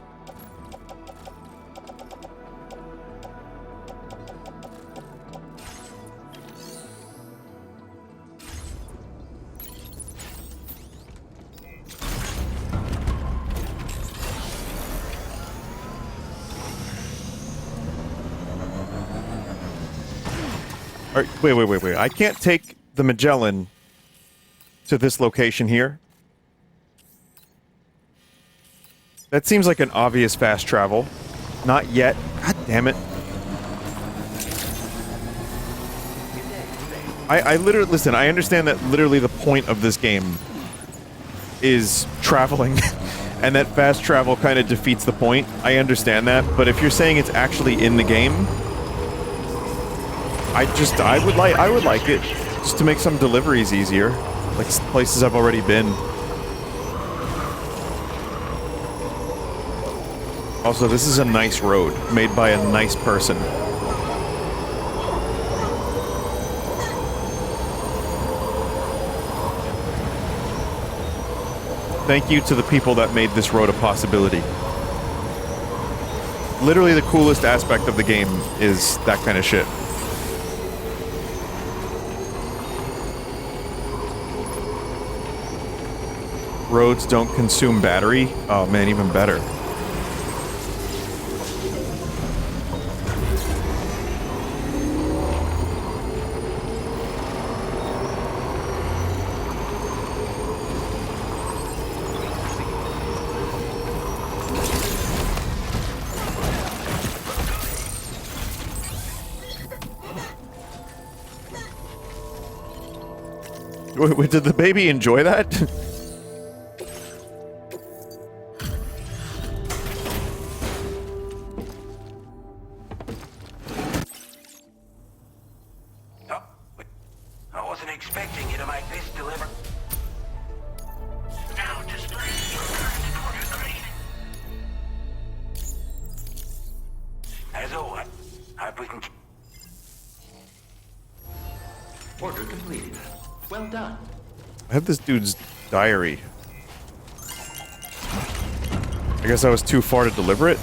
All right, wait. I can't take the Magellan to this location here. That seems like an obvious fast travel. Not yet. God damn it. I literally... Listen, I understand that literally the point of this game is traveling. And that fast travel kind of defeats the point. I understand that. But if you're saying it's actually in the game... I would like it. Just to make some deliveries easier. Like places I've already been. Also, this is a nice road, made by a nice person. Thank you to the people that made this road a possibility. Literally the coolest aspect of the game is that kind of shit. Roads don't consume battery? Oh man, even better. Wait, did the baby enjoy that? Hope we can... Order completed. Well done. I have this dude's diary. I guess I was too far to deliver it.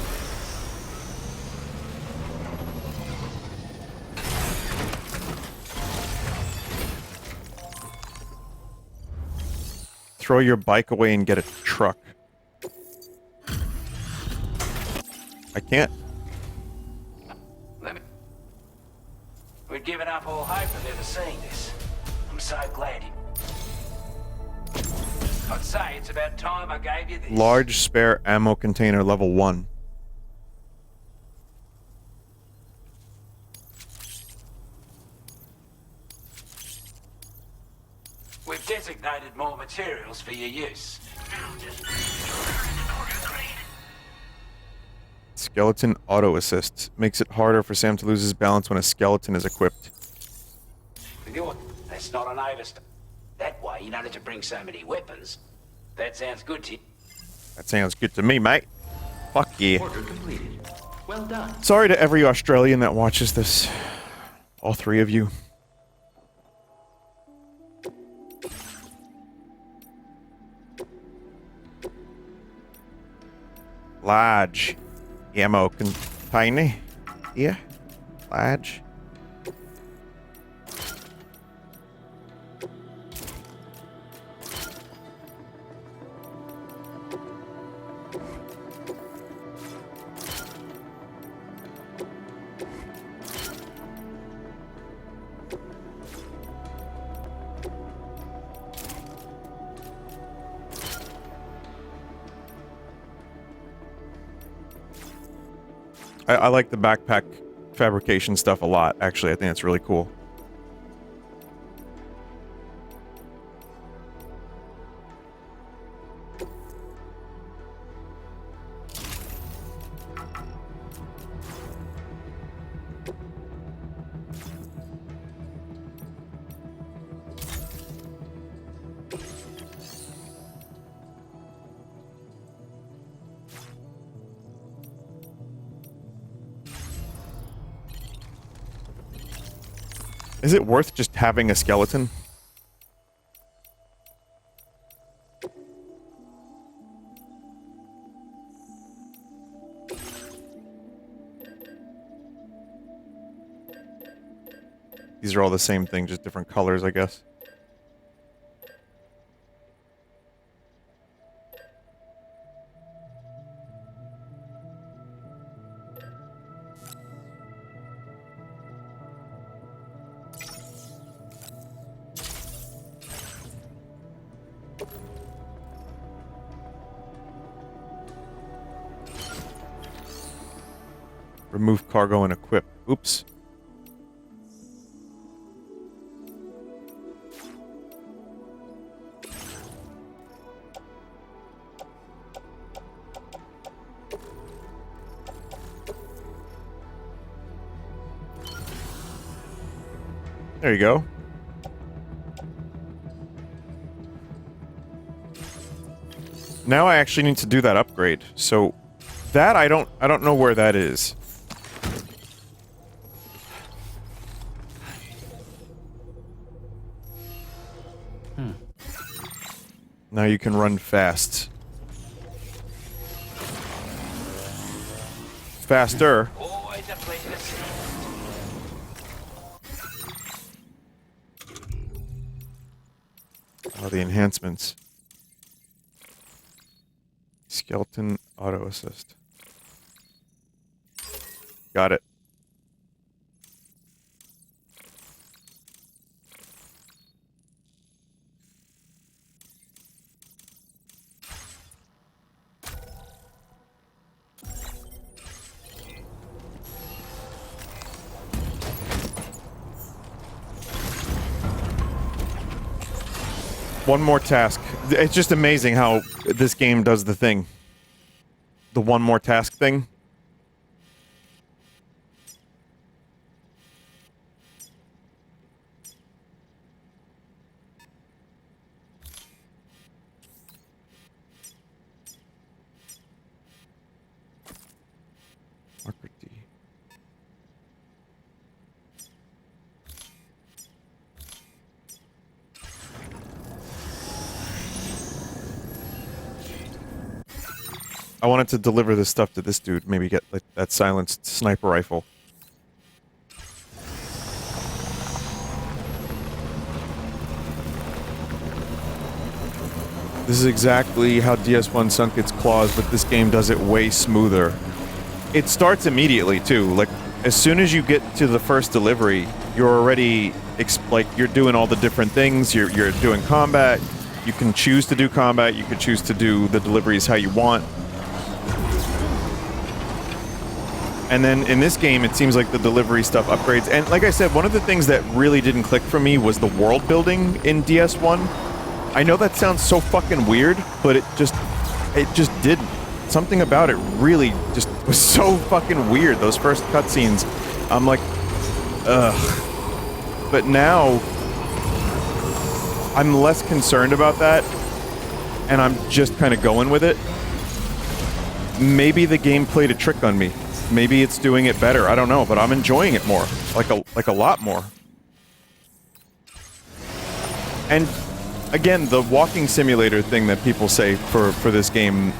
Throw your bike away and get a truck. I can't. We'd given up all hope of ever seeing this. I'm so glad you... I'd say it's about time I gave you this. Large spare ammo container level 1. We've designated more materials for your use. Skeleton auto assist. Makes it harder for Sam to lose his balance when a skeleton is equipped. That's not an overstep. That way you don't have to bring so many weapons. That sounds good to you. That sounds good to me, mate. Fuck yeah. Order completed. Well done. Sorry to every Australian that watches this. All 3 of you. Large ammo container. Yeah. Large. I like the backpack fabrication stuff a lot, actually. I think it's really cool. Is it worth just having a skeleton? These are all the same thing, just different colors, I guess. Remove cargo and equip. Oops. There you go. Now I actually need to do that upgrade. So that I don't know where that is. Now you can run fast. Faster. Always a pleasure to see you. Oh, the enhancements. Skeleton auto assist. Got it. One more task. It's just amazing how this game does the thing. The one more task thing. Marker D. I wanted to deliver this stuff to this dude. Maybe get like that silenced sniper rifle. This is exactly how DS1 sunk its claws, but this game does it way smoother. It starts immediately, too. Like, as soon as you get to the first delivery, you're already, like, you're doing all the different things. You're doing combat. You can choose to do combat. You can choose to do the deliveries how you want. And then in this game, it seems like the delivery stuff upgrades. And like I said, one of the things that really didn't click for me was the world building in DS1. I know that sounds so fucking weird, but it just didn't. Something about it really just was so fucking weird. Those first cutscenes, I'm like, ugh. But now, I'm less concerned about that, and I'm just kind of going with it. Maybe the game played a trick on me. Maybe it's doing it better. I don't know, but I'm enjoying it more, like a lot more. And again, the walking simulator thing that people say for this game,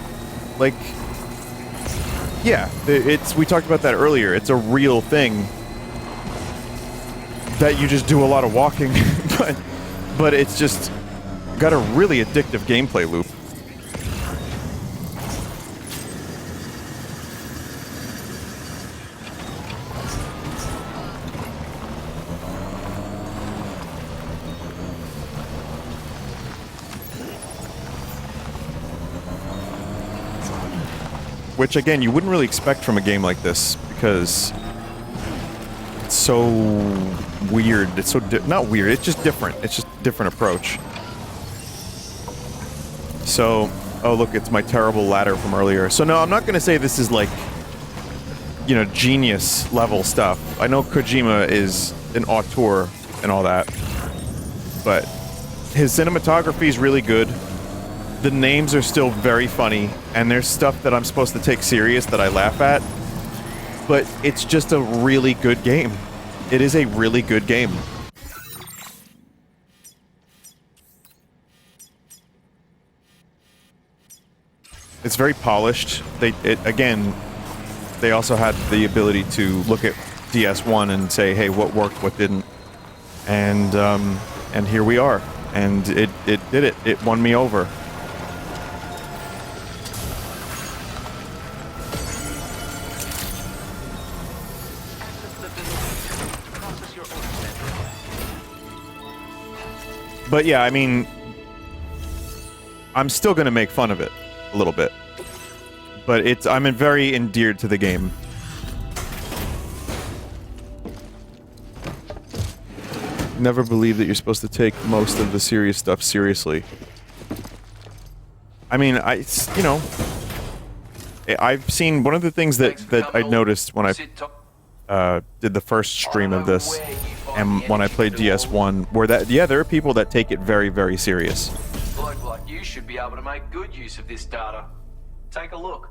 like, yeah, we talked about that earlier. It's a real thing that you just do a lot of walking, but it's just got a really addictive gameplay loop. Which, again, you wouldn't really expect from a game like this, because it's so weird. It's so not weird, it's just different. It's just a different approach. So, oh look, it's my terrible ladder from earlier. So no, I'm not gonna say this is like, you know, genius level stuff. I know Kojima is an auteur and all that, but his cinematography is really good. The names are still very funny, and there's stuff that I'm supposed to take serious that I laugh at, but it's just a really good game. It is a really good game. It's very polished. Again, they also had the ability to look at DS1 and say, hey, what worked, what didn't, and here we are. And it did it. It won me over. But yeah, I mean, I'm still gonna make fun of it a little bit, but I'm very endeared to the game. Never believe that you're supposed to take most of the serious stuff seriously. I mean, you know, I've seen one of the things that I noticed when I did the first stream of this, and when I played DS1, where there are people that take it very, very serious. A bloke like you should be able to make good use of this data. Take a look.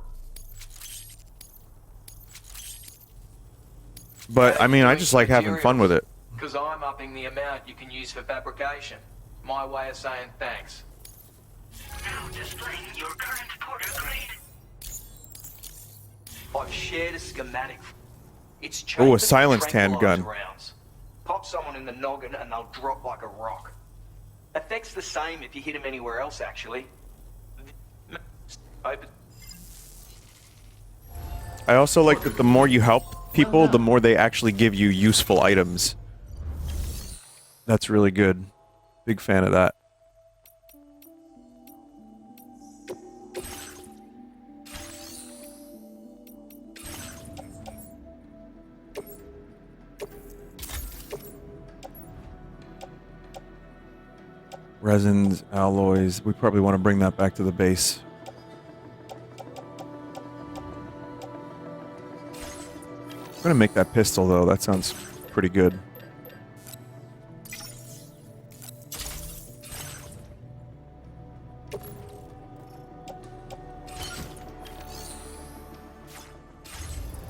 But I mean, I just like having fun with it. Because I'm upping the amount you can use for fabrication. My way of saying thanks. Now displaying your current portal grade. I've shared a schematic. It's Oh, a silenced handgun. Rounds. Pop someone in the noggin and they'll drop like a rock. Effect's the same if you hit them anywhere else, actually. Open. I also like that the more you help people, the more they actually give you useful items. That's really good. Big fan of that. Resins, alloys. We probably want to bring that back to the base. I'm gonna make that pistol, though. That sounds pretty good.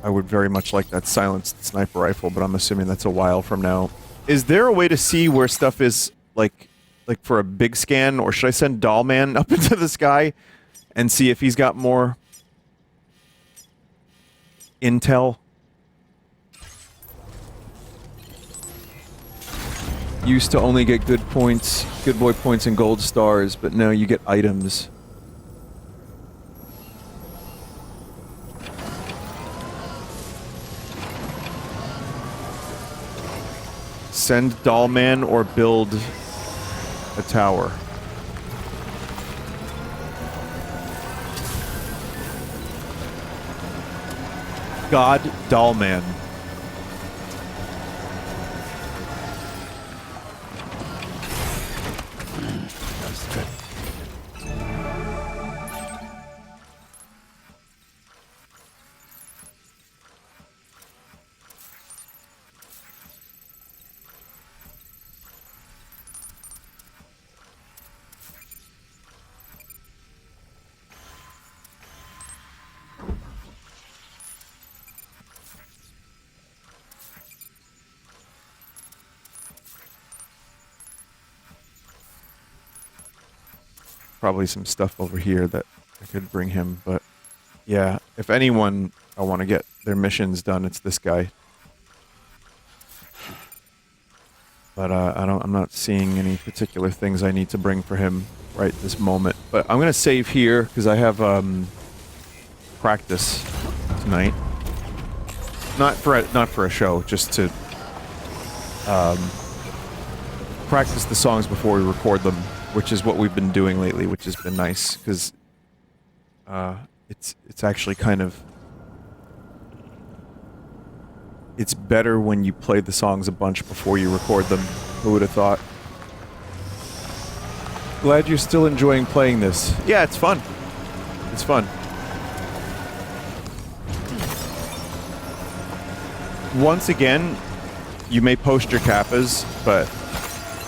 I would very much like that silenced sniper rifle, but I'm assuming that's a while from now. Is there a way to see where stuff is, like for a big scan, or should I send Dollman up into the sky and see if he's got more intel. Used to only get good points, good boy points and gold stars, but now you get items. Send Dollman or build a tower. God Dollman. That's good. Probably some stuff over here that I could bring him, but yeah, if anyone I want to get their missions done, it's this guy. But I'm not seeing any particular things I need to bring for him right this moment. But I'm gonna save here because I have practice tonight. Not for a show, just to practice the songs before we record them, which is what we've been doing lately, which has been nice because it's actually kind of, it's better when you play the songs a bunch before you record them. Who would have thought? Glad you're still enjoying playing this. Yeah, it's fun. It's fun. Once again, you may post your kappas, but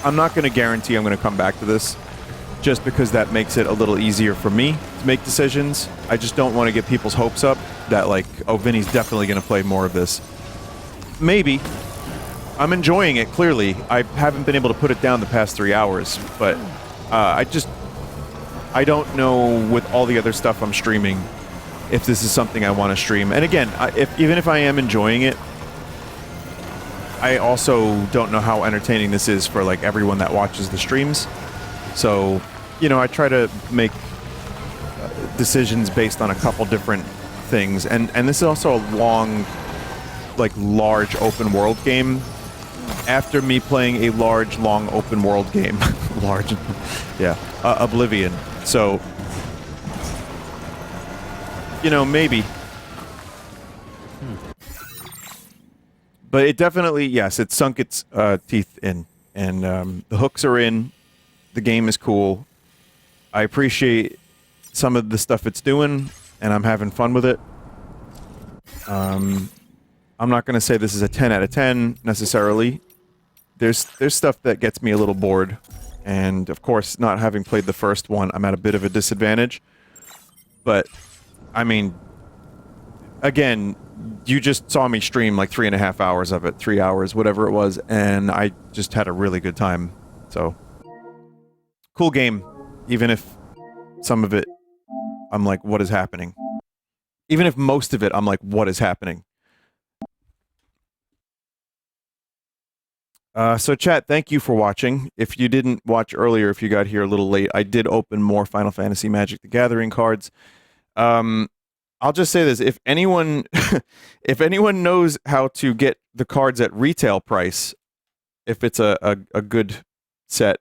I'm not going to guarantee I'm going to come back to this, just because that makes it a little easier for me to make decisions. I just don't want to get people's hopes up that, like, oh, Vinny's definitely going to play more of this. Maybe. I'm enjoying it, clearly. I haven't been able to put it down the past 3 hours, but I don't know with all the other stuff I'm streaming if this is something I want to stream. And again, even if I am enjoying it, I also don't know how entertaining this is for, like, everyone that watches the streams. So, you know, I try to make decisions based on a couple different things. And this is also a long, like, large open world game. After me playing a large, long open world game. Large. Yeah. Oblivion. So, you know, maybe. But it definitely, yes, it sunk its teeth in. And the hooks are in. The game is cool. I appreciate some of the stuff it's doing, and I'm having fun with it. I'm not going to say this is a 10 out of 10, necessarily. There's stuff that gets me a little bored. And, of course, not having played the first one, I'm at a bit of a disadvantage. But, I mean, again, you just saw me stream like 3.5 hours of it, 3 hours, whatever it was, and I just had a really good time. So, cool game, even if some of it, I'm like, what is happening? Even if most of it, I'm like, what is happening? So chat, thank you for watching. If you didn't watch earlier, if you got here a little late, I did open more Final Fantasy Magic the Gathering cards. I'll just say this, if anyone if anyone knows how to get the cards at retail price, if it's a good set,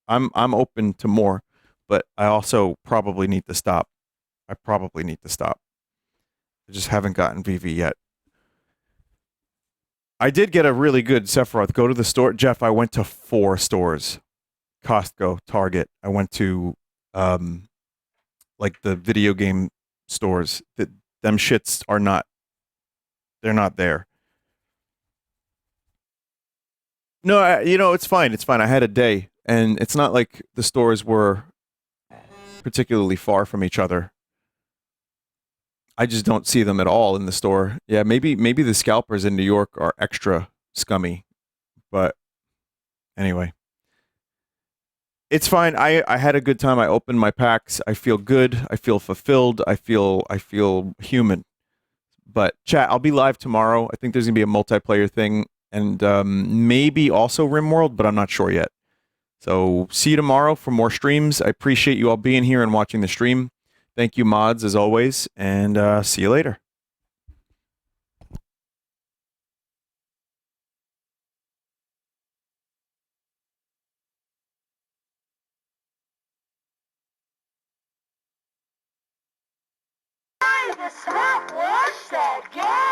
I'm open to more, but I also probably need to stop. I just haven't gotten VV yet. I did get a really good Sephiroth. Go to the store. Jeff, I went to 4 stores. Costco, Target. I went to, like, the video game stores. Them shits are not, they're not there. No, you know, it's fine. It's fine. I had a day, and it's not like the stores were particularly far from each other. I just don't see them at all in the store. Yeah, maybe the scalpers in New York are extra scummy, but anyway. It's fine. I had a good time. I opened my packs. I feel good. I feel fulfilled. I feel human. But chat, I'll be live tomorrow. I think there's gonna be a multiplayer thing, and maybe also RimWorld, but I'm not sure yet. So see you tomorrow for more streams. I appreciate you all being here and watching the stream. Thank you, mods, as always, and see you later. The Swamp Wash that guy.